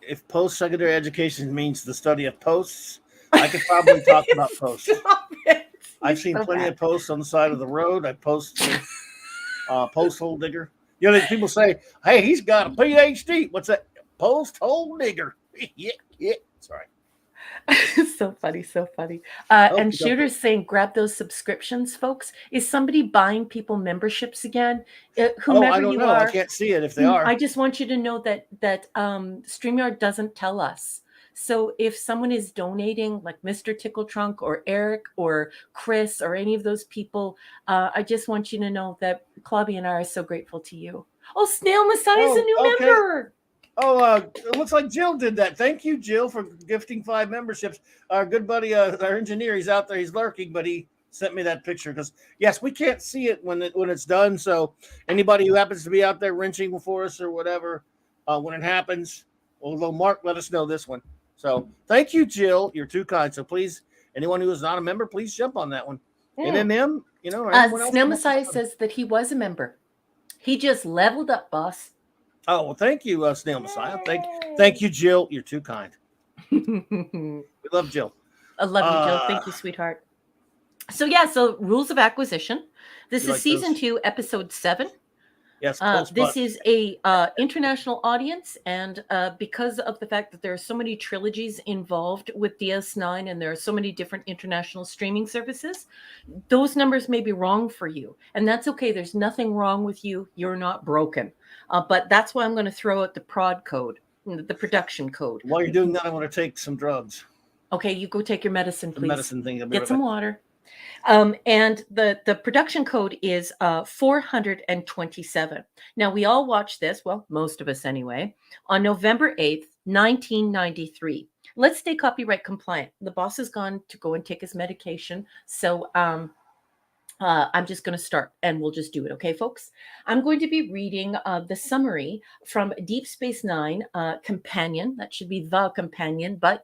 if post-secondary education means the study of posts, I could probably talk about posts. I've seen plenty of posts on the side of the road. I post hole digger. You know, people say, "Hey, he's got a PhD." What's that? Post hole digger. Yeah. Sorry. So funny, so funny. Oh, And you don't- Shooter's saying, grab those subscriptions, folks. Is somebody buying people memberships again? Whomever I don't you know. I are, can't see it if they are. I just want you to know that StreamYard doesn't tell us. So if someone is donating, like Mr. Tickle Trunk or Eric or Chris or any of those people, I just want you to know that Clubby and I are so grateful to you. Oh, Snail Messiah is a Oh, new okay. member. Oh, it looks like Jill did that. Thank you, Jill, for gifting 5 memberships. Our good buddy, our engineer, he's out there. He's lurking, but he sent me that picture because yes, we can't see it when it's done. So anybody who happens to be out there wrenching for us or whatever, when it happens, although Mark let us know this one. So thank you, Jill. You're too kind. So please, anyone who is not a member, please jump on that one. NNM, or anyone else. Snail Messiah says that he was a member. He just leveled up, boss. Oh, well, thank you, Snail Messiah. Thank you, Jill. You're too kind. We love Jill. I love you, Jill. Thank you, sweetheart. So yeah, so rules of acquisition. This is like season those? 2, episode 7. Yes, This is a international audience, and because of the fact that there are so many trilogies involved with DS9 and there are so many different international streaming services, those numbers may be wrong for you, and that's okay. There's nothing wrong with you. You're not broken. But that's why I'm going to throw out the prod code, the production code. While you're doing that, I want to take some drugs. Okay, you go take your medicine, please. The medicine thing. Get some water. And the production code is 427. Now, we all watched this, well, most of us anyway, on November 8th, 1993. Let's stay copyright compliant. The boss has gone to go and take his medication. So I'm just going to start and we'll just do it. Okay, folks? I'm going to be reading the summary from Deep Space Nine Companion. That should be The Companion, but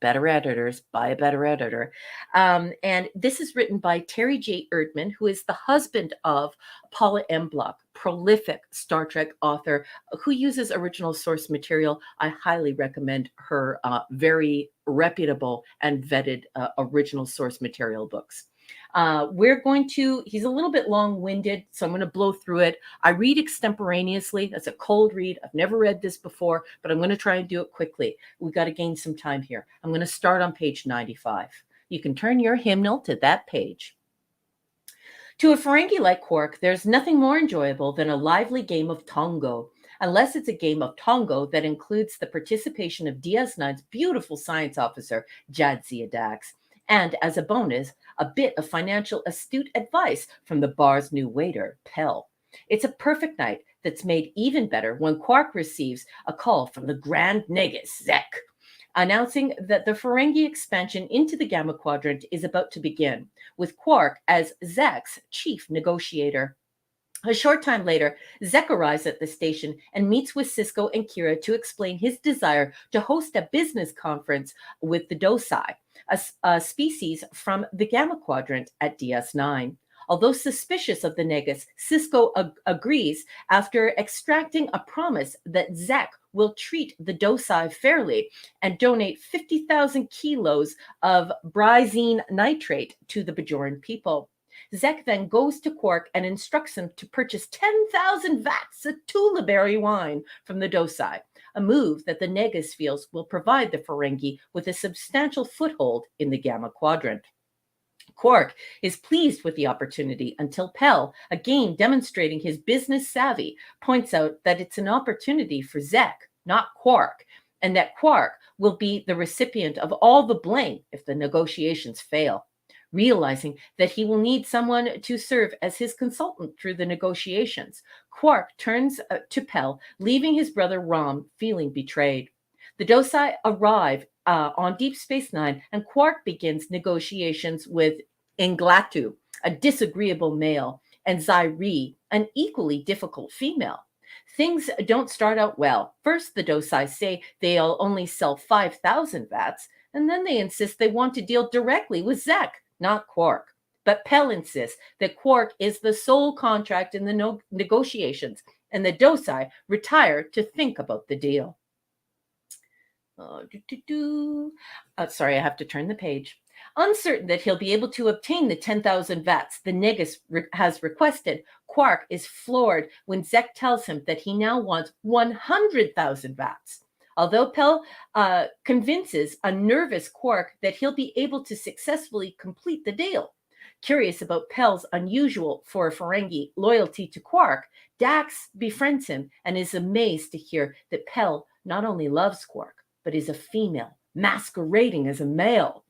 better editors, buy a better editor. And this is written by Terry J. Erdman, who is the husband of Paula M. Block, prolific Star Trek author who uses original source material. I highly recommend her very reputable and vetted original source material books. He's a little bit long-winded, so I'm going to blow through it. I read extemporaneously. That's a cold read. I've never read this before, but I'm going to try and do it quickly. We got to gain some time here. I'm going to start on page 95. You can turn your hymnal to that page. To a Ferengi like Quark, there's nothing more enjoyable than a lively game of Tongo, unless it's a game of Tongo that includes the participation of DS9's beautiful science officer, Jadzia Dax. And as a bonus, a bit of financial astute advice from the bar's new waiter, Pell. It's a perfect night that's made even better when Quark receives a call from the Grand Negus, Zek, announcing that the Ferengi expansion into the Gamma Quadrant is about to begin, with Quark as Zek's chief negotiator. A short time later, Zek arrives at the station and meets with Sisko and Kira to explain his desire to host a business conference with the Dosai, a species from the Gamma Quadrant at DS9. Although suspicious of the Negus, Sisko agrees after extracting a promise that Zek will treat the Dosai fairly and donate 50,000 kilos of brizene nitrate to the Bajoran people. Zek then goes to Quark and instructs him to purchase 10,000 vats of Tulaberry wine from the Dosai, a move that the Negus feels will provide the Ferengi with a substantial foothold in the Gamma Quadrant. Quark is pleased with the opportunity until Pell, again demonstrating his business savvy, points out that it's an opportunity for Zek, not Quark, and that Quark will be the recipient of all the blame if the negotiations fail. Realizing that he will need someone to serve as his consultant through the negotiations, Quark turns to Pell, leaving his brother Rom feeling betrayed. The Dosai arrive on Deep Space Nine, and Quark begins negotiations with Inglatu, a disagreeable male, and Zairi, an equally difficult female. Things don't start out well. First, the Dosai say they'll only sell 5,000 vats, and then they insist they want to deal directly with Zek, not Quark. But Pell insists that Quark is the sole contract in the negotiations, and the Dosai retire to think about the deal. Sorry, I have to turn the page. Uncertain that he'll be able to obtain the 10,000 vats the Negus has requested, Quark is floored when Zek tells him that he now wants 100,000 vats. Although Pell convinces a nervous Quark that he'll be able to successfully complete the deal. Curious about Pell's unusual for a Ferengi loyalty to Quark, Dax befriends him and is amazed to hear that Pell not only loves Quark, but is a female, masquerading as a male.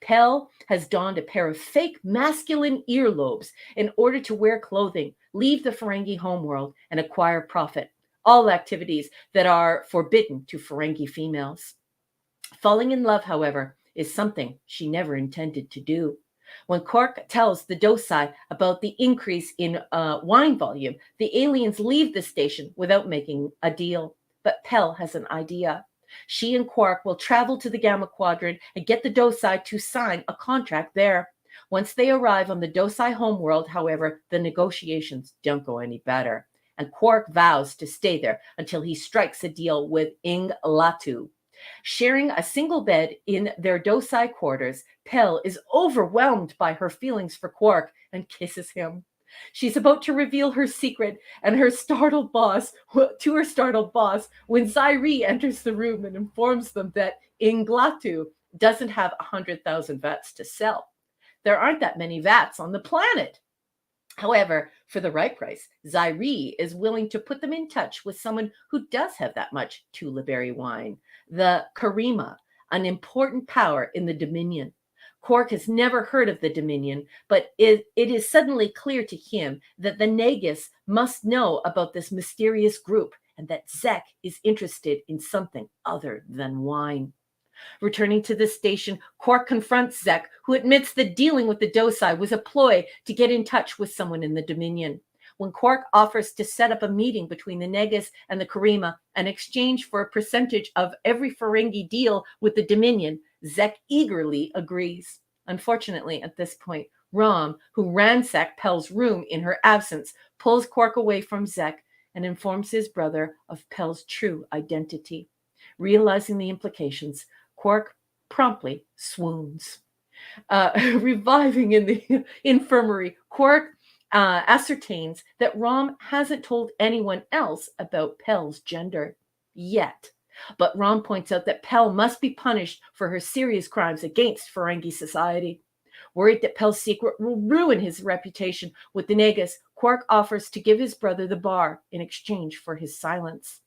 Pell has donned a pair of fake masculine earlobes in order to wear clothing, leave the Ferengi homeworld, and acquire profit. All activities that are forbidden to Ferengi females. Falling in love, however, is something she never intended to do. When Quark tells the Dosai about the increase in wine volume, the aliens leave the station without making a deal. But Pell has an idea. She and Quark will travel to the Gamma Quadrant and get the Dosai to sign a contract there. Once they arrive on the Dosai homeworld, however, the negotiations don't go any better. And Quark vows to stay there until he strikes a deal with Ing Latu. Sharing a single bed in their Dosai quarters, Pell is overwhelmed by her feelings for Quark and kisses him. She's about to reveal her secret to her startled boss when Zairi enters the room and informs them that Inglatu doesn't have 100,000 vats to sell. There aren't that many vats on the planet. However, for the right price, Zairi is willing to put them in touch with someone who does have that much Tula berry wine, the Karima, an important power in the Dominion. Quark has never heard of the Dominion, but it is suddenly clear to him that the Nagus must know about this mysterious group and that Zek is interested in something other than wine. Returning to the station, Quark confronts Zek, who admits that dealing with the Dosai was a ploy to get in touch with someone in the Dominion. When Quark offers to set up a meeting between the Nagus and the Karima in exchange for a percentage of every Ferengi deal with the Dominion, Zek eagerly agrees. Unfortunately, at this point, Rom, who ransacked Pell's room in her absence, pulls Quark away from Zek and informs his brother of Pell's true identity. Realizing the implications, Quark promptly swoons. Reviving in the infirmary, Quark ascertains that Rom hasn't told anyone else about Pell's gender yet. But Rom points out that Pell must be punished for her serious crimes against Ferengi society. Worried that Pell's secret will ruin his reputation with the Nagus, Quark offers to give his brother the bar in exchange for his silence.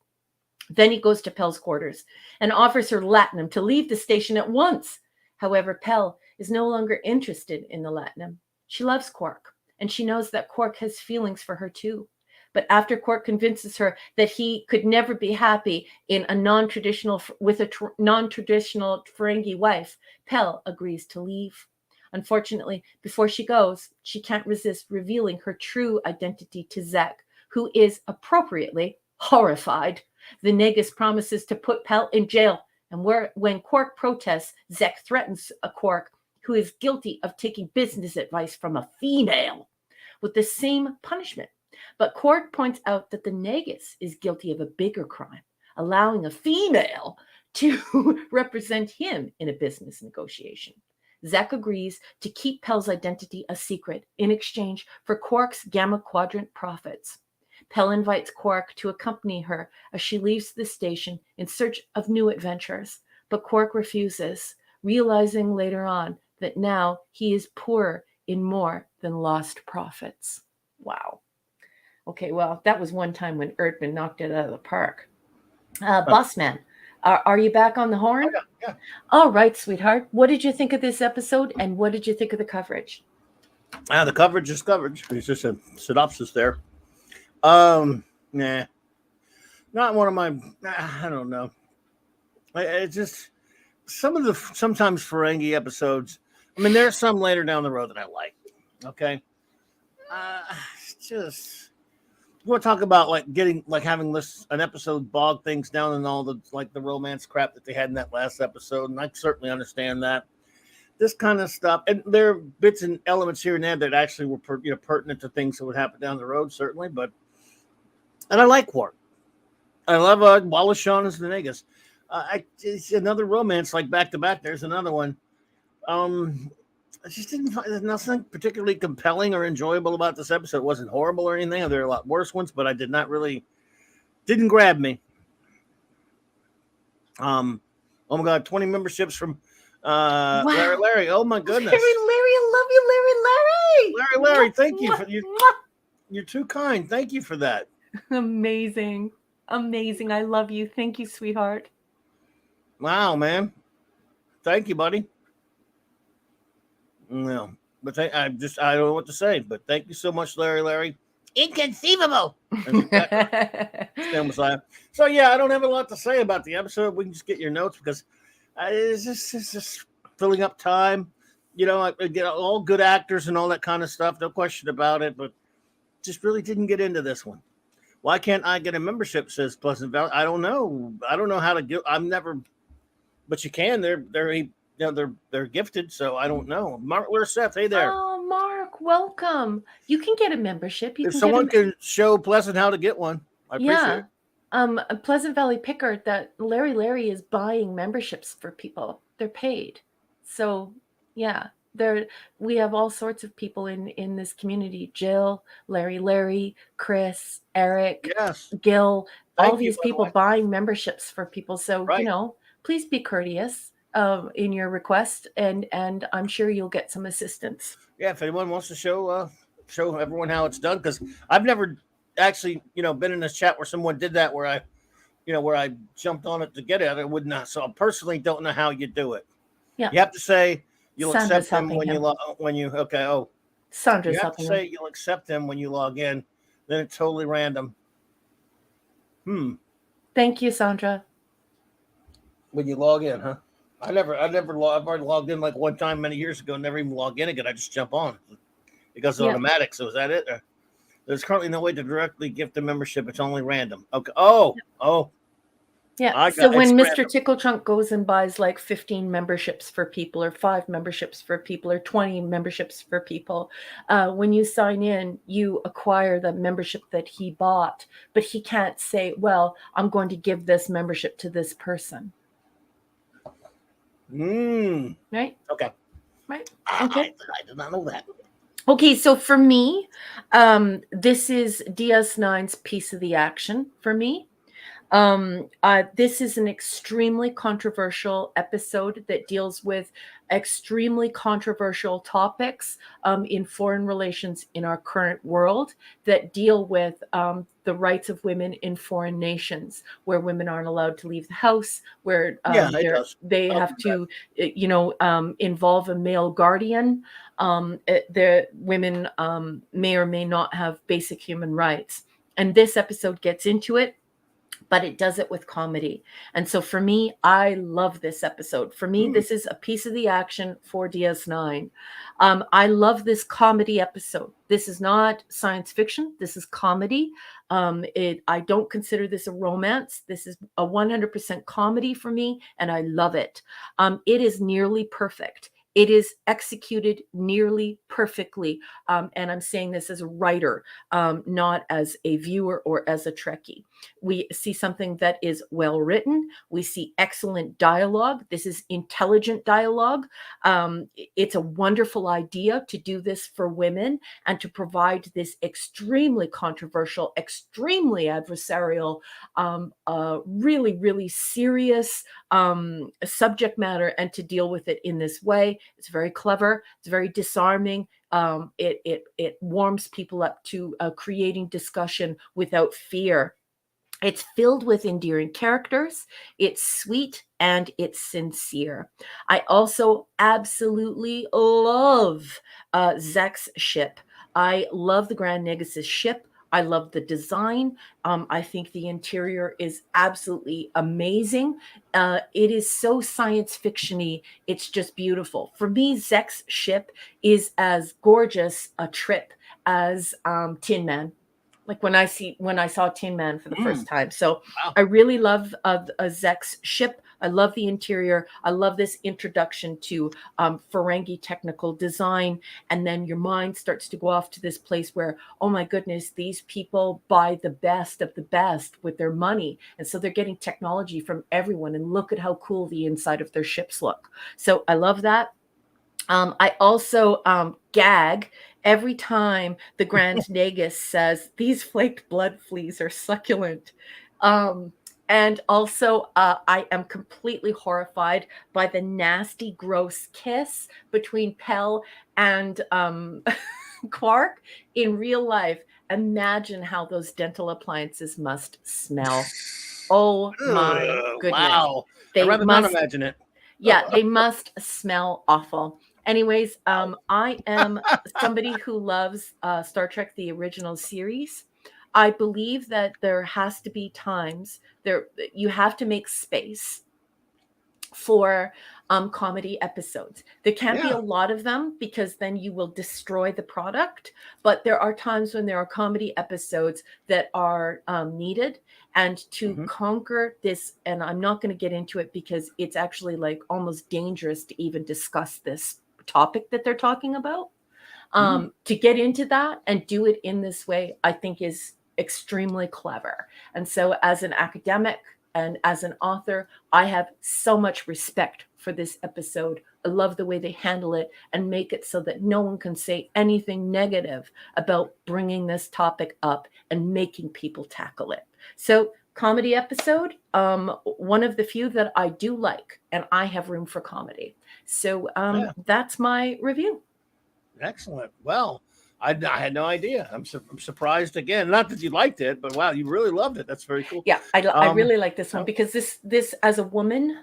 Then he goes to Pell's quarters and offers her latinum to leave the station at once. However, Pell is no longer interested in the latinum. She loves Quark, and she knows that Quark has feelings for her too. But after Quark convinces her that he could never be happy in a non-traditional Ferengi wife, Pell agrees to leave. Unfortunately, before she goes, she can't resist revealing her true identity to Zek, who is appropriately horrified. The Nagus promises to put Pell in jail, and when Quark protests, Zek threatens a Quark who is guilty of taking business advice from a female with the same punishment. But Quark points out that the Nagus is guilty of a bigger crime, allowing a female to represent him in a business negotiation. Zek agrees to keep Pell's identity a secret in exchange for Quark's Gamma Quadrant profits. Pell invites Quark to accompany her as she leaves the station in search of new adventures, but Quark refuses, realizing later on that now he is poor in more than lost profits. Wow. Okay, well, that was one time when Erdman knocked it out of the park. Bossman, are you back on the horn? Oh, yeah. All right, sweetheart. What did you think of this episode, and what did you think of the coverage? The coverage is coverage. It's just a synopsis there. Nah, not one of my. I don't know. It's just some of the sometimes Ferengi episodes. I mean, there's some later down the road that I like. Okay, just you want to talk about having an episode bog things down and all the the romance crap that they had in that last episode, and I certainly understand that. This kind of stuff, and there are bits and elements here and there that actually were pertinent to things that would happen down the road, certainly. And I like Quark. I love Wallace Shawn as the Nagus. It's another romance back to back. There's another one. I just didn't find there's nothing particularly compelling or enjoyable about this episode. It wasn't horrible or anything. There are a lot worse ones, but didn't grab me. Oh my God, 20 memberships from Larry. Wow. Larry, oh my Larry, goodness. Larry, I love you, Larry, Larry, Larry. Larry, thank you Mwah, for you. mwah, You're too kind. Thank you for that. mwah. Amazing. Amazing. I love you. Thank you, sweetheart. Wow, man. Thank you, buddy. No, but I don't know what to say. But thank you so much, Larry. Larry, inconceivable. As Stan Messiah. So yeah, I don't have a lot to say about the episode. We can just get your notes because it's just filling up time. I get all good actors and all that kind of stuff. No question about it. But just really didn't get into this one. Why can't I get a membership? Says Pleasant Valley. I don't know. I don't know how to get. I'm never. But you can. They're gifted. So I don't know. Mark, where's Seth? Hey there. Oh, Mark, welcome. You can get a membership. You If can get someone a can show Pleasant how to get one, I appreciate yeah. it. A Pleasant Valley Picker that Larry is buying memberships for people. They're paid. So yeah, there we have all sorts of people in this community. Jill, Larry, Chris, Eric, Yes. Gil, all Thank you, these by the people way. buying memberships for people. So, Right. please be courteous in your request and I'm sure you'll get some assistance. Yeah. If anyone wants to show everyone how it's done, because I've never actually been in this chat where someone did that where I jumped on it to get it. I would not. So I personally don't know how you do it. Yeah. You have to say you'll Sandra's accept him helping him. when you okay. Oh, you Sandra's have to helping him. say you'll accept him when you log in. Then it's totally random. Hmm. Thank you, Sandra. When you log in, huh? I've already logged in like one time many years ago. Never even log in again. I just jump on. It goes Yeah. automatic. So is that it? There's currently no way to directly gift a membership. It's only random. Okay. Oh. Yeah. It's So when Mr. random. Tickle Trunk goes and buys like 15 memberships for people, or 5 memberships for people, or 20 memberships for people, when you sign in, you acquire the membership that he bought, but he can't say, well, I'm going to give this membership to this person. Right? Okay. Right. Okay. I did not know that. Okay, so for me, this is DS9's piece of the action for me. This is an extremely controversial episode that deals with extremely controversial topics in foreign relations in our current world that deal with the rights of women in foreign nations, where women aren't allowed to leave the house, where It does. they have to, involve a male guardian. The women may or may not have basic human rights. And this episode gets into it, but it does it with comedy. And so for me, I love this episode. For me, this is a piece of the action for DS9. I love this comedy episode. This is not science fiction. This is comedy. I don't consider this a romance. This is a 100% comedy for me, and I love it. It is nearly perfect. It is executed nearly perfectly. And I'm saying this as a writer, not as a viewer or as a Trekkie. We see something that is well written. We see excellent dialogue. This is intelligent dialogue. It's a wonderful idea to do this for women and to provide this extremely controversial, extremely adversarial, really, really serious subject matter, and to deal with it in this way. It's very clever. It's very disarming. It warms people up to creating discussion without fear. It's filled with endearing characters. It's sweet and it's sincere. I also absolutely love Zek's ship. I love the Grand Negus' ship. I love the design. I think the interior is absolutely amazing. It is so science fiction-y. It's just beautiful. For me, Zek's ship is as gorgeous a trip as Tin Man. Like when I saw Tin Man for the first time. So Wow. I really love Zek's ship. I love the interior. I love this introduction to Ferengi technical design. And then your mind starts to go off to this place where, oh my goodness, these people buy the best of the best with their money. And so they're getting technology from everyone. And look at how cool the inside of their ships look. So I love that. I also gag every time the Grand Negus says, these flaked blood fleas are succulent. And also, I am completely horrified by the nasty, gross kiss between Pell and Quark in real life. Imagine how those dental appliances must smell. Oh my goodness. Wow. I'd They rather not must, imagine it. yeah, they must smell awful. Anyways, I am somebody who loves Star Trek, the original series. I believe that there has to be times there you have to make space for comedy episodes. There can't be Yeah. a lot of them because then you will destroy the product. But there are times when there are comedy episodes that are needed. And to Mhm. conquer this, and I'm not going to get into it because it's actually like almost dangerous to even discuss this topic that they're talking about. To get into that and do it in this way, I think is extremely clever. And so, as an academic and as an author, I have so much respect for this episode. I love the way they handle it and make it so that no one can say anything negative about bringing this topic up and making people tackle it. So, comedy episode, one of the few that I do like, and I have room for comedy. So, Yeah. that's my review. Excellent. Well, I had no idea. I'm surprised again. Not that you liked it, but wow, you really loved it. That's very cool. Yeah, I really like this one Oh, because this as a woman,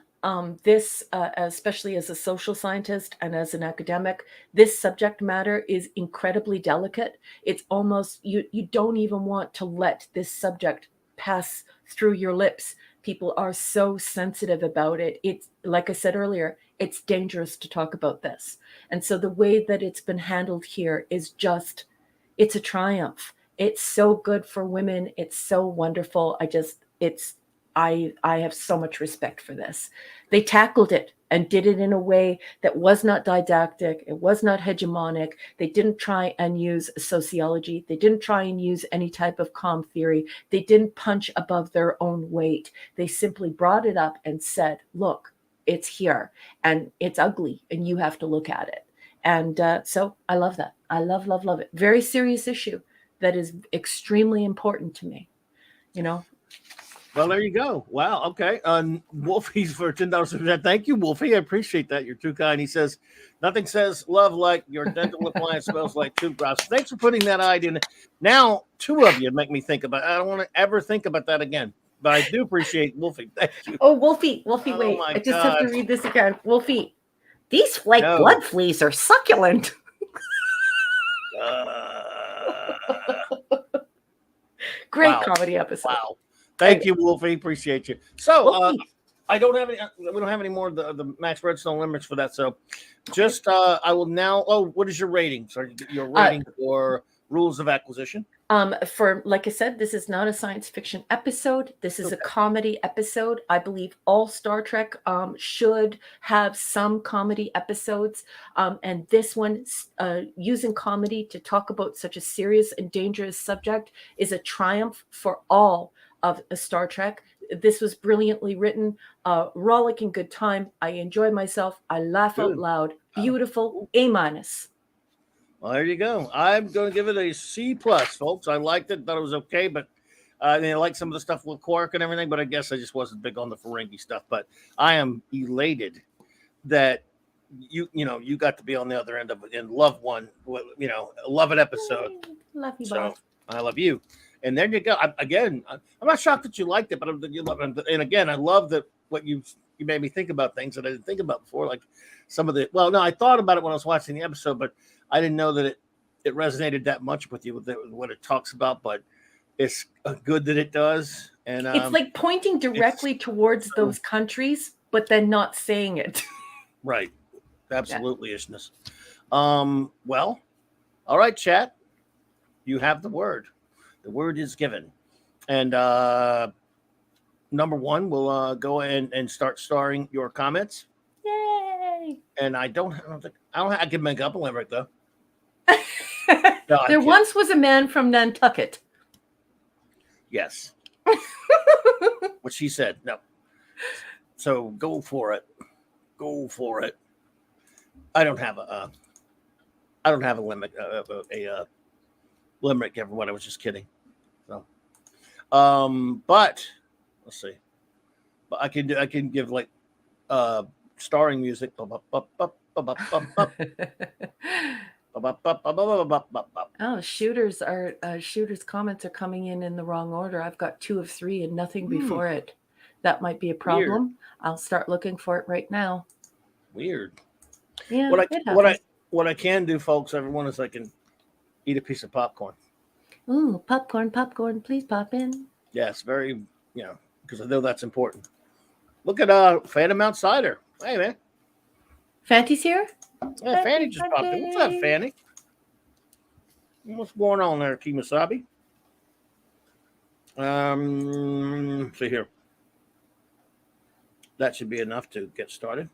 this especially as a social scientist and as an academic, this subject matter is incredibly delicate. It's almost you don't even want to let this subject pass through your lips. People are so sensitive about it. It's like I said earlier, it's dangerous to talk about this. And so the way that it's been handled here is just it's a triumph. It's so good for women. It's so wonderful. I have so much respect for this. They tackled it and did it in a way that was not didactic. It was not hegemonic. They didn't try and use sociology. They didn't try and use any type of comm theory. They didn't punch above their own weight. They simply brought it up and said, look, it's here and it's ugly and you have to look at it. And so I love that. I love it. Very serious issue that is extremely important to me. You know, well, there you go. Wow. Okay. Wolfie's for $10. Thank you, Wolfie. I appreciate that. You're too kind. He says, nothing says love like your dental appliance smells like toothbrush. Thanks for putting that idea in. Now, two of you make me think about. I don't want to ever think about that again. But I do appreciate Wolfie. Thank you. oh, Wolfie, Oh wait. my I just have to God. read this again. Wolfie, these flake No. blood fleas are succulent. Great Wow. comedy episode. Wow. Thank you, Wolfie. Appreciate you. So Wolfie, I don't have any. We don't have any more of the Max Redstone limits for that. So just I will now. Oh, what is your rating? Sorry, your rating for Rules of Acquisition. for like I said, this is not a science fiction episode. This is a Okay. comedy episode. I believe all Star Trek should have some comedy episodes, and this one, using comedy to talk about such a serious and dangerous subject, is a triumph for all of Star Trek. This was brilliantly written, rollicking good time. I enjoy myself. I laugh out Good. loud. Oh, Beautiful. cool. A minus. Well, there you go. I'm going to give it a C plus, folks. I liked it. Thought it was okay, but I like some of the stuff with Quark and everything. But I guess I just wasn't big on the Ferengi stuff. But I am elated that you got to be on the other end of it and love one. Love an episode. Love you, So boss. I love you. And there you go. I'm not shocked that you liked it, but you love it. And again, I love that what you made me think about things that I didn't think about before, like some of the. Well, no, I thought about it when I was watching the episode, but I didn't know that it resonated that much with you with what it talks about. But it's good that it does. And It's like pointing directly towards those countries, but then not saying it. right, absolutely, isness. Well, all right, chat. You have the word. The word is given. And number one, we'll go and start starring your comments. Yay! And I can make up a limerick though. No, There once was a man from Nantucket. Yes. What she said. No. So go for it. Go for it. I don't have a limit. A limerick, everyone. I was just kidding. So, but let's see. But I can give like starring music. Oh, Shooter's comments are coming in the wrong order. I've got 2 of 3 and nothing before it. That might be a problem. Weird. I'll start looking for it right now. Weird. Yeah, it What happens. I can do, folks, everyone, is I can eat a piece of popcorn. Ooh, popcorn, please pop in. Yes, very, because I know that's important. Look at Phantom Outsider. Hey, man. Fanty's here? Yeah, Fanny just popped in. What's up, Fanny? What's going on there, Kimasabi? See here. That should be enough to get started.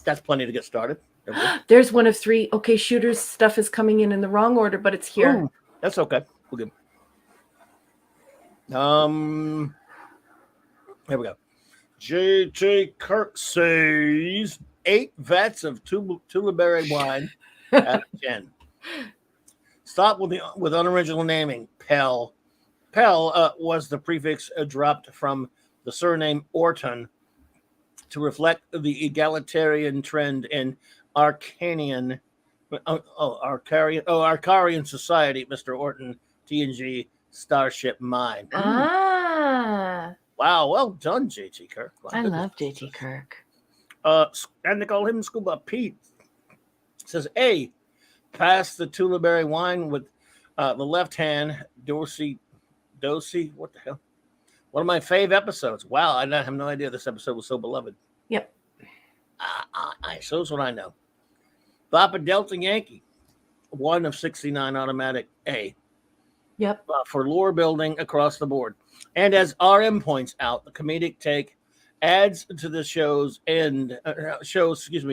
That's plenty to get started. There's 1 of 3. Okay, Shooter's stuff is coming in the wrong order, but it's here. Ooh, that's okay. We're good. Here we go. J.J. Kirk says 8 vats of Tullaberry wine out of 10. Stop with unoriginal naming. Pell was the prefix dropped from the surname Orton to reflect the egalitarian trend in Arcarian society. Mr. Orton, TNG Starship Mine. Ah. Wow, well done, J.T. Kirk. I love J.T. Kirk. And they call him Scuba Pete. Says A, pass the Tullaberry wine with the left hand. Dorsey, what the hell? One of my fave episodes. Wow, I have no idea this episode was so beloved. Yep. So that's what I know. Papa Delta Yankee, 1 of 69 automatic A. Yep. For lore building across the board. And as RM points out, the comedic take adds to the show's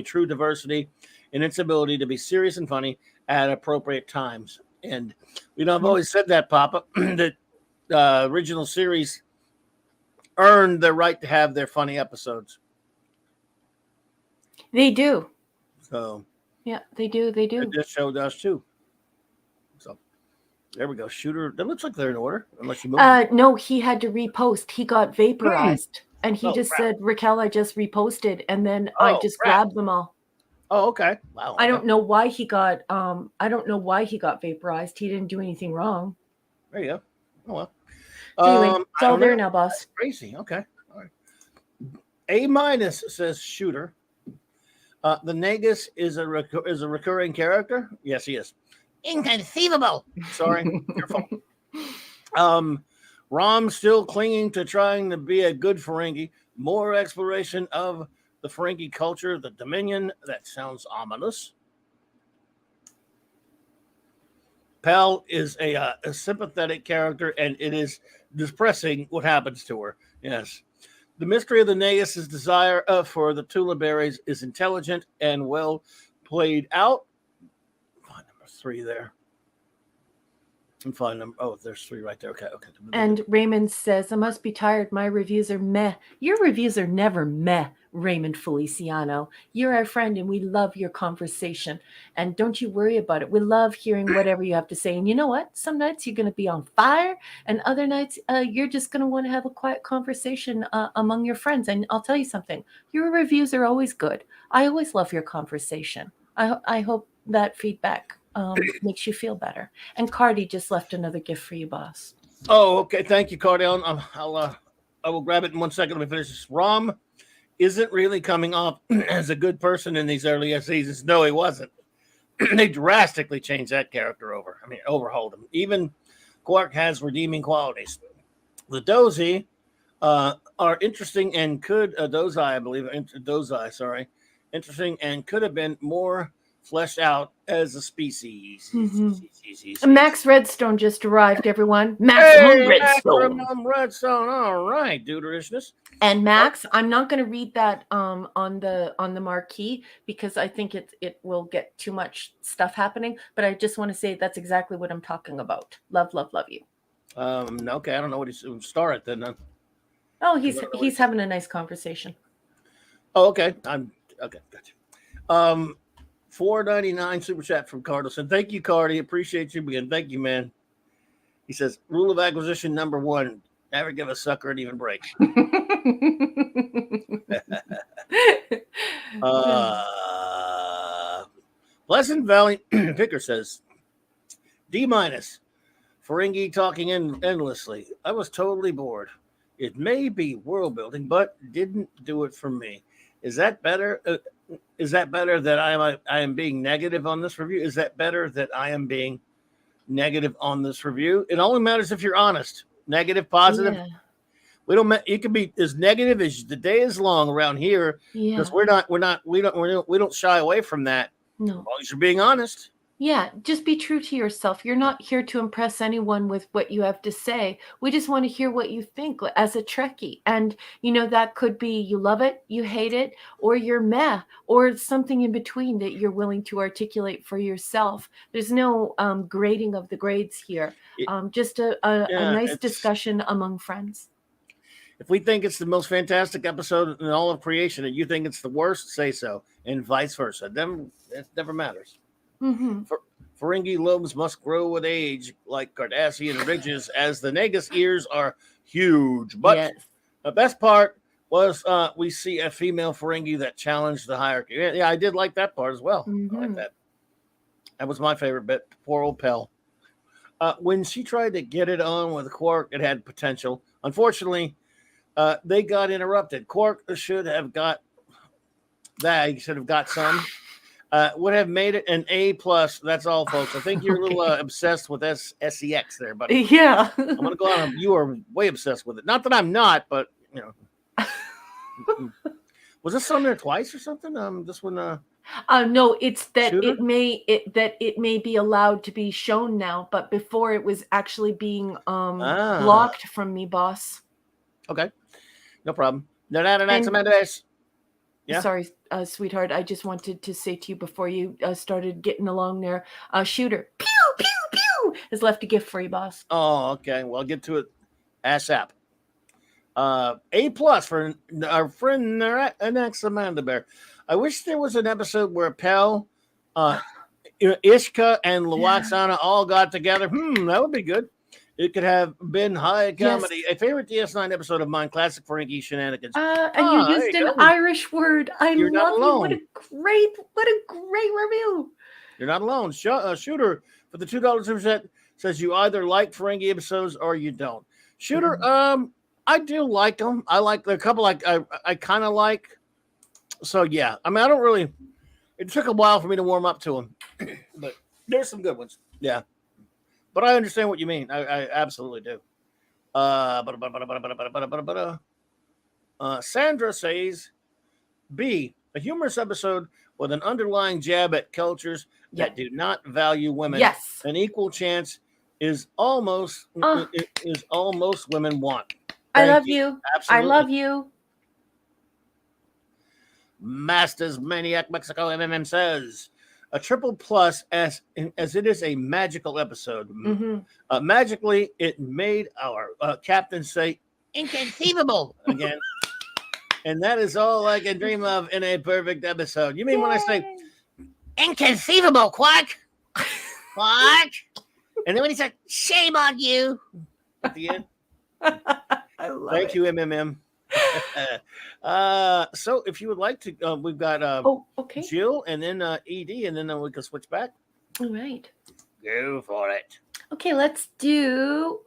true diversity in its ability to be serious and funny at appropriate times. And, I've always said that, Papa, that original series earned the right to have their funny episodes. They do. So, yeah, they do. This show does too. So, there we go. Shooter. That looks like they're in order, unless you move. No, he had to repost. He got vaporized, and he said, "Raquel, I just reposted," and then I just grabbed them all. Oh, okay. Wow. I don't know why he got. I don't know why he got vaporized. He didn't do anything wrong. There you go. Oh well. Anyway, it's all there now, boss. That's crazy. Okay. All right. A- says Shooter. The Negus is a recurring character. Yes, he is. Inconceivable. Sorry, your fault. Rom still clinging to trying to be a good Ferengi. More exploration of the Ferengi culture, the Dominion. That sounds ominous. Pell is a sympathetic character, and it is depressing what happens to her. Yes. The mystery of the Negus' desire for the Tullaberries is intelligent and well played out. Find number 3 there. And find them. Oh, there's 3 right there. Okay. And Raymond says, I must be tired. My reviews are meh. Your reviews are never meh, Raymond Feliciano. You're our friend, and we love your conversation. And don't you worry about it. We love hearing whatever you have to say. And you know what? Some nights you're going to be on fire, and other nights you're just going to want to have a quiet conversation among your friends. And I'll tell you something. Your reviews are always good. I always love your conversation. I hope that feedback makes you feel better. And Cardi just left another gift for you, boss. Oh, okay. Thank you, Cardi. I will grab it in 1 second. Let me finish this. Rom isn't really coming off as a good person in these early seasons. No, he wasn't. They drastically changed that character over. I mean, overhauled him. Even Quark has redeeming qualities. The Dozy are interesting and could Dozai, I believe. Dozai, sorry. Interesting and could have been more fleshed out as a species. Mm-hmm. Max Redstone just arrived, everyone. Max Redstone. All right, duderishness. And Max, I'm not going to read that on the marquee because I think it will get too much stuff happening. But I just want to say that's exactly what I'm talking about. Love, love, love you. Okay, I don't know what he's started then. Oh, he's having a nice conversation. Oh, okay. Okay, gotcha. $4.99 super chat from Cardleson. Thank you, Cardi. Appreciate you again. Thank you, man. He says, rule of acquisition number 1, Never give a sucker an even break. Pleasant Valley Picker says D-. Ferengi talking endlessly. I was totally bored. It may be world building, but didn't do it for me. Is that better? Is that better that I am being negative on this review? Is that better that I am being negative on this review? It only matters if you're honest. Negative, positive. Yeah. We don't. You can be as negative as the day is long around here because Yeah. we don't shy away from that. No. As long as you're being honest. Yeah, just be true to yourself. You're not here to impress anyone with what you have to say. We just want to hear what you think as a Trekkie. And, that could be you love it, you hate it, or you're meh, or something in between that you're willing to articulate for yourself. There's no grading of the grades here. Just a nice discussion among friends. If we think it's the most fantastic episode in all of creation and you think it's the worst, say so, and vice versa. It never matters. Mm-hmm. Ferengi lobes must grow with age, like Cardassian ridges, as the Nagus ears are huge. But the best part was we see a female Ferengi that challenged the hierarchy. Yeah, I did like that part as well. Mm-hmm. I like that. That was my favorite bit. Poor old Pell. When she tried to get it on with Quark, it had potential. Unfortunately, they got interrupted. Quark should have got that. He should have got some. Would have made it an A+. That's all, folks. I think you're a little obsessed with SEX there, buddy. Yeah. I'm going to go on. You are way obsessed with it. Not that I'm not, but, Was this on there twice or something? This one. No, it's that Shooter? it may be allowed to be shown now, but before it was actually being blocked from me, boss. Okay, no problem. Yeah. Sorry, sweetheart. I just wanted to say to you before you started getting along there, Shooter, pew pew pew, has left a gift for you, boss. Oh, okay. Well, I'll get to it ASAP. A+ for our friend Next Amanda Bear. I wish there was an episode where Pell, Ishka, and Luoxana all got together. That would be good. It could have been high comedy. Yes. A favorite DS9 episode of mine, classic Ferengi shenanigans. And you used an Irish word. You're love you. What a great review. You're not alone. Shooter for the $2 super says you either like Ferengi episodes or you don't. Shooter, I do like them. I like a couple. I kind of like. So yeah, I mean, I don't really. It took a while for me to warm up to them, but there's some good ones. Yeah. But I understand what you mean. I absolutely do. Sandra says, B, a humorous episode with an underlying jab at cultures that do not value women. Yes. An equal chance is almost women want. I love you. Absolutely. I love you. Masters Maniac Mexico MMM says, a triple plus as it is a magical episode. Mm-hmm. Magically, it made our captain say, inconceivable again. And that is all I can dream of in a perfect episode. You mean when I say, inconceivable, Quark? Quark? And then when he said, shame on you at the end. I love Thank you, MMM. So if you would like to, we've got okay. Jill and then ED, and then we can switch back. All right. Go for it. Okay, let's do.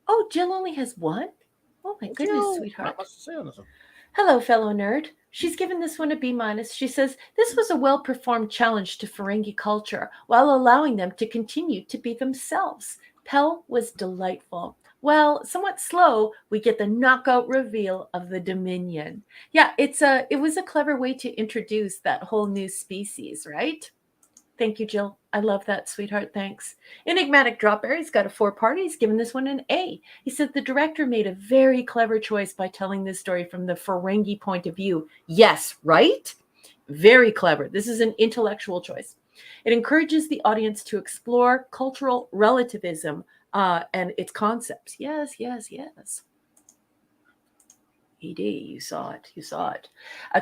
Oh, Jill only has one? Oh my goodness, Jill, sweetheart. not much to say on this one. Hello, fellow nerd. She's given this one a B-. She says, this was a well-performed challenge to Ferengi culture while allowing them to continue to be themselves. Pell was delightful. Well, somewhat slow, we get the knockout reveal of the Dominion. Yeah, it was a clever way to introduce that whole new species, right? Thank you, Jill. I love that, sweetheart. Thanks. Enigmatic Dropberry's got a 4-party. He's given this one an A. He said the director made a very clever choice by telling this story from the Ferengi point of view. Yes, right? Very clever. This is an intellectual choice. It encourages the audience to explore cultural relativism and its concepts. Yes, yes, yes. ED, you saw it. You saw it.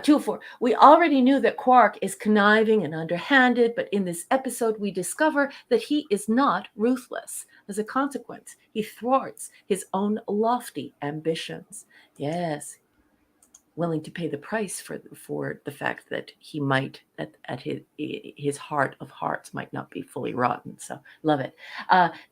204. We already knew that Quark is conniving and underhanded, but in this episode, we discover that he is not ruthless. As a consequence, he thwarts his own lofty ambitions. Yes, willing to pay the price for the fact that he might at his heart of hearts might not be fully rotten. So love it.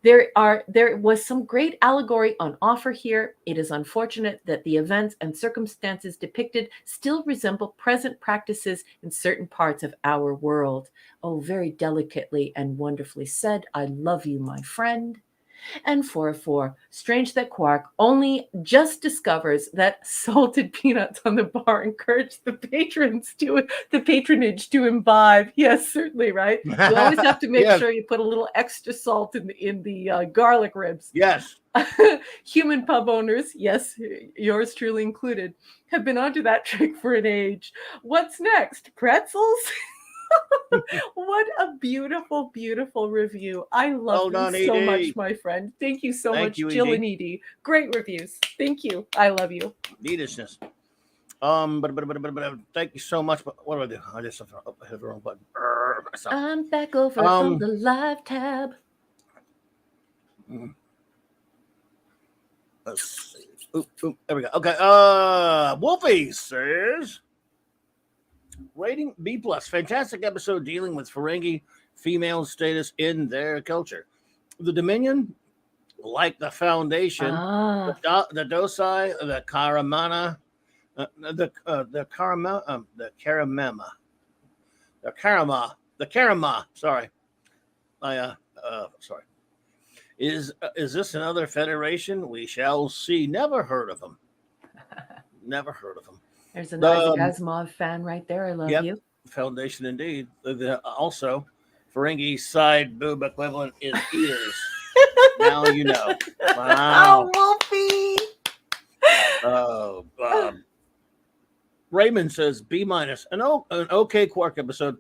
There was some great allegory on offer here. It is unfortunate that the events and circumstances depicted still resemble present practices in certain parts of our world. Oh, very delicately and wonderfully said. I love you, my friend. And 404, strange that Quark only just discovers that salted peanuts on the bar encourage the patronage to imbibe. Yes, certainly, right? You always have to make Yes. sure you put a little extra salt in the garlic ribs. Yes. Human pub owners, yes, yours truly included, have been onto that trick for an age. What's next? Pretzels? What a beautiful, beautiful review. I love Well you done, so Edie. much, my friend. Thank you so Thank much, you, Jill Edie. and Edie. Great reviews. Thank you. I love you. Needishness. But thank you so much. But what do I do? I just hit the wrong button. I'm back over on the live tab. Let's see. Oop, there we go. Okay. Wolfie says, rating B+. Fantastic episode dealing with Ferengi female status in their culture. The Dominion, like the Foundation, the Dosai, the Karamana, the Karama. Sorry, sorry. Is this another Federation? We shall see. Never heard of them. Never heard of them. There's an Isaac Asimov fan right there. I love you. Foundation indeed. Also, Ferengi side boob equivalent is ears. Now you know. Wow. Oh, Wolfie. Raymond says B-. An okay Quark episode.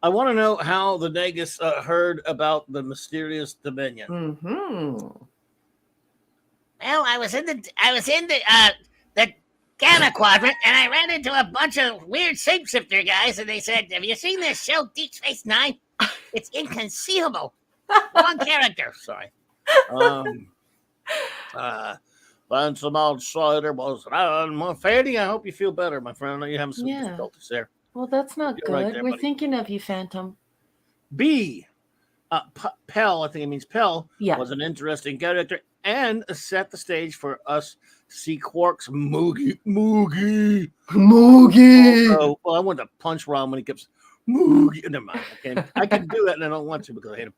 I want to know how the Nagus heard about the mysterious Dominion. Mm-hmm. Well, I was in the Gamma Quadrant, and I ran into a bunch of weird shapeshifter guys, and they said, "Have you seen this show, Deep Space Nine? It's inconceivable." Wrong character. Sorry. Find some outsider was Fanny. I hope you feel better, my friend. I know you're having some difficulties there. Well, that's not You're good. right there, We're buddy. thinking of you, Phantom. B. Pell, I think it means Pell, Yeah. was an interesting character and set the stage for us to see Quark's Moogie. Also, well, I wanted to punch Ron when he keeps Moogie. Never mind. I can do that, and I don't want to because I hate him.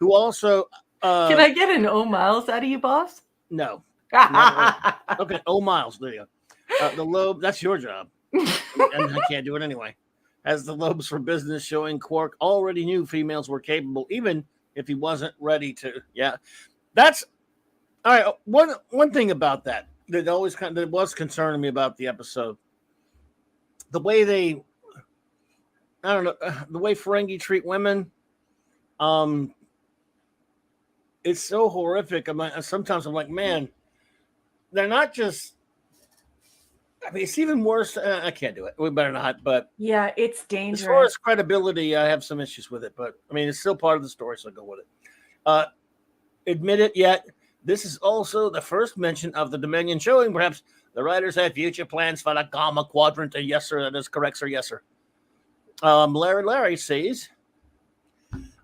Who also? Can I get an O Miles out of you, boss? No. Okay. Oh, Miles. There you go. The lobe. That's your job, and I can't do it anyway. As the lobes for business, showing Quark already knew females were capable, even if he wasn't ready to. Yeah, that's all right. One thing about that that was concerning me about the episode, the way the way Ferengi treat women, it's so horrific. Sometimes I'm like, man, they're not just. I mean, it's even worse. I can't do it. We better not. But yeah, it's dangerous. As far as credibility, I have some issues with it. But I mean, it's still part of the story, so I'll go with it. Admit it yet. This is also the first mention of the Dominion showing. Perhaps the writers have future plans for the Gamma Quadrant. And yes, sir, that is correct, sir. Yes, sir. Larry says.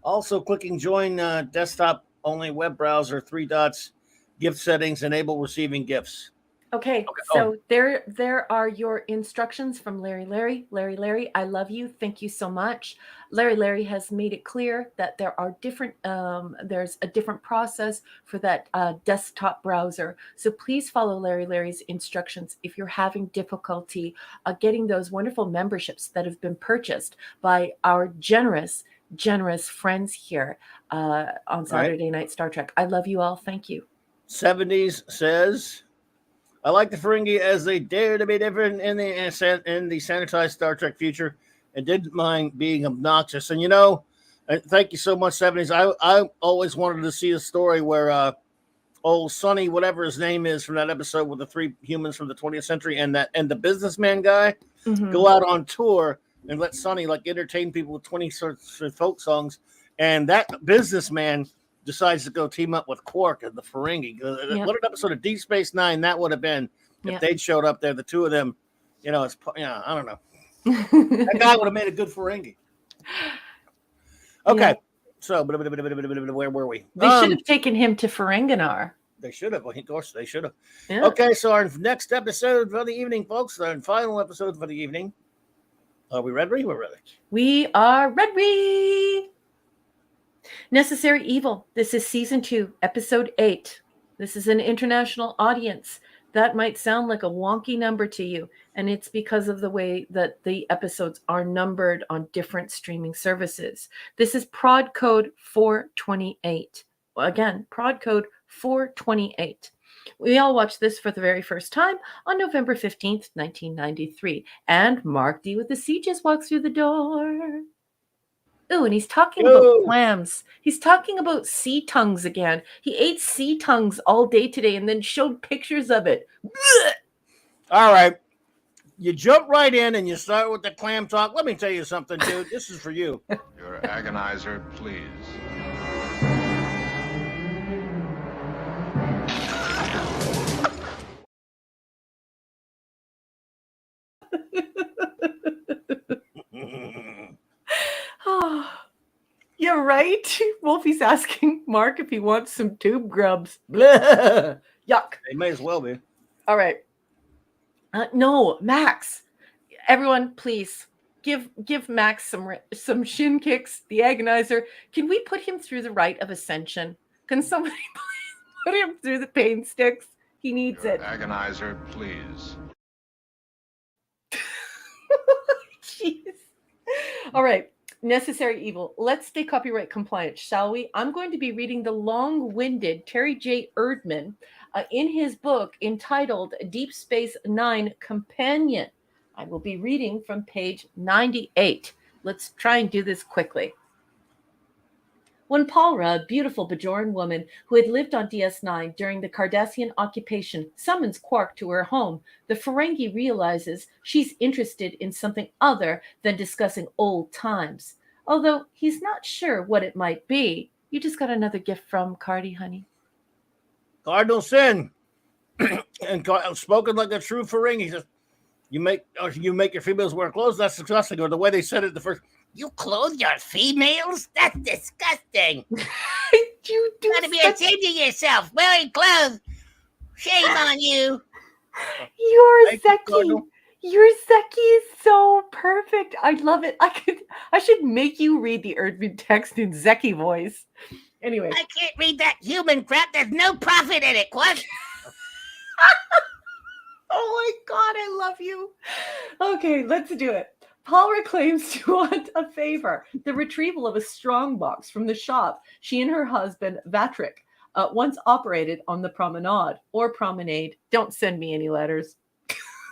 Also, clicking join desktop only web browser 3 dots. Gift settings enable receiving gifts. Okay, so there are your instructions from Larry. Larry, I love you. Thank you so much. Larry has made it clear that there are different. There's a different process for that desktop browser. So please follow Larry's instructions if you're having difficulty getting those wonderful memberships that have been purchased by our generous friends here on Saturday Night Star Trek. I love you all. Thank you. 70s says. I like the Ferengi as they dare to be different in the sanitized Star Trek future and didn't mind being obnoxious. And thank you so much, 70s. I always wanted to see a story where old Sonny, whatever his name is from that episode with the 3 humans from the 20th century, and the businessman guy go out on tour and let Sonny like entertain people with 20 sorts of folk songs, and that businessman decides to go team up with Quark and the Ferengi. What an episode of Deep Space Nine that would have been if they'd showed up there, the two of them. I don't know. That guy would have made a good Ferengi. Okay, so where were we? They should have taken him to Ferenginar. They should have. Of course, they should have. Yeah. Okay, so our next episode for the evening, folks, our final episode for the evening. Are we ready? We're ready. We are ready. Necessary Evil. This is season 2, episode 8. This is an international audience. That might sound like a wonky number to you, and it's because of the way that the episodes are numbered on different streaming services. This is prod code 428. Again, prod code 428. We all watched this for the very first time on November 15th, 1993. And Mark D with the C just walks through the door. Oh, and he's talking about clams. He's talking about sea tongues again. He ate sea tongues all day today and then showed pictures of it. All right. You jump right in and you start with the clam talk. Let me tell you something, dude. This is for you. Your agonizer, please. You're right. Wolfie's asking Mark if he wants some tube grubs. Blah. Yuck. They may as well be. All right. No, Max. Everyone, please give Max some shin kicks. The agonizer. Can we put him through the rite of ascension? Can somebody please put him through the pain sticks? He needs Your it. Agonizer, please. Jeez. All right. Necessary Evil. Let's stay copyright compliant, shall we? I'm going to be reading the long-winded Terry J. Erdman in his book entitled Deep Space Nine Companion. I will be reading from page 98. Let's try and do this quickly. When Palra, a beautiful Bajoran woman who had lived on DS9 during the Cardassian occupation, summons Quark to her home, the Ferengi realizes she's interested in something other than discussing old times. Although he's not sure what it might be. You just got another gift from Cardi, honey. Cardinal Sin. And spoken like a true Ferengi. Says, you make your females wear clothes? That's disgusting. Or the way they said it the first... You clothe your females? That's disgusting. You gotta be ashamed of yourself. Wearing clothes. Shame on you. Your Zeki. Your Zeki is so perfect. I love it. I should make you read the Erdman text in Zeki voice. Anyway. I can't read that human crap. There's no profit in it. What? Oh my God, I love you. Okay, let's do it. Palra claims to want a favor, the retrieval of a strongbox from the shop she and her husband, Vatrick, once operated on the promenade or promenade. Don't send me any letters.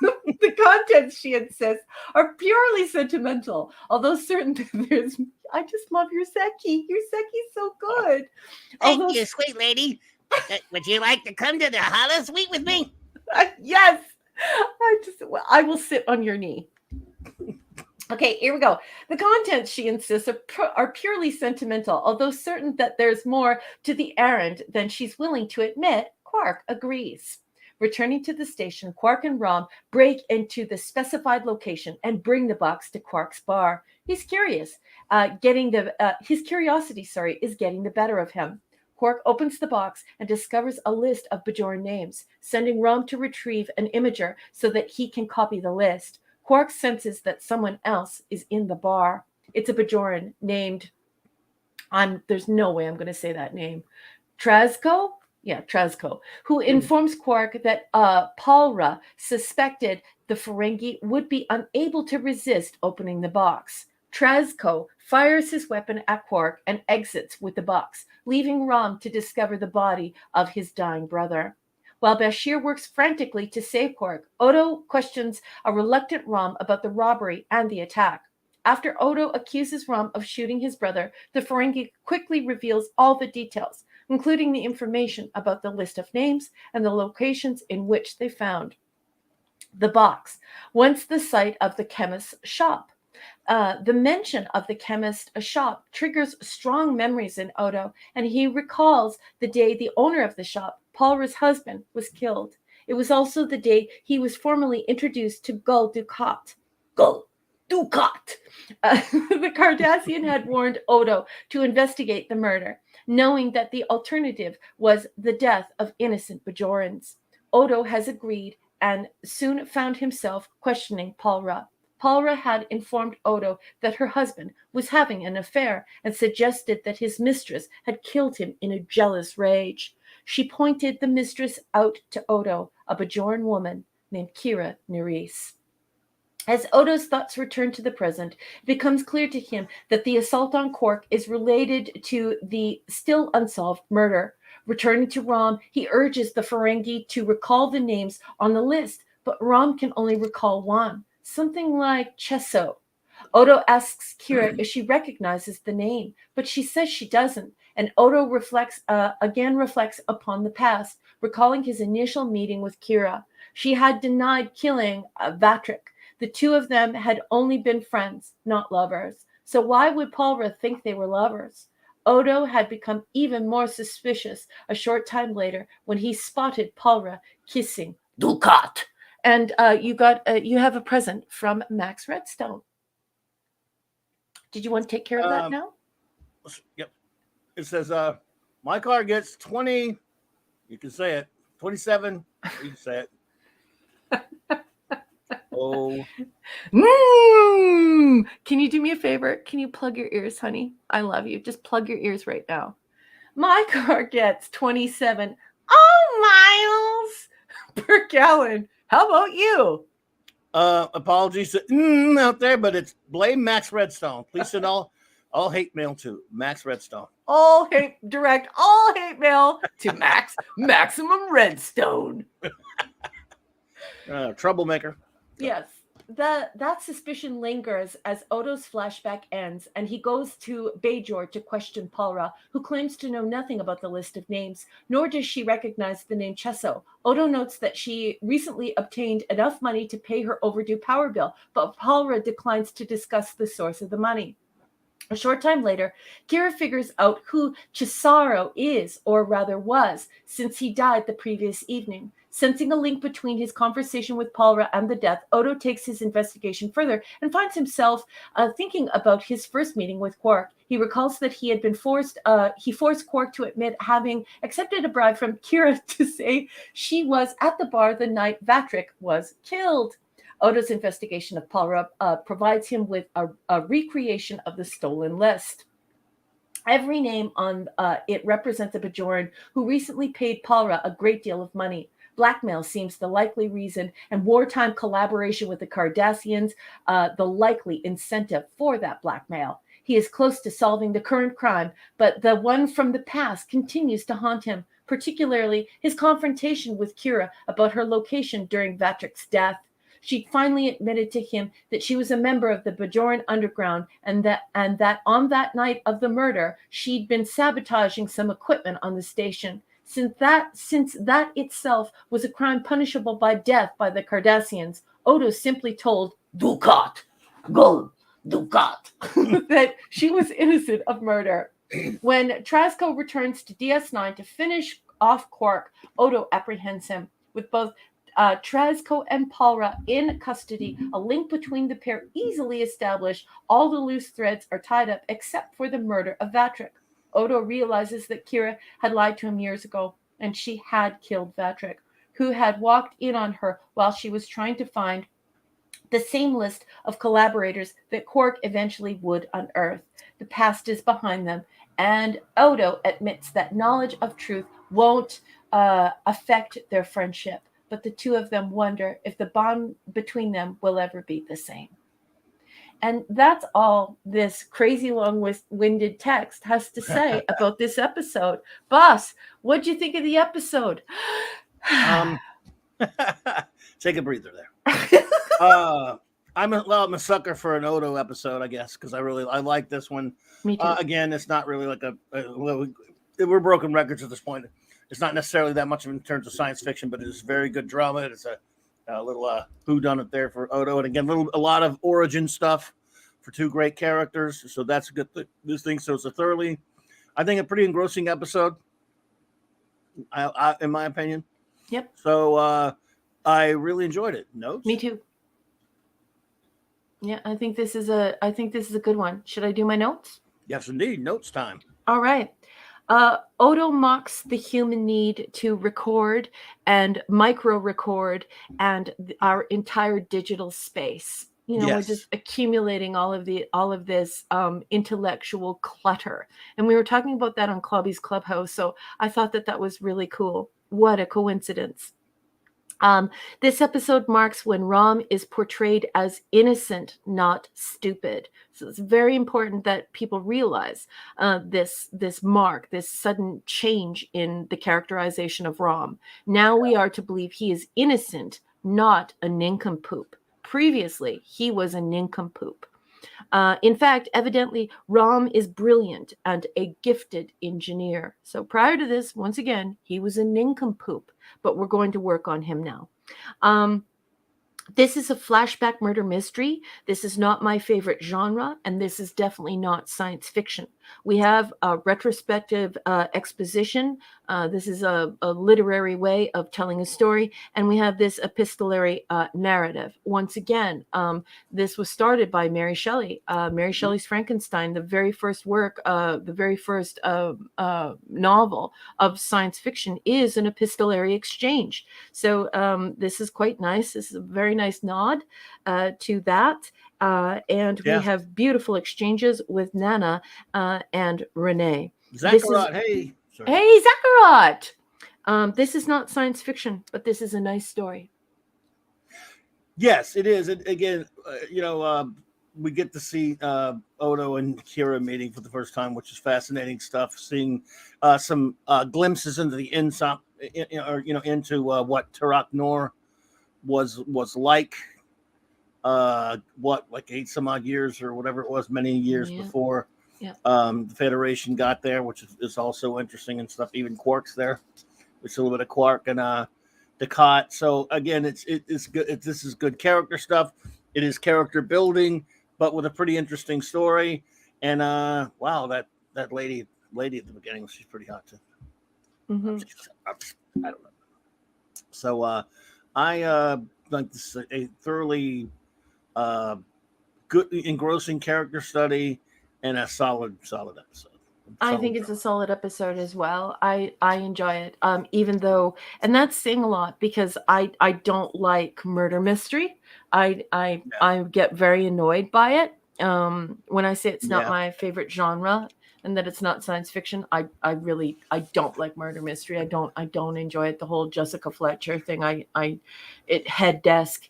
The contents, she insists, are purely sentimental, although certain there's... I just love your Zeki. Your Zeki's so good. Thank you, sweet lady. Would you like to come to the hollow suite with me? Yes. I will sit on your knee. Okay, here we go. The contents, she insists, are purely sentimental, although certain that there's more to the errand than she's willing to admit. Quark agrees. Returning to the station, Quark and Rom break into the specified location and bring the box to Quark's bar. He's curious. His curiosity, is getting the better of him. Quark opens the box and discovers a list of Bajoran names, sending Rom to retrieve an imager so that he can copy the list. Quark senses that someone else is in the bar. It's a Bajoran named, there's no way I'm going to say that name, Trazko? Yeah, Trazko, who informs Quark that Palra suspected the Ferengi would be unable to resist opening the box. Trazko fires his weapon at Quark and exits with the box, leaving Rom to discover the body of his dying brother. While Bashir works frantically to save Quark, Odo questions a reluctant Rom about the robbery and the attack. After Odo accuses Rom of shooting his brother, the Ferengi quickly reveals all the details. including the information about the list of names and the locations in which they found the box, once the site of the chemist's shop. The mention of the chemist's shop triggers strong memories in Odo, and he recalls the day the owner of the shop, Palra's husband, was killed. It was also the day he was formally introduced to Gul Dukat. Gul Dukat! The Cardassian had warned Odo to investigate the murder, knowing that the alternative was the death of innocent Bajorans. Odo has agreed and soon found himself questioning Palra. Palra had informed Odo that her husband was having an affair and suggested that his mistress had killed him in a jealous rage. She pointed the mistress out to Odo, a Bajoran woman named Kira Nerys. As Odo's thoughts return to the present, it becomes clear to him that the assault on Quark is related to the still unsolved murder. Returning to Rom, he urges the Ferengi to recall the names on the list, but Rom can only recall one, something like Chesso. Odo asks Kira if she recognizes the name, but she says she doesn't, and Odo reflects upon the past, recalling his initial meeting with Kira. She had denied killing Vatrick. The two of them had only been friends, not lovers. So why would Palra think they were lovers? Odo had become even more suspicious a short time later when he spotted Palra kissing Dukat. And you have a present from Max Redstone. Did you want to take care of that now? Yep. It says, my car gets 20, you can say it, 27, you can say it. Oh. Can you do me a favor? Can you plug your ears, honey? I love you. Just plug your ears right now. My car gets 27 miles per gallon. How about you? Apologies out there, but it's blame Max Redstone. Please send all hate mail to Max Redstone. Direct all hate mail to Maximum Redstone. Troublemaker. Yes. That suspicion lingers as Odo's flashback ends, and he goes to Bajor to question Palra, who claims to know nothing about the list of names, nor does she recognize the name Chesso. Odo notes that she recently obtained enough money to pay her overdue power bill, but Palra declines to discuss the source of the money. A short time later, Kira figures out who Cesaro is, or rather was, since he died the previous evening. Sensing a link between his conversation with Palra and the death, Odo takes his investigation further and finds himself thinking about his first meeting with Quark. He recalls that he forced Quark to admit having accepted a bribe from Kira to say she was at the bar the night Vatrick was killed. Odo's investigation of Palra provides him with a recreation of the stolen list. Every name on it represents a Bajoran who recently paid Palra a great deal of money. Blackmail seems the likely reason, and wartime collaboration with the Cardassians the likely incentive for that blackmail. He is close to solving the current crime, but the one from the past continues to haunt him, particularly his confrontation with Kira about her location during Vatrick's death. She finally admitted to him that she was a member of the Bajoran Underground and that on that night of the murder, she'd been sabotaging some equipment on the station. Since that itself was a crime punishable by death by the Cardassians, Odo simply told Dukat that she was innocent of murder. When Trasco returns to DS9 to finish off Quark, Odo apprehends him. With both Trasco and Palra in custody, a link between the pair easily established. All the loose threads are tied up except for the murder of Vatrick. Odo realizes that Kira had lied to him years ago, and she had killed Vatrick, who had walked in on her while she was trying to find the same list of collaborators that Quark eventually would unearth. The past is behind them, and Odo admits that knowledge of truth won't affect their friendship, but the two of them wonder if the bond between them will ever be the same. And that's all this crazy long-winded text has to say about this episode. Boss, what'd you think of the episode? Take a breather there. I'm a sucker for an Odo episode, I guess, because I like this one. Me too. Again, it's not really like we're broken records at this point. It's not necessarily that much in terms of science fiction, but it is very good drama. It's a little whodunit there for Odo, and again, a lot of origin stuff for two great characters. So that's a good this thing. So it's a thoroughly, I think, a pretty engrossing episode. In my opinion. Yep. So I really enjoyed it. Notes? Me too. Yeah, I think this is a good one. Should I do my notes? Yes, indeed. Notes time. All right. Odo mocks the human need to record and micro record and our entire digital space. You know, Yes. we're just accumulating all of this intellectual clutter. And we were talking about that on Clubby's Clubhouse. So I thought that was really cool. What a coincidence. This episode marks when Rom is portrayed as innocent, not stupid. So it's very important that people realize this mark, this sudden change in the characterization of Rom. Now we are to believe he is innocent, not a nincompoop. Previously, he was a nincompoop. In fact, evidently, Rom is brilliant and a gifted engineer. So prior to this, once again, he was a nincompoop, but we're going to work on him now. This is a flashback murder mystery. This is not my favorite genre, and this is definitely not science fiction. We have a retrospective exposition. This is a literary way of telling a story, and we have this epistolary narrative. Once again, this was started by Mary Shelley. Mary Shelley's Frankenstein, the very first work, the very first novel of science fiction, is an epistolary exchange. So this is quite nice. This is a very nice nod to that. And we have beautiful exchanges with Nana and Renee. Zachariah, hey. Sorry. Hey, Zachariah. This is not science fiction, but this is a nice story. Yes, it is. And again, we get to see Odo and Kira meeting for the first time, which is fascinating stuff. Seeing some glimpses into the inside, into what Tarak Noor was like. Like 8 some odd years or whatever it was, many years before the Federation got there, which is also interesting and stuff. Even Quark's there, which is a little bit of Quark and Dukat. So again, it's good. This is good character stuff. It is character building, but with a pretty interesting story. And wow, that lady at the beginning, she's pretty hot too. Mm-hmm. I don't know. So I like this is a thoroughly good, engrossing character study and a solid episode. I think it's a solid episode as well. I enjoy it, even though, and that's saying a lot because I don't like murder mystery. I get very annoyed by it. When I say it's not my favorite genre and that it's not science fiction, I don't like murder mystery. I don't enjoy it. The whole Jessica Fletcher thing. Head desk.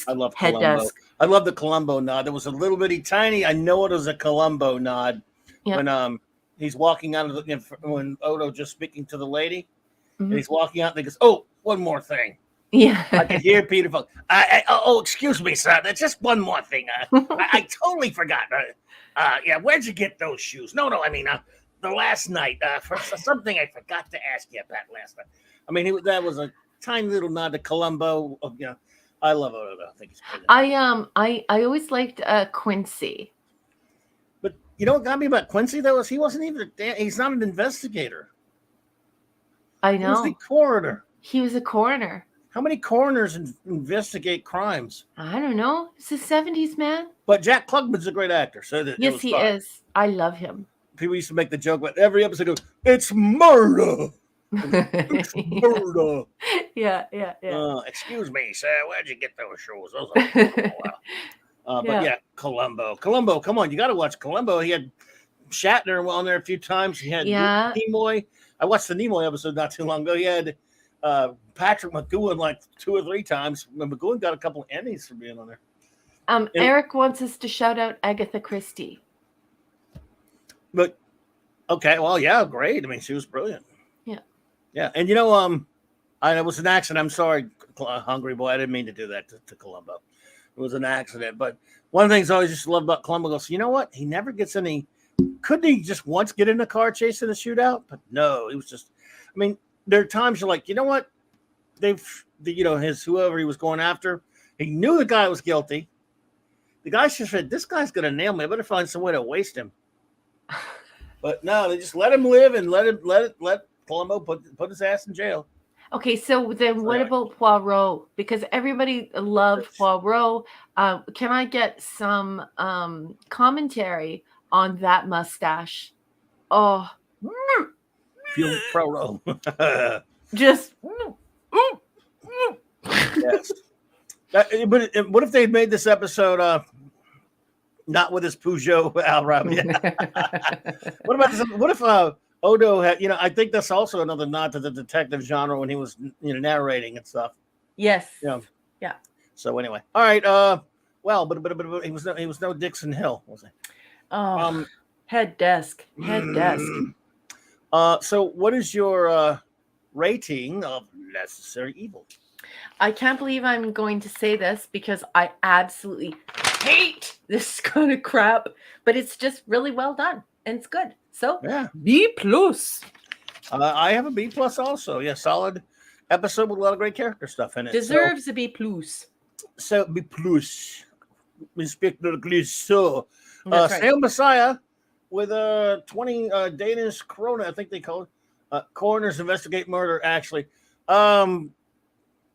I love head Columbo. desk. I love the Columbo nod. There was a little bitty tiny. I know it was a Columbo nod when he's walking out of when Odo just speaking to the lady, and he's walking out and he goes, "Oh, one more thing." Yeah, I can hear Peter. Excuse me, sir. That's just one more thing. I totally forgot. Where'd you get those shoes? No, I mean the last night for something I forgot to ask you about last night. I mean that was a tiny little nod to Columbo. I love Odo. I think he's great. I always liked Quincy. But you know what got me about Quincy though is he wasn't even he's not an investigator. I know. He was the coroner. He was a coroner. How many coroners investigate crimes? I don't know. It's the 70s, man. But Jack Klugman's a great actor. So yes, he is. I love him. People used to make the joke about every episode goes, "It's murder." It's murder. Yeah. Excuse me, sir. Where'd you get those shoes? Those are But Columbo. Columbo, come on, you got to watch Columbo. He had Shatner on there a few times. He had Nimoy. I watched the Nimoy episode not too long ago. He had Patrick McGowan like 2 or 3 times. McGowan got a couple of Emmys for being on there. Eric wants us to shout out Agatha Christie. But okay, well, yeah, great. I mean, she was brilliant. Yeah, and it was an accident. I'm sorry, Hungry Boy. I didn't mean to do that to Columbo. It was an accident. But one of the things I always just love about Columbo goes, you know what? He never gets any couldn't he just once get in a car chase in a shootout? But no, it was just. I mean, there are times you're like, you know what? His whoever he was going after, he knew the guy was guilty. The guy just said, "This guy's gonna nail me. I better find some way to waste him." But no, they just let him live and let Columbo put his ass in jail. Okay, so then what about Poirot? Because everybody loved Poirot. Can I get some commentary on that mustache? Oh, Feel Poirot. just Yes. But what if they made this episode not with his Peugeot Alrab? What about this? What if Odo had? I think that's also another nod to the detective genre when he was narrating and stuff. Yes. Yeah. Yeah. So anyway, all right. Well, but he was no Dixon Hill, was he? Oh, head desk. So what is your rating of Necessary Evil? I can't believe I'm going to say this because I absolutely hate this kind of crap, but it's just really well done and it's good. So yeah, B plus. I have a B plus also. Yeah, solid episode with a lot of great character stuff in it. Deserves a B plus. So B plus. Inspector Glissot. That's right. Snail Messiah with 20 Danish krona, I think they call it. Coroners investigate murder. Actually,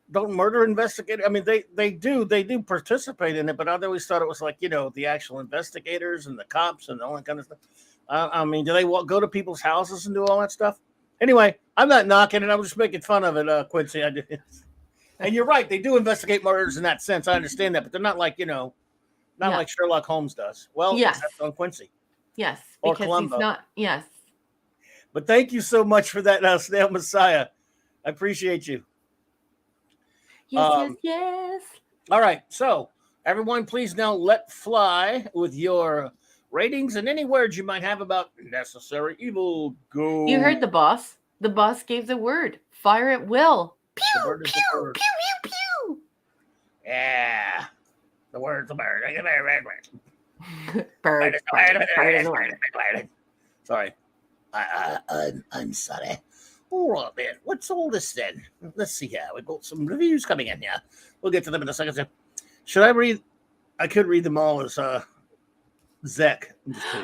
don't murder investigate. I mean, they do participate in it, but I always thought it was like the actual investigators and the cops and all that kind of stuff. I mean, do they go to people's houses and do all that stuff? Anyway, I'm not knocking it. I'm just making fun of it, Quincy. I did. And you're right. They do investigate murders in that sense. I understand that, but they're not like like Sherlock Holmes does. Well, yes, that's on Quincy. Yes, or because Columbo. He's not. Yes. But thank you so much for that, Snail Messiah. I appreciate you. Yes. All right, so everyone, please now let fly with your ratings and any words you might have about Necessary Evil. Go. You heard the boss. The boss gave the word. Fire at will. Pew, word is the pew, word. pew, pew, pew. Yeah. The word's the bird. Bird. Sorry. I'm sorry. All right, man. What's all this then? Let's see here. We've got some reviews coming in here. We'll get to them in a second. Should I read? I could read them all as Zek.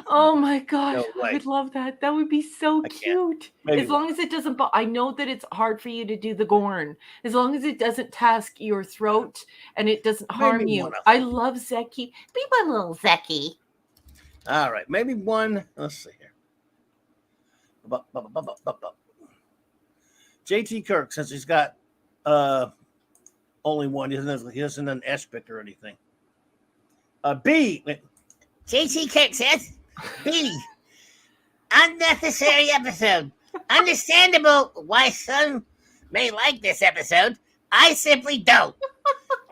Oh my god, No way. I would love that. That would be so cute. Maybe as long as it doesn't. I know that it's hard for you to do the Gorn. As long as it doesn't task your throat and it doesn't harm Maybe you. one of I love Zeki. Be my little Zeki. All right, maybe one. Let's see here. JT Kirk, since he's got only one, he doesn't an S pick or anything. B. JT Kirk says, B. Unnecessary episode. Understandable why some may like this episode. I simply don't.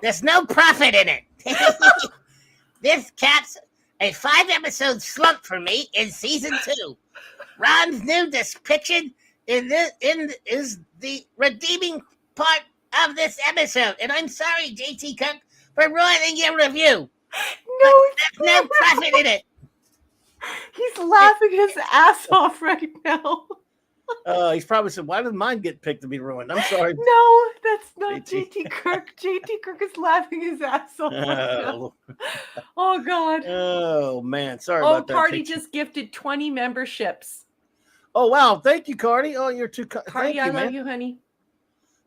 There's no profit in it. This caps a 5-episode slump for me in season 2. Ron's new depiction is the redeeming part of this episode. And I'm sorry, JT Cook, for ruining your review. No, there's no profit in it. He's laughing his ass off right now. He's probably said, why did mine get picked to be ruined? I'm sorry. No, that's not JT. JT Kirk. JT Kirk is laughing his ass off. Oh, God. Oh, man. Sorry about that. Cardi just gifted 20 memberships. Oh, wow. Thank you, Cardi. Oh, you're too kind. Cardi, I love you, honey.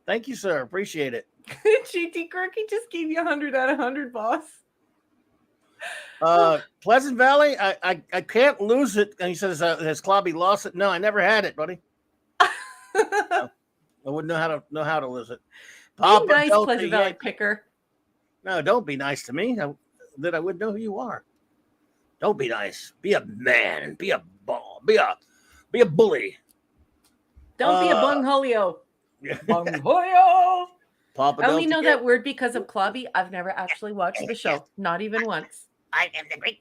Thank you, sir. Appreciate it. JT Kirk, he just gave you 100 out of 100, boss. Pleasant Valley, I can't lose it. And he says, has Clobby lost it? No, I never had it, buddy. No, I wouldn't know how to lose it. Be nice, Pleasant Valley picker. No, don't be nice to me. That I would know who you are. Don't be nice. Be a man. Be a ball. Be a bully. Don't be a bungholio. Bungholio. Papa I only know that word because of Clobby. I've never actually watched the show. Not even once. I am the great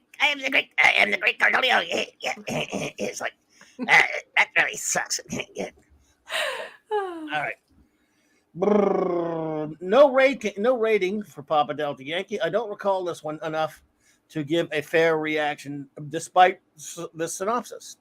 Cornelio. It's like, that really sucks. All right. No rating for Papa Delta Yankee. I don't recall this one enough to give a fair reaction despite the synopsis.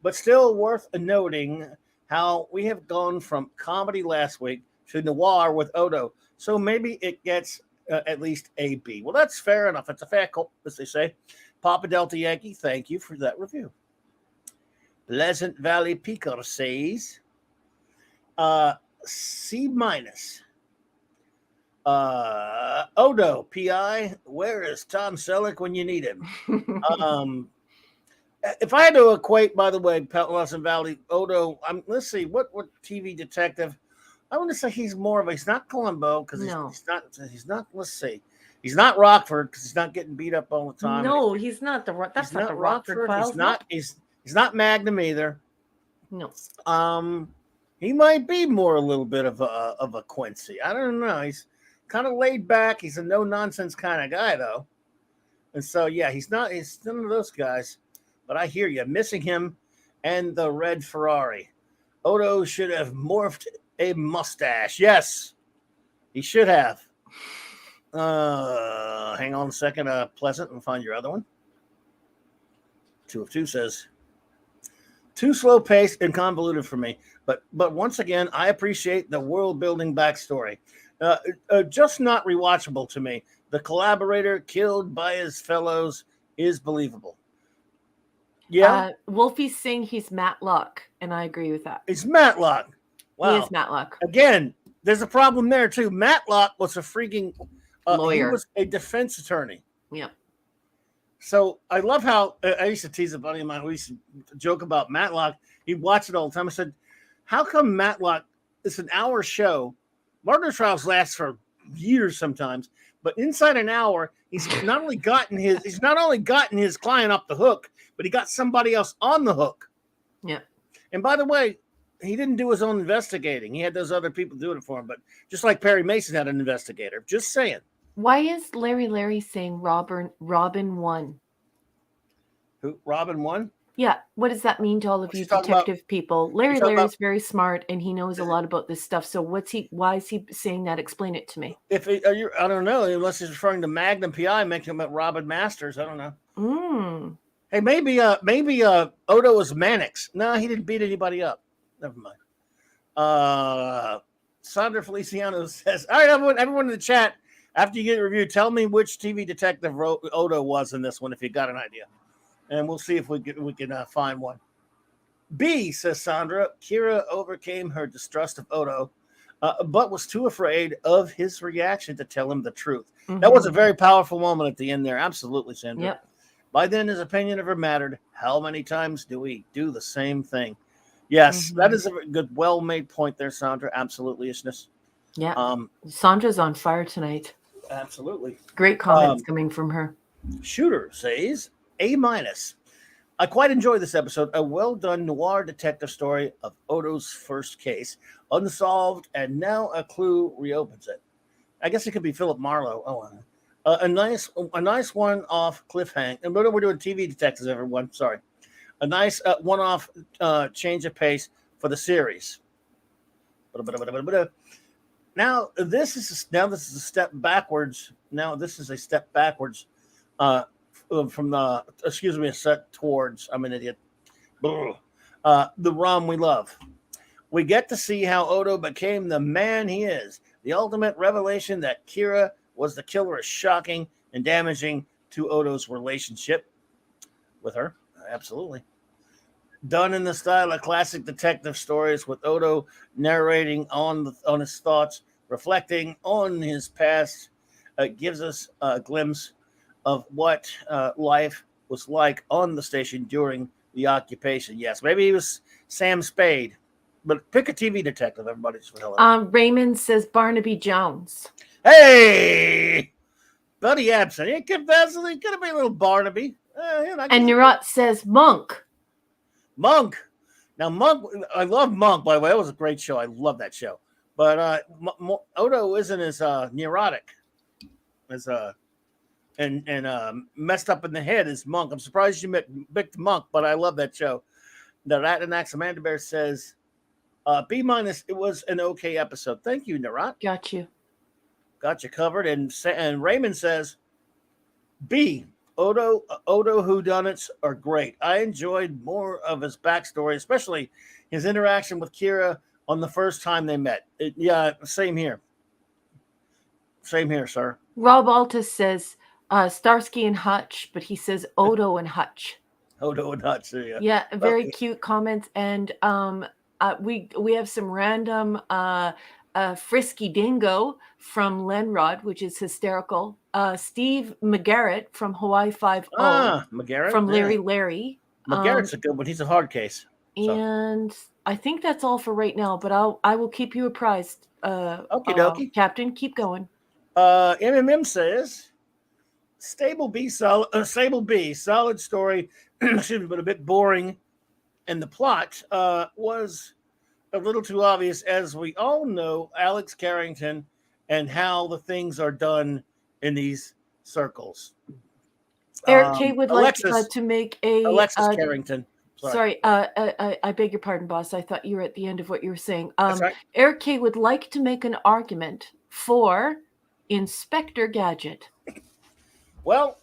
But still worth noting how we have gone from comedy last week to noir with Odo. So maybe it gets at least a B. Well, that's fair enough. It's a fair call, as they say. Papa Delta Yankee, thank you for that review. Pleasant Valley Picker says C minus. Odo, PI, where is Tom Selleck when you need him? If I had to equate, by the way, Pleasant Valley, Odo, let's see, what TV detective? I want to say he's more of a, he's not Columbo because he's not, let's see. He's not Rockford because he's not getting beat up all the time. No, he's not the, that's not the Rockford Files. He's not Magnum either. No. He might be more a little bit of a Quincy. I don't know. He's kind of laid back. He's a no nonsense kind of guy though. And so yeah, he's none of those guys. But I hear you, missing him and the red Ferrari. Odo should have morphed a mustache. Yes, he should have. Hang on a second, Pleasant, and find your other one. 2 of 2 says, too slow paced and convoluted for me. But once again, I appreciate the world building backstory. Just not rewatchable to me. The collaborator killed by his fellows is believable. Yeah. Wolfie's saying he's Matlock, and I agree with that. It's Matlock. Wow. He is Matlock. Again, there's a problem there too. Matlock was a freaking lawyer. He was a defense attorney. Yeah. So I love how I used to tease a buddy of mine. We used to joke about Matlock. He'd watch it all the time. I said, how come Matlock, it's an hour show. Murder trials last for years sometimes, but inside an hour, he's not only gotten his client off the hook, but he got somebody else on the hook. Yeah. And by the way, he didn't do his own investigating. He had those other people doing it for him. But just like Perry Mason had an investigator. Just saying. Why is Larry saying Robin won? Who? Robin won? Yeah. What does that mean to all of you detective people? Larry's very smart and he knows a lot about this stuff. So why is he saying that? Explain it to me. I don't know, unless he's referring to Magnum PI, making him at Robin Masters. I don't know. Hey, maybe Odo was Mannix. No, he didn't beat anybody up. Never mind. Sandra Feliciano says, all right, everyone in the chat, after you get a review, tell me which TV detective Odo was in this one, if you got an idea. And we'll see if we can find one. B, says Sandra, Kira overcame her distrust of Odo, but was too afraid of his reaction to tell him the truth. Mm-hmm. That was a very powerful moment at the end there. Absolutely, Sandra. Yep. By then, his opinion never mattered. How many times do we do the same thing? Yes, that is a good, well-made point there, Sandra. Absolutely, isness. Yeah. Sandra's on fire tonight. Absolutely. Great comments coming from her. Shooter says, A-. I quite enjoy this episode. A well-done noir detective story of Odo's first case, unsolved, and now a clue reopens it. I guess it could be Philip Marlowe. A nice one-off cliffhanger. And we're doing TV detectives, everyone. Sorry. A nice one-off change of pace for the series. Now this is a step backwards. Now this is a step backwards from the. Excuse me, a step towards. I'm an idiot. The Rom we love. We get to see how Odo became the man he is. The ultimate revelation that Kira was the killer is shocking and damaging to Odo's relationship with her. Absolutely. Done in the style of classic detective stories, with Odo narrating on his thoughts, reflecting on his past, gives us a glimpse of what life was like on the station during the occupation. Yes, maybe he was Sam Spade, but pick a TV detective, everybody. Raymond says Barnaby Jones. Hey, Buddy Absent. It could be a little Barnaby. And Nurot says Monk. Now, Monk, I love Monk, by the way. That was a great show. I love that show. But Odo isn't as neurotic as and messed up in the head as Monk. I'm surprised you picked Monk, but I love that show. The Rat and Amanda Bear says B-. It was an okay episode. Thank you, Narat. Got you covered. And Raymond says B. Odo whodunits are great. I enjoyed more of his backstory, especially his interaction with Kira on the first time they met. Yeah, same here. Same here, sir. Rob Altus says Starsky and Hutch, but he says Odo and Hutch. Odo and Hutch. Yeah. Yeah, very Okay. cute comments. And we have some random Frisky Dingo from Lenrod, which is hysterical. Steve McGarrett from Hawaii 5-0 McGarrett from Larry yeah. Larry. McGarrett's a good one. He's a hard case. So. And I think that's all for right now, but I will keep you apprised. Okie dokie. Captain, keep going. MMM says Stable B solid story, excuse me, but a bit boring, and the plot was a little too obvious. As we all know, Alex Carrington and how the things are done in these circles. Eric K would Alexis, like to make a Alexis Carrington. Sorry, I beg your pardon, boss. I thought you were at the end of what you were saying. That's right. Eric K would like to make an argument for Inspector Gadget. Well,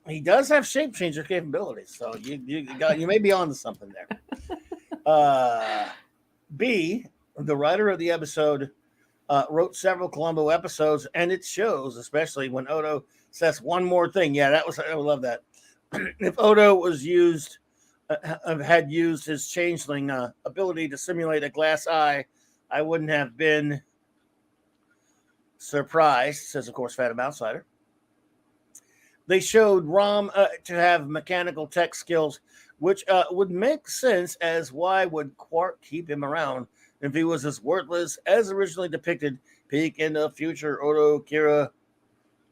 he does have shape changer capabilities, so you may be on to something there. B, the writer of the episode, wrote several Columbo episodes, and it shows, especially when Odo says one more thing. Yeah, I love that. If Odo was had used his changeling ability to simulate a glass eye, I wouldn't have been surprised, says, of course, Phantom Outsider. They showed Rom to have mechanical tech skills, which would make sense, as why would Quark keep him around if he was as worthless as originally depicted? Peek into future Odo Kira.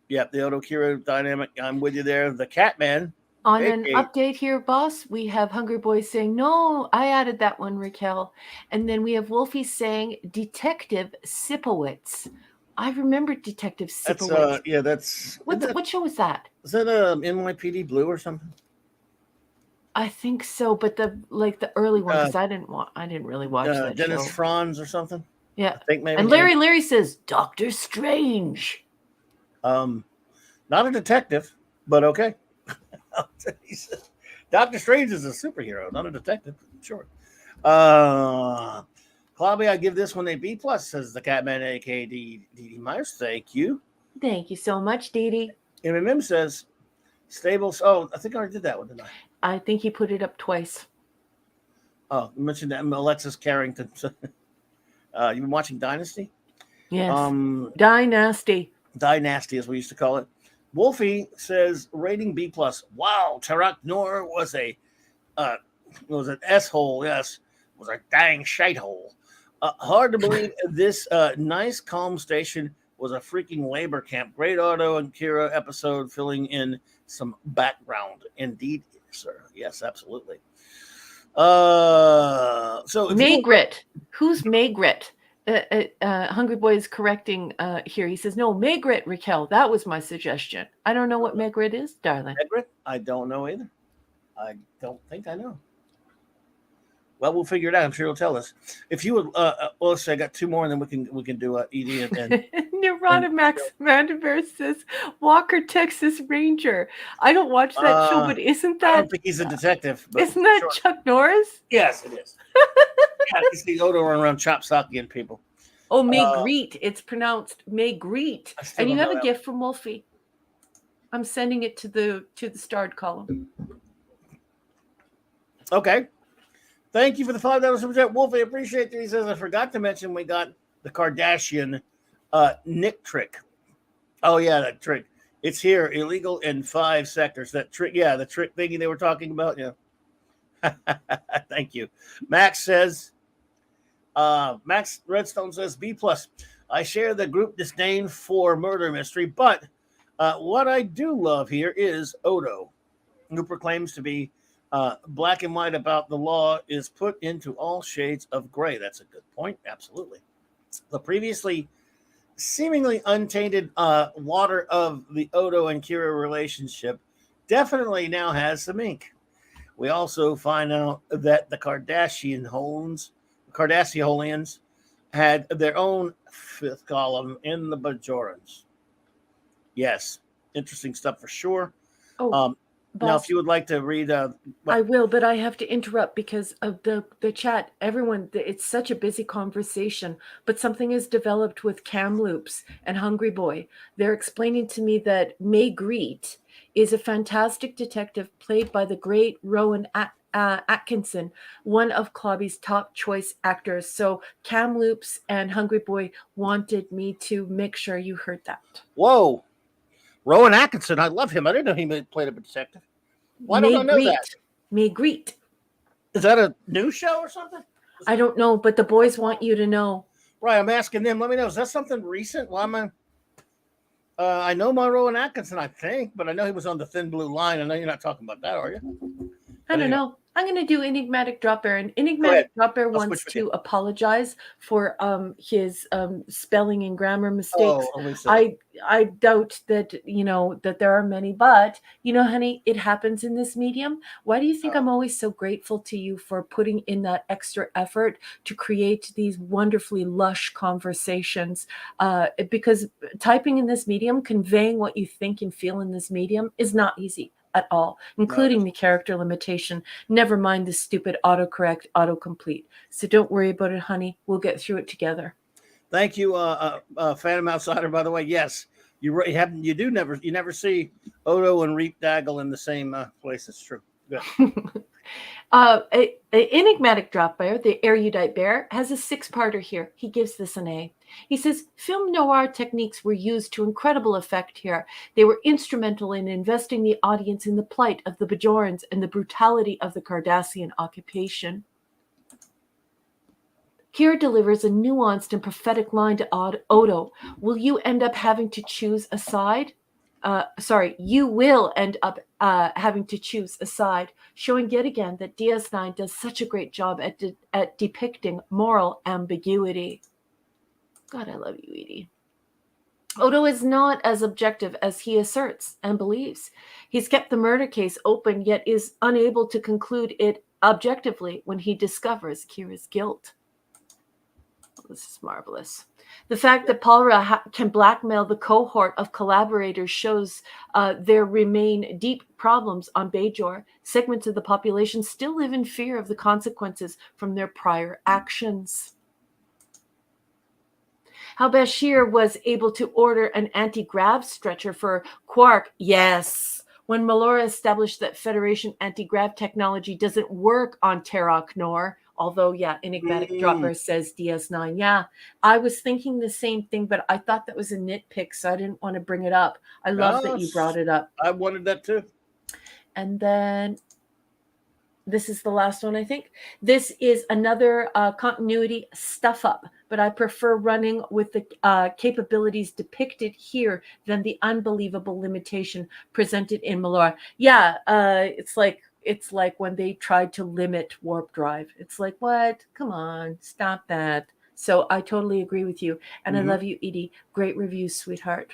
Yep, the Odo Kira dynamic. I'm with you there. The Catman. On an update here, boss, we have Hungry Boys saying, no, I added that one, Raquel. And then we have Wolfie saying, Detective Sipowicz. I remember Detective Sipowicz. That's what show is that? Is that NYPD Blue or something? I think so, but the early one, because I didn't really watch that Dennis show. Franz or something. Yeah, I think maybe. And Larry says Doctor Strange. Not a detective, but okay. Doctor Strange is a superhero, not a detective. Sure. Clobby, I give this one a B plus, says the Catman, aka Dee Myers. Thank you. Thank you so much, Dee. MMM says stable. Oh, I think I already did that one, didn't I? I think he put it up twice. Oh, you mentioned that Alexis Carrington. You've been watching Dynasty? Yes. Dynasty, as we used to call it. Wolfie says rating B plus. Wow, Tarak Noor was an S-hole. Yes, was a dang shite hole. Hard to believe this nice calm station was a freaking labor camp. Great Odo and Kira episode filling in some background. Indeed, sir. Yes, absolutely. So Maygrit. Who's Maygrit? Hungry Boy is correcting here. He says, no, Maygrit, Raquel. That was my suggestion. I don't know what Maygrit is, darling. Maygrit? I don't know either. I don't think I know. Well, we'll figure it out. I'm sure he'll tell us. If you would, let's say I got two more, and then we can do ED and Nirvana Max Vanderbeer says Walker, Texas Ranger. I don't watch that show, but isn't that? I don't think he's a detective. But isn't that sure. Chuck Norris? Yes, it is. Yeah, you see Odo run around chop-socking people. Oh, Maygrit. It's pronounced Maygrit. And you have a gift from Wolfie. I'm sending it to the starred column. Okay. Thank you for the $5 super chat, Wolfie. Appreciate it. He says, I forgot to mention we got the Kardashian Nick trick. Oh, yeah, that trick. It's here, illegal in 5 sectors. That trick, yeah, the trick thingy they were talking about, yeah. Thank you. Max says, Max Redstone says, B+. I share the group disdain for murder mystery, but what I do love here is Odo, who proclaims to be black and white about the law, is put into all shades of gray. That's a good point. Absolutely. The previously seemingly untainted water of the Odo and Kira relationship definitely now has some ink. We also find out that the Cardassians had their own 5th column in the Bajorans. Yes, interesting stuff for sure. Oh, Now, Boss, if you would like to read, I will, but I have to interrupt because of the chat. Everyone, it's such a busy conversation, but something has developed with Kamloops and Hungry Boy. They're explaining to me that May Greet is a fantastic detective played by the great Rowan Atkinson, one of Clobby's top choice actors. So Kamloops and Hungry Boy wanted me to make sure you heard that. whoa, Rowan Atkinson. I love him. I didn't know he played a detective. Why don't I know that? May Greet. Is that a new show or something? I don't know, but the boys want you to know. Right, I'm asking them. Let me know. Is that something recent? Why am I know my Rowan Atkinson, I think, but I know he was on the Thin Blue Line. I know you're not talking about that, are you? I don't know. I'm going to do Enigmatic Drop Bear. And Go Enigmatic ahead. Drop Bear I'll wants switch with to apologize for his spelling and grammar mistakes. Oh, Elisa. I doubt that, that there are many, but, honey, it happens in this medium. Why do you think I'm always so grateful to you for putting in that extra effort to create these wonderfully lush conversations? Because typing in this medium, conveying what you think and feel in this medium is not easy at all, including the character limitation. Never mind the stupid autocorrect, autocomplete. So don't worry about it, honey. We'll get through it together. Thank you, Phantom Outsider. By the way, yes, you never see Odo and Reap Daggle in the same place. It's true. Good. Enigmatic Drop Bear, the erudite bear, has a 6-parter here. He gives this an A. He says, film noir techniques were used to incredible effect here. They were instrumental in investing the audience in the plight of the Bajorans and the brutality of the Cardassian occupation. Kira delivers a nuanced and prophetic line to Odo. Will you end up having to choose a side? You will end up having to choose a side, showing yet again that DS9 does such a great job at depicting moral ambiguity. God, I love you, Edie. Odo is not as objective as he asserts and believes. He's kept the murder case open, yet is unable to conclude it objectively when he discovers Kira's guilt. This is marvelous. The fact that Palra can blackmail the cohort of collaborators shows there remain deep problems on Bajor. Segments of the population still live in fear of the consequences from their prior actions. How Bashir was able to order an anti-grav stretcher for Quark. Yes. When Melora established that Federation anti-grav technology doesn't work on Terok Nor, although, Enigmatic Dropper says DS9. Yeah, I was thinking the same thing, but I thought that was a nitpick, so I didn't want to bring it up. I love that you brought it up. I wanted that too. And then this is the last one, I think. This is another continuity stuff up, but I prefer running with the capabilities depicted here than the unbelievable limitation presented in Melora. Yeah, it's like when they tried to limit warp drive. It's like, what? Come on, stop that. So I totally agree with you. And I love you, Edie. Great review, sweetheart.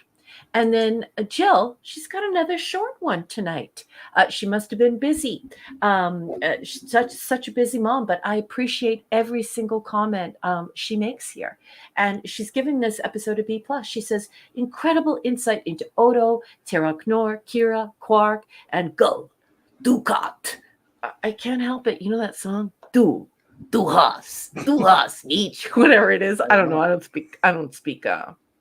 And then Jill, she's got another short one tonight. She must have been busy. Such a busy mom, but I appreciate every single comment she makes here. And she's giving this episode a B+. She says, incredible insight into Odo, Terok Nor, Kira, Quark, and Gul Dukat. I can't help it. You know that song? Du-has, each, whatever it is. I don't know. I don't speak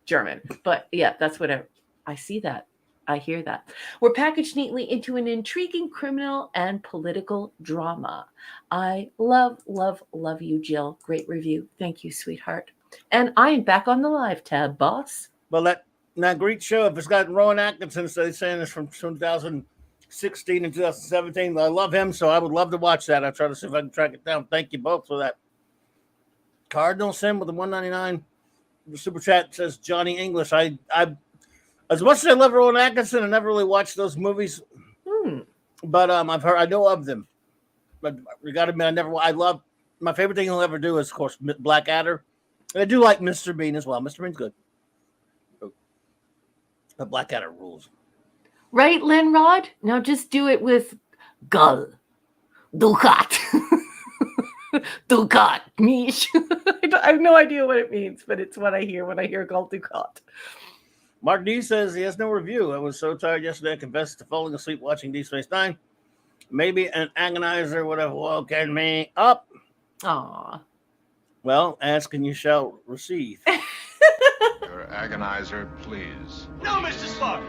German, but yeah, that's whatever. I see that. I hear that. We're packaged neatly into an intriguing criminal and political drama. I love you, Jill. Great review. Thank you, sweetheart. And I am back on the live tab, boss. Well, that great show, if it's got Rowan Atkinson, so they're saying it's from 2016 and 2017. I love him, so I would love to watch that. I'll try to see if I can track it down. Thank you both for that. Cardinal Sim with the 199. The super chat says Johnny English. I as much as I love Rowan Atkinson, I never really watched those movies. But I know of them. But we got to admit, I love my favorite thing he'll ever do is, of course, Blackadder. And I do like Mr. Bean as well. Mr. Bean's good. But Blackadder rules. Right, Linrod? Now just do it with Gul Dukat. Dukat, Mish. I have no idea what it means, but it's what I hear when I hear Gul Dukat. Mark D says he has no review. I was so tired yesterday, I confessed to falling asleep watching D Space Nine. Maybe an agonizer would have woken me up. Aw. Well, ask and you shall receive. Your agonizer, please. No, Mr. Spock.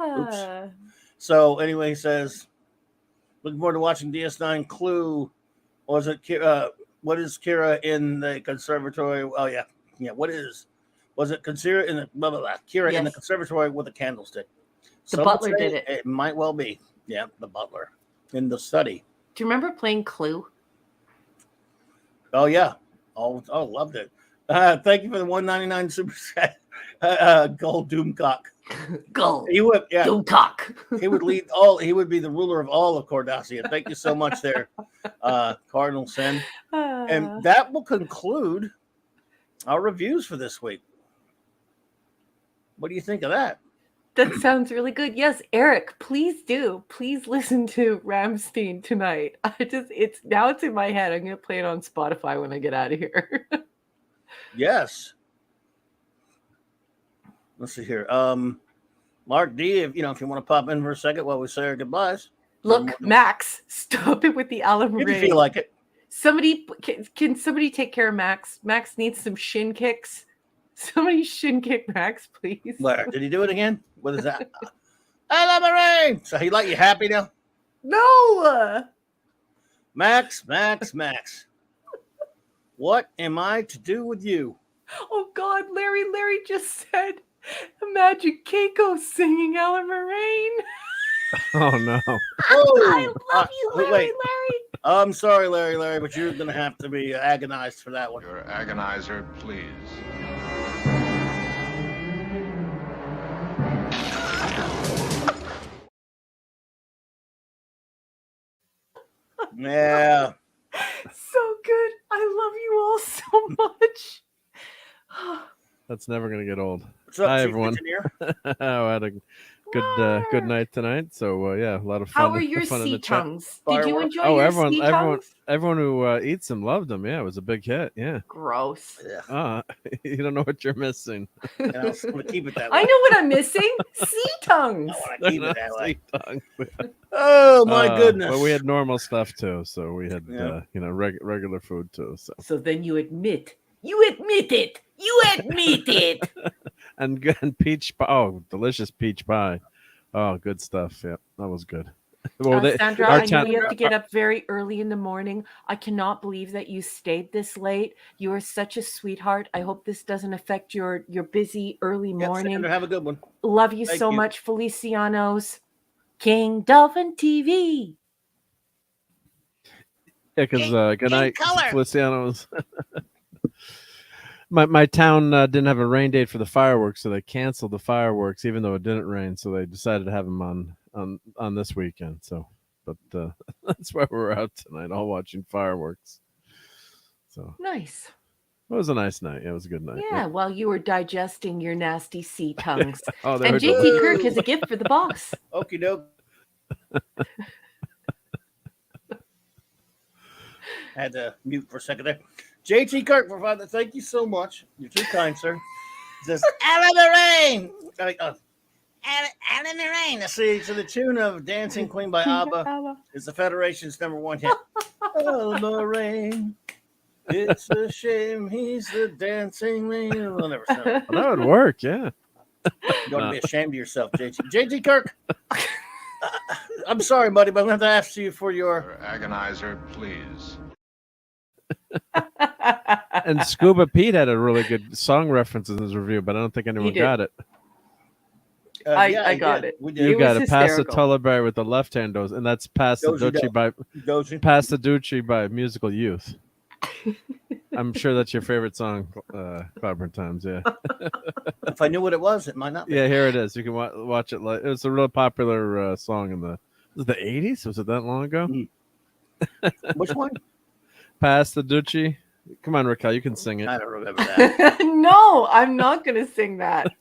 Oops. Ah. So anyway, he says, looking forward to watching DS9 Clue. Was it what is Kira in the conservatory? Oh yeah. Was it Kira in the blah, blah, blah, Kira in the Yes. conservatory with a candlestick? The Some would butler say did it. It might well be. Yeah, the butler in the study. Do you remember playing Clue? Oh yeah. Oh, loved it. Thank you for the $1.99 super chat. Gold Doomcock. Go. He would, yeah. Don't talk. He would lead all. He would be the ruler of all of Cardassia. Thank you so much, there, Cardinal Sin. And that will conclude our reviews for this week. What do you think of that? That sounds really good. Yes, Eric, please do. Please listen to Ramstein tonight. It's in my head. I'm gonna play it on Spotify when I get out of here. Yes. Let's see here. Mark D, if you want to pop in for a second while we say our goodbyes. Look, Max, stop it with the Alan If you Ray. feel like it. Somebody can somebody take care of Max? Max needs some shin kicks. Somebody shin kick Max, please. Where did he do it again? What is that? I love a rain. So he like you happy now? No. Max. What am I to do with you? Oh God, Larry just said, imagine Keiko singing Alan Moraine. Oh no! I love you, Larry. Wait. I'm sorry, Larry, but you're gonna have to be agonized for that one. Your agonizer, please. Yeah. So good. I love you all so much. That's never gonna get old. What's up, Hi Chief everyone. Engineer? I had a good night tonight. So yeah, a lot of fun. How are your fun in the sea chat. tongues? Did you Fireworks. enjoy Oh, your sea tongues? everyone who eats them loved them. Yeah, it was a big hit. Yeah. Gross. Yeah. You don't know what you're missing. And I was gonna keep it that way. I know what I'm missing. Sea tongues. I want to keep it that way. Sea tongue. Oh my goodness. But we had normal stuff too. So we had Yeah. regular food too. So So then you admit. You admit it. You admit it. and peach pie. Oh, delicious peach pie. Oh, good stuff. Yeah, that was good. Well, Sandra, our I know town- you have to get up very early in the morning. I cannot believe that you stayed this late. You are such a sweetheart. I hope this doesn't affect your busy early Yep, morning. Sandra, have a good one. Love you Thank so you. much, Felicianos. King Dolphin TV. Yeah, because good night, color. Feliciano's. My town didn't have a rain date for the fireworks, so they canceled the fireworks, even though it didn't rain. So they decided to have them on this weekend. So, but that's why we're out tonight, all watching fireworks. So Nice. it was a nice night. Yeah, it was a good night. Yeah, while you were digesting your nasty sea tongues. Oh, they And were JT delicious. Kirk has a gift for the boss. Okie doke. Had to mute for a second there. JT Kirk for father. Thank you so much. You're too kind, sir. Just Alan Moraine. Alan Moraine. See, to the tune of "Dancing Queen" by ABBA is the Federation's #1 hit. Alan Moraine. It's a shame he's the dancing man. We'll never sing it. Well, that would work. Yeah. You ought to be ashamed of yourself, JT. JT Kirk. I'm sorry, buddy, but I'm going to have to ask you for your. Your agonizer, please. And Scuba Pete had a really good song reference in his review, but I don't think anyone did. got it. I he got did. it. We You did. It got was it. Pass the hysterical. Tullaberry with the left hand goes, and that's Pass the Doji Duchy by Doji. Pass the Duchy by Musical Youth. I'm sure that's your favorite song, Clobbering Times. Yeah, If I knew what it was, it might not be. yeah. Here it is. You can watch it. It was a real popular song in the 80s. Was it that long ago? Which one? Pass the Duchy. Come on, Raquel, you can sing it. I don't remember that. No, I'm not going to sing that.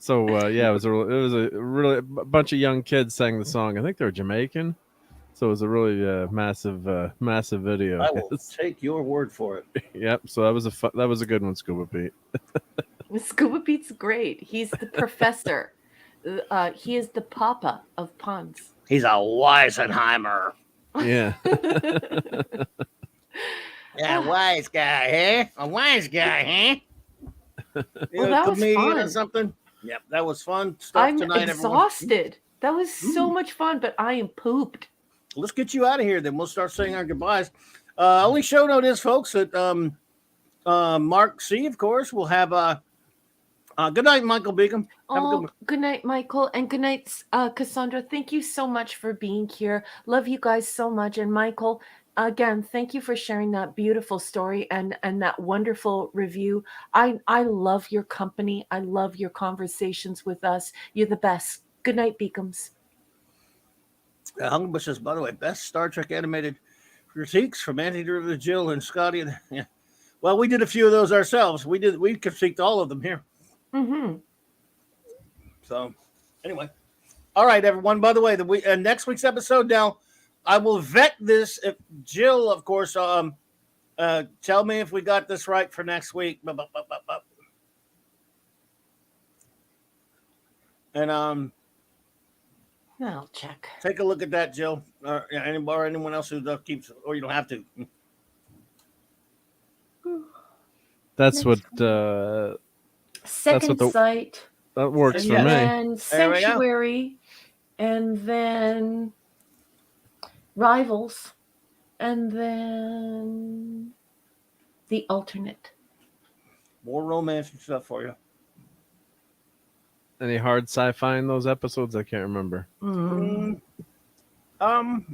So yeah, it was a really a bunch of young kids sang the song. I think they were Jamaican. So it was a really massive video. I will take your word for it. Yep. So that was a good one, Scuba Pete. Scuba Pete's great. He's the professor. He is the papa of puns. He's a Weisenheimer. Yeah. Yeah, wise guy, huh? A wise guy, huh? Well, that was fun. Or something. Yep, that was fun stuff I'm tonight. exhausted. Everyone. That was so much fun, but I am pooped. Let's get you out of here. Then we'll start saying our goodbyes. Only show note is, folks, that Mark C, of course, will have good night, Michael Beacom. Have a good one. Good night, Michael, and good night, Cassandra. Thank you so much for being here. Love you guys so much. And Michael, again, thank you for sharing that beautiful story and that wonderful review. I love your company. I love your conversations with us. You're the best. Good night, Beacums. Hungerbush says, by the way, best Star Trek animated critiques from Anteater to Jill and Scotty. Yeah. Well, we did a few of those ourselves. We critiqued all of them here. Mm-hmm. So, anyway, all right, everyone. By the way, next week's episode. Now, I will vet this. If Jill, of course, tell me if we got this right for next week. And I'll check. take a look at that, Jill, or anyone else who keeps, or you don't have to. That's what Second Sight. that works for Yeah. me. And There we go. Sanctuary, and then Rivals, and then The Alternate. More romance and stuff for you. Any hard sci-fi in those episodes? I can't remember.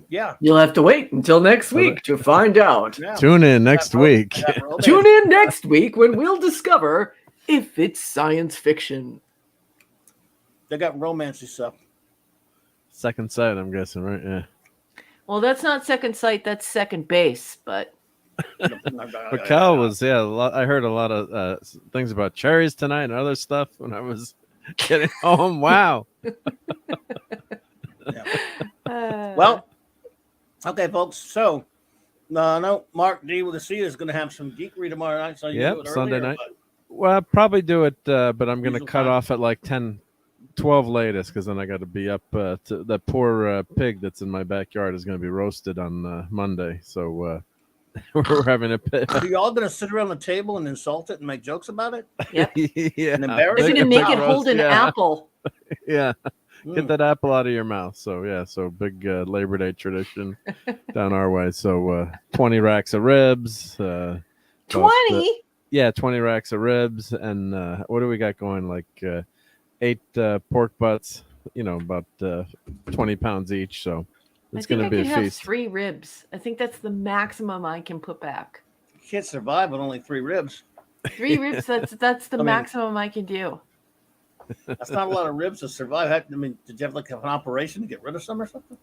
Yeah. You'll have to wait until next week to find out. Yeah. Tune in next week. Tune in next week when we'll discover if it's science fiction. They got romancy stuff. Second Sight, I'm guessing, right? Yeah. Well, that's not Second Sight, that's Second Base, but But Cal was, I heard a lot of things about cherries tonight and other stuff when I was getting home. Wow. Well, okay, folks. So, no, Mark D with a C is going to have some geekery tomorrow night. So you do it Sunday earlier, night. Well, I'll probably do it, but I'm going to Usual cut time. off at like 12 latest because then I got to be up. To that poor pig that's in my backyard is going to be roasted on Monday. So we're having a pit. Are you all going to sit around the table and insult it and make jokes about it? yep. Yeah. And embarrass They're it? going to make it roast, hold an yeah. apple. Yeah. Mm. Get that apple out of your mouth. So yeah, so big Labor Day tradition down our way. So 20 racks of ribs. 20? Yeah, 20 racks of ribs. And what do we got going? Like 8 pork butts, about 20 pounds each. So it's going to be a have feast. 3 ribs. I think that's the maximum I can put back. You can't survive with only 3 ribs. 3 ribs, that's the I mean- maximum I can do. That's not a lot of ribs to survive. I mean, did you have like an operation to get rid of some or something?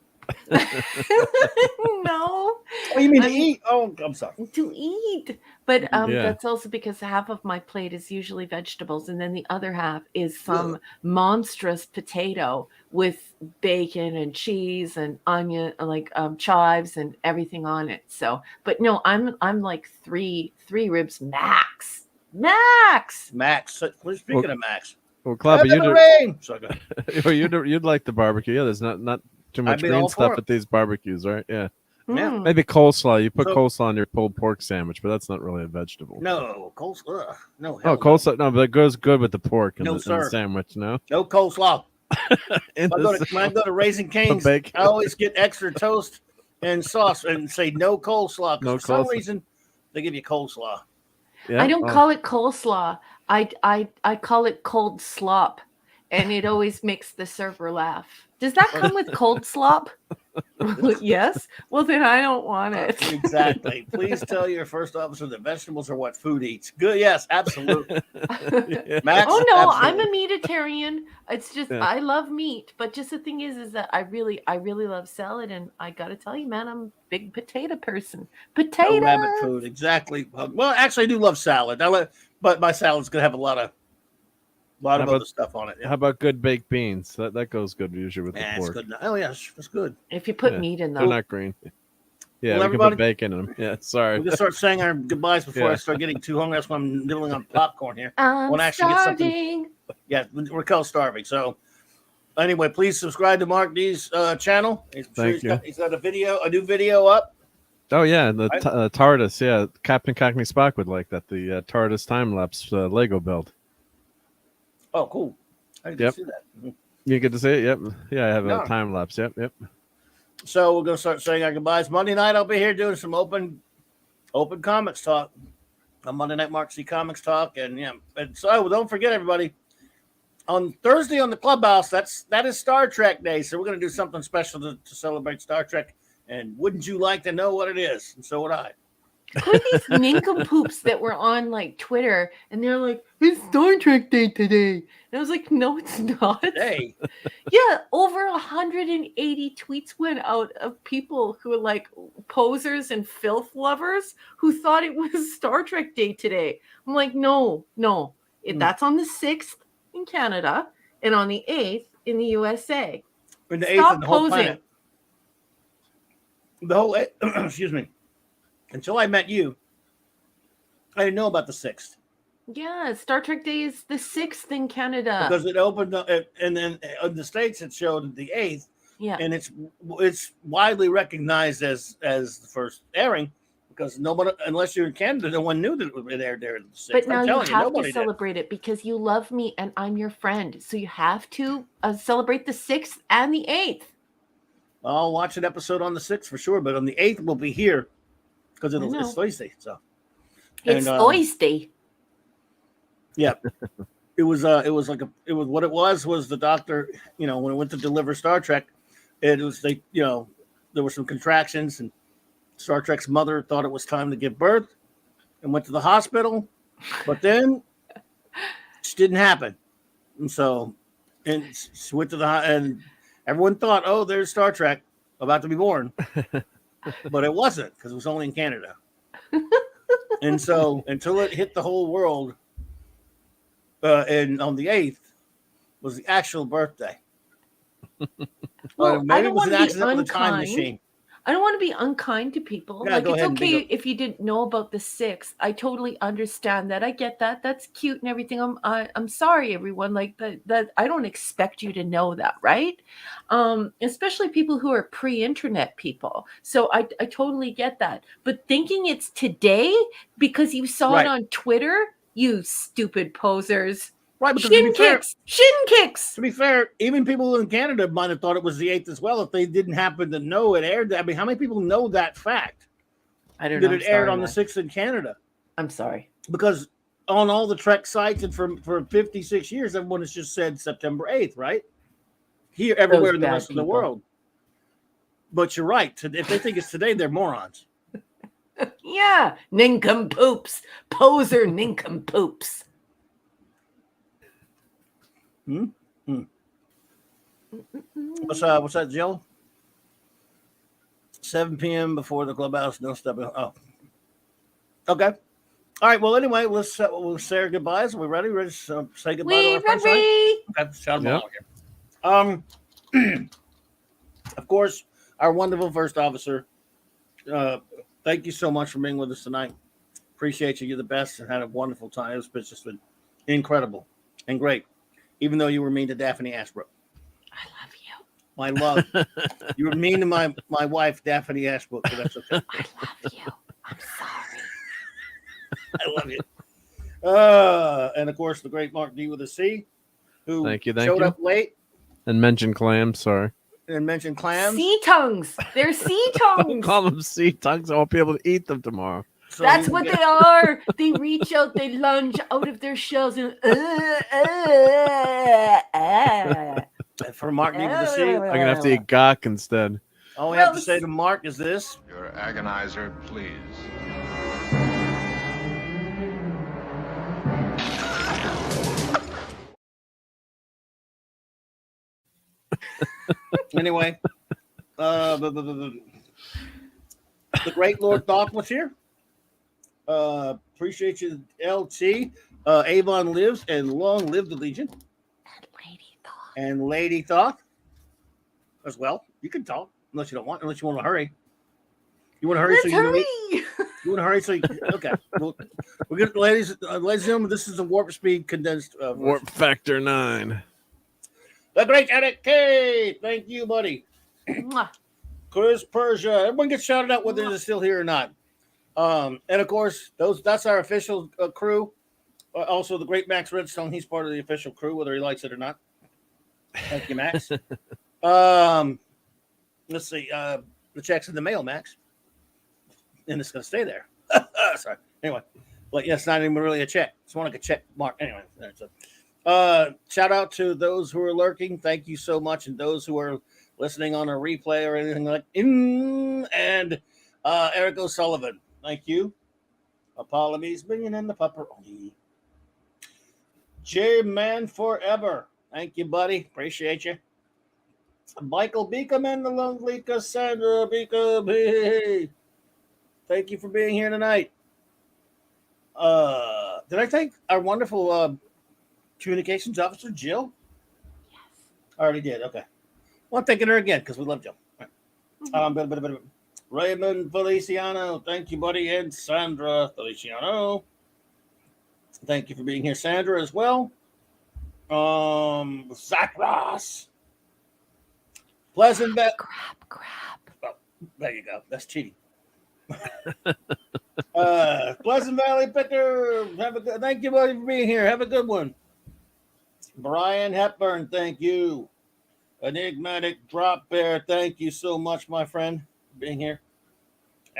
No. Oh, you mean to eat? Oh, I'm sorry. To eat. But Yeah. that's also because half of my plate is usually vegetables, and then the other half is some monstrous potato with bacon and cheese and onion, like chives and everything on it. So, but no, I'm like three ribs max. Max. Speaking of Max. Well, Club, you'd like the barbecue. Yeah, there's not too much I'd be green all stuff for it. at these barbecues, right? Yeah. Yeah. Mm. Maybe coleslaw. You put So- coleslaw on your pulled pork sandwich, but that's not really a vegetable. No, coleslaw. No. Oh, hell coleslaw. No, but it goes good with the pork and, No, the sir. sandwich. No. No coleslaw. In When I go to Raising Cane's, bacon. I always get extra toast and sauce and say no coleslaw. 'Cause No for some coleslaw. reason, they give you coleslaw. Yeah? I don't Oh. call it coleslaw. I call it cold slop, and it always makes the server laugh. Does that come with cold slop? Yes. Well, then I don't want it. Exactly. Please tell your first officer that vegetables are what food eats. Good. Yes, absolutely. Yeah. Max, Oh no, absolutely. I'm a meatitarian. It's just Yeah. I love meat, but just the thing is that I really love salad, and I gotta tell you, man, I'm a big potato person. No Potato. rabbit food. Exactly. Well, actually, I do love salad. But my salad's gonna have a lot of A lot How of about- other stuff on it. How about good baked beans? That goes good usually with the It's pork. good. Oh yes, that's good. If you put Yeah, meat in They're them. not green. Yeah, Well, we everybody- can put bacon in them. Yeah, sorry. We can start saying our goodbyes before I Yeah. start getting too hungry. That's why I'm nibbling on popcorn here. I'm Wanna actually get something- starving. Yeah, Raquel's starving. So anyway, please subscribe to Mark D's channel. Thank you. He's got a new video up. Oh yeah, the Right. TARDIS. Yeah, Captain Cockney Spock would like that. The TARDIS time lapse Lego build. Oh, cool. I didn't Yep. see that. Mhm. You get to see it. Yep. Yeah, I have No. a time lapse. Yep. So we're gonna start saying our goodbyes. Monday night, I'll be here doing some open comics talk on Monday Night Mark C Comics Talk, and yeah. And so don't forget, everybody, on Thursday on the Clubhouse, that is Star Trek Day. So we're gonna do something special to celebrate Star Trek. And wouldn't you like to know what it is? And so would I. Who are these nincompoops that were on like Twitter and they're like, it's Star Trek Day today. And I was like, no, it's not. Hey, Yeah, over 180 tweets went out of people who are like posers and filth lovers who thought it was Star Trek Day today. I'm like, no. That's on the 6th in Canada and on the 8th in the USA. in the Stop 8th and the whole posing. planet. The whole excuse me. Until I met you, I didn't know about the 6th. Yeah, Star Trek Day is the 6th in Canada. Because it opened up, and then in the States it showed the 8th, Yeah. and it's widely recognized as the first airing, because nobody, unless you're in Canada, no one knew that it aired there. The 6th. But now I'm you telling have to nobody did. celebrate it because you love me and I'm your friend. So you have to celebrate the 6th and the 8th. I'll watch an episode on the 6th for sure, but on the 8th we'll be here because I know. it's Thursday. So It's And, Thursday. yeah, it was what it was the doctor. When it went to deliver Star Trek, it was there were some contractions, and Star Trek's mother thought it was time to give birth and went to the hospital, but then it didn't happen, and she went to and everyone thought, oh, there's Star Trek about to be born, but it wasn't, because it was only in Canada. And so until it hit the whole world, and on the 8th was the actual birthday. Well, Maybe I it don't was want an to be accident with a time unkind. machine. I don't want to be unkind to people. Yeah, Like, go it's ahead and okay dig if you didn't know about the 6th. I totally understand that. I get that. That's cute and everything. I'm sorry, everyone. Like that I don't expect you to know that, right? Especially people who are pre-internet people. So I totally get that. But thinking it's today because you saw Right. it on Twitter, you stupid posers. Right, because Shin kicks. to be fair, even people in Canada might have thought it was the 8th as well if they didn't happen to know it aired. I mean, how many people know that fact? I don't That know. it aired on the 6th in Canada? I'm sorry. Because on all the Trek sites and for 56 years, everyone has just said September 8th, right? Here, everywhere in the bad rest of the people. world. But you're right. If they think it's today, they're morons. Yeah, nincompoops, poser nincompoops. What's that, Jill? 7 p.m. before the clubhouse. No stepping. Oh, okay. All right. Well, anyway, we'll say our goodbyes. Are we ready? Ready to say goodbye to our friends? Ready? Okay, shout them all here. Of course, our wonderful first officer. Thank you so much for being with us tonight. Appreciate you. You're the best, and had a wonderful time. It's just been incredible and great. Even though you were mean to Daphne Ashbrook. I love you. My love. You were mean to my wife, Daphne Ashbrook, but that's okay. I love you. I'm sorry. I love you. And of course, the great Mark D with a C, who Thank you. showed up late And mention clams. Sorry. and mentioned clams. Sea tongues. They're sea Don't tongues. call them sea tongues. I won't be able to eat them tomorrow. So That's he what will they are. They reach out, they lunge out of their shells and get for Mark D with a C. I'm gonna have to eat gawk instead. All we have to Gross. say to Mark is this. Your agonizer, please. Anyway, the great Lord Doc was here. Appreciate you, LT. Avon lives, and long live the Legion. And Lady Thoth as well. You can talk unless you don't want, unless you want to hurry. You want to hurry Let's so you can hurry. You want to hurry so you okay. Well, we're gonna, ladies and gentlemen, this is a warp speed condensed Warp factor 9. The great Eric K. Thank you, buddy. Mwah. Chris Persia. Everyone gets shouted out whether they're still here or not. And of course, that's our official crew. Also, the great Max Redstone. He's part of the official crew, whether he likes it or not. Thank you, Max. Let's see. The check's in the mail, Max. And it's going to stay there. Sorry. Anyway. But yeah, it's not even really a check. It's more like a check mark. Anyway. Shout out to those who are lurking. Thank you so much. And those who are listening on a replay or anything like and Eric O'Sullivan. Thank you. Apollome's Minion and the Pupperoni. J-Man Forever. Thank you, buddy. Appreciate you. Michael Beacom and the lovely Cassandra Beacom. Hey. Thank you for being here tonight. Did I thank our wonderful communications officer, Jill? Yes. I already did. Okay. Well, I'm thanking her again because we love Jill. All right. Raymond Feliciano. Thank you, buddy. And Sandra Feliciano. Thank you for being here, Sandra, as well. Zach Ross. Pleasant Valley. Crap. Oh, there you go. That's cheating. Pleasant Valley Picker. Thank you, buddy, for being here. Have a good one. Brian Hepburn, thank you. Enigmatic Drop Bear, thank you so much, my friend, for being here.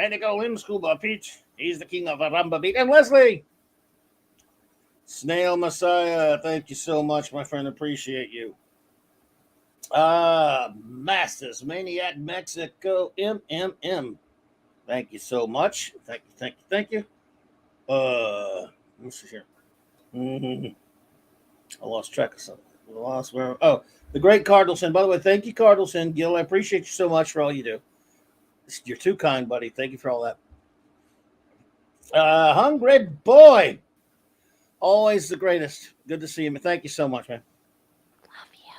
Indigo Lim Scuba Peach, he's the king of Aramba Beat. And Leslie. Snail Messiah, thank you so much, my friend. Appreciate you. Masters Maniac Mexico MMM. Thank you so much. Thank you. Let's see here. I lost track of something. Oh, the great Cardinalson. By the way, thank you, Cardinalson. Gil, I appreciate you so much for all you do. You're too kind, buddy. Thank you for all that. Hungry Boy. Always the greatest. Good to see you. Thank you so much, man. Love you.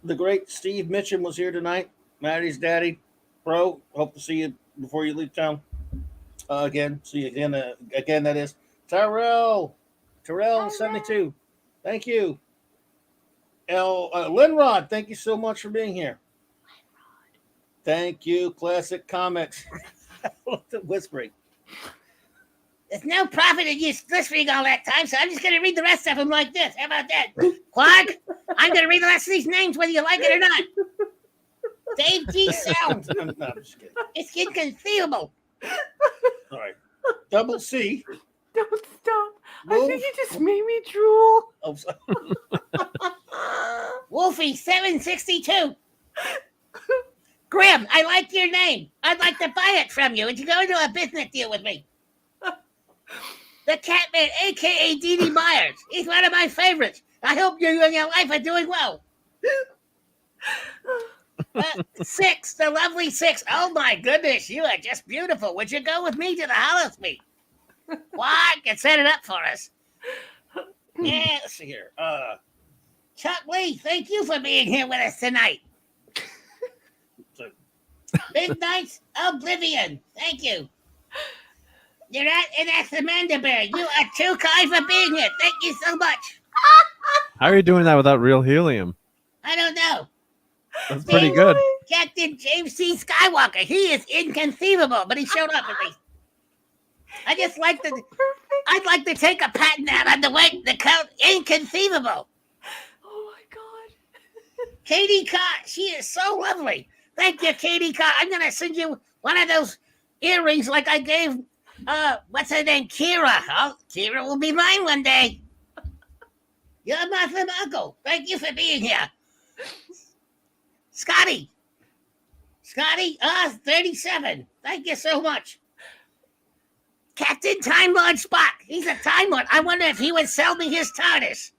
The great Steve Mitchum was here tonight. Maddie's daddy. Bro, hope to see you before you leave town. Again. See you again. Again, that is Tyrell 72. Thank you. Linrod, thank you so much for being here. Thank you, Classic Comics. Whispering. There's no profit in you listening all that time, so I'm just going to read the rest of them like this. How about that? Quark, I'm going to read the rest of these names whether you like it or not. Dave G. Sound. No, I'm just kidding. It's inconceivable. All right. Double C. Don't stop. Wolf. I think you just made me drool. Oh, sorry. Wolfie 762. Grim, I like your name. I'd like to buy it from you. Would you go into a business deal with me? The Catman, a.k.a. D.D. Myers. He's one of my favorites. I hope you and your life are doing well. 6, the lovely 6. Oh, my goodness. You are just beautiful. Would you go with me to the Hollowspeak? What? And set it up for us. Yeah, let's see here. Chuck Lee, thank you for being here with us tonight. Midnight's Oblivion, thank you. And that's Amanda Bear. You are too kind for being here. Thank you so much. How are you doing that without real helium? I don't know. That's pretty good. Captain James C. Skywalker. He is inconceivable, but he showed up at least. I just like to. I'd like to take a patent out on the count inconceivable. Oh my God. Katie Cott, she is so lovely. Thank you, Katie Cott. I'm gonna send you one of those earrings like I gave what's her name? Kira. Oh, Kira will be mine one day. You're my uncle. Thank you for being here. Scotty, 37. Thank you so much. Captain Time Lord Spock. He's a Time Lord. I wonder if he would sell me his TARDIS.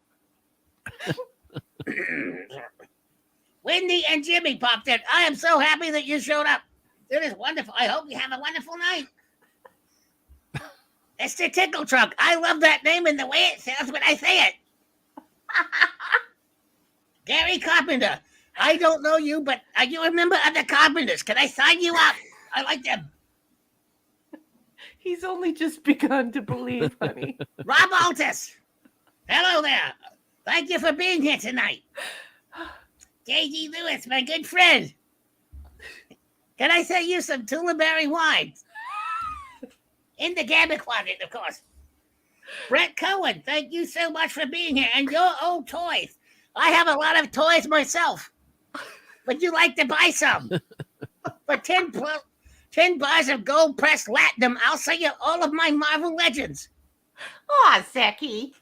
Wendy and Jimmy popped in. I am so happy that you showed up. It is wonderful. I hope you have a wonderful night. It's the Tickle Truck. I love that name and the way it sounds when I say it. Gary Carpenter. I don't know you, but are you a member of the Carpenters? Can I sign you up? I like them. He's only just begun to believe, honey. Rob Altus. Hello there. Thank you for being here tonight. J.G. Lewis, my good friend. Can I sell you some Tullaberry wine? In the Gambit quadrant, of course. Brett Cohen, thank you so much for being here. And your old toys. I have a lot of toys myself. Would you like to buy some? For 10 bars of gold pressed latinum, I'll sell you all of my Marvel Legends. Aw, Zeki.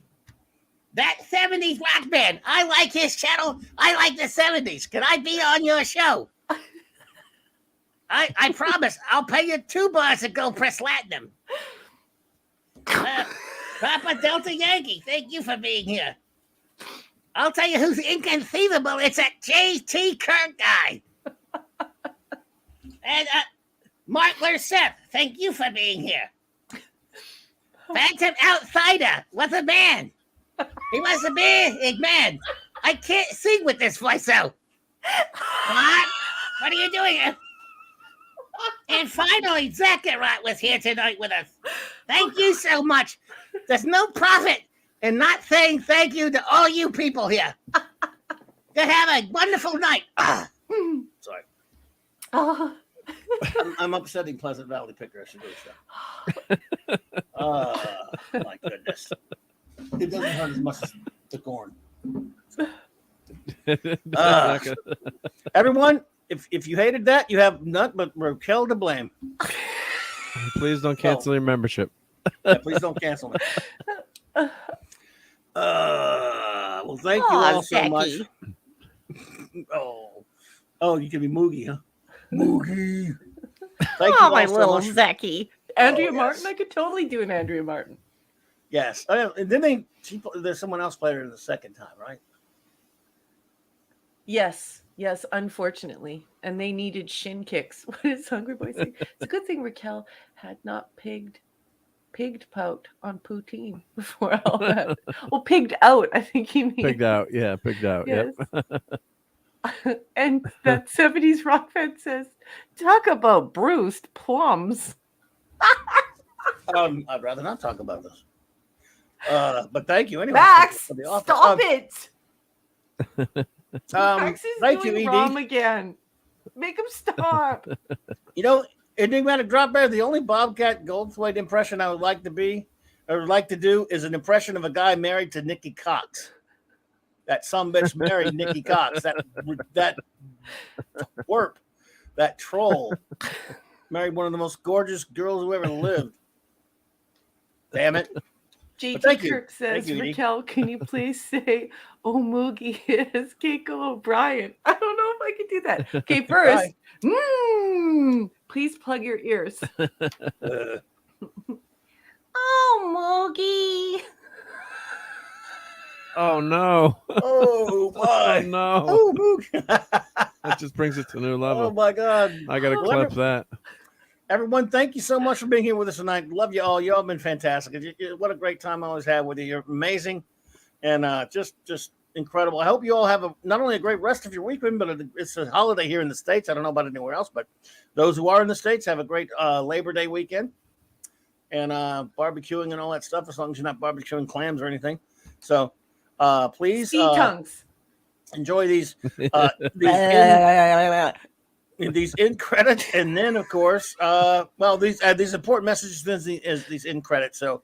That 70s rock band. I like his channel. I like the 70s. Can I be on your show? I promise. I'll pay you 2 bars of gold pressed latinum. Papa Delta Yankee, thank you for being here. I'll tell you who's inconceivable. It's that J.T. Kirk guy. And Martler Seth, thank you for being here. Phantom Outsider was a man. He was a big man. I can't sing with this voice out. What? What are you doing here? And finally, Zachariah was here tonight with us. Thank you so much. There's no profit in not saying thank you to all you people here. You have a wonderful night. Sorry. Oh. I'm upsetting Pleasant Valley Picker. I should do so. My goodness. It doesn't hurt as much as the corn. Everyone, if you hated that, you have none but Raquel to blame. Please don't cancel your membership. Yeah, please don't cancel me. Well, thank you all so much. Oh, you can be Moogie, huh? Moogie. Thank you all my so little much. Zeki. Andrea yes. Martin. I could totally do an Andrea Martin. Yes. And then there's someone else played her the second time, right? Yes, unfortunately. And they needed shin kicks. What is Hungry Boy saying? It's a good thing Raquel had not pigged pout on poutine before all that. Well, pigged out, I think he means. Pigged out. Yeah, pigged out. Yes. Yep. And that 70s rock fan says, talk about bruised plums. I'd rather not talk about this. But thank you anyway. Max, for the offer. stop it. Max is thank doing you, wrong ED. again. Make him stop. You know, Enigmatic Drop Bear, the only Bobcat Goldthwait impression I would like to do is an impression of a guy married to Nikki Cox. That sumbitch married Nikki Cox. That twerp, that troll, married one of the most gorgeous girls who ever lived. Damn it. JT Kirk says, Raquel, can you please say, oh, Moogie is Keiko O'Brien? I don't know if I can do that. Okay, first, please plug your ears. Oh, Moogie. Oh, no. Oh, my. Oh, no. Oh, Moogie. That just brings it to a new level. Oh, my God. I got to clip that. Everyone, thank you so much for being here with us tonight. Love you all. You all been fantastic. What a great time I always have with you. You're amazing and just incredible. I hope you all have not only a great rest of your weekend, but it's a holiday here in the States. I don't know about anywhere else, but those who are in the States have a great Labor Day weekend and barbecuing and all that stuff, as long as you're not barbecuing clams or anything. So please enjoy these these in credits, and then of course these important messages as these in credits. So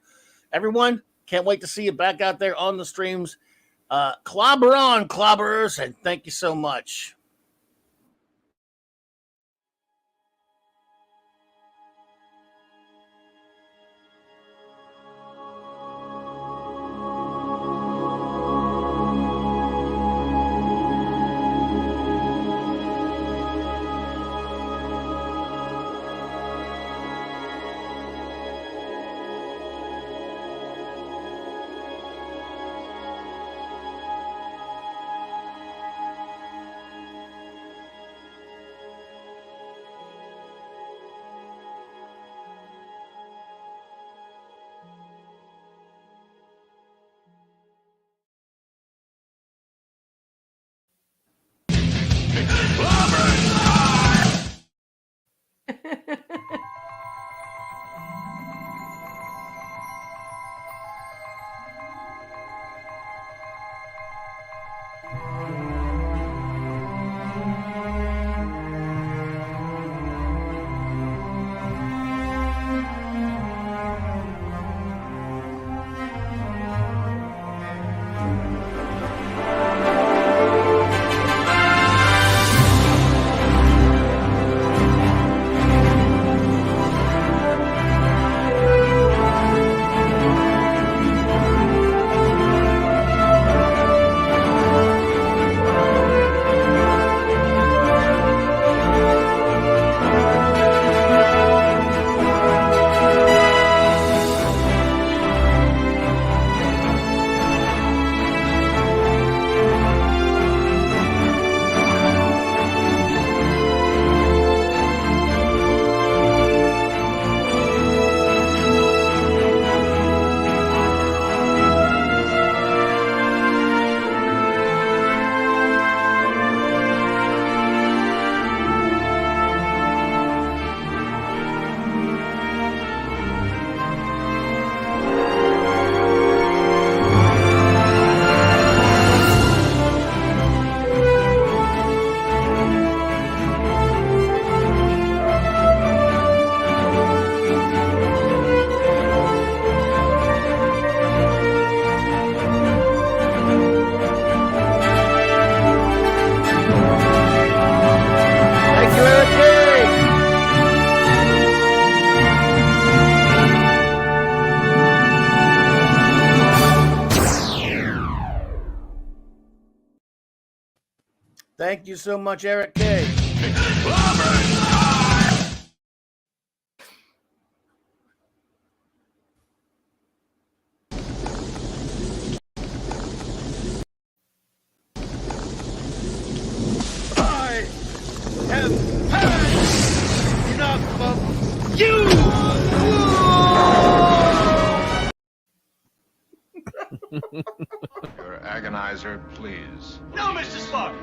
everyone, can't wait to see you back out there on the streams. Clobber on, clobberers, and thank you so much. Thank you so much, Eric K. I have had enough of you! Your agonizer, please. No, Mr. Spock!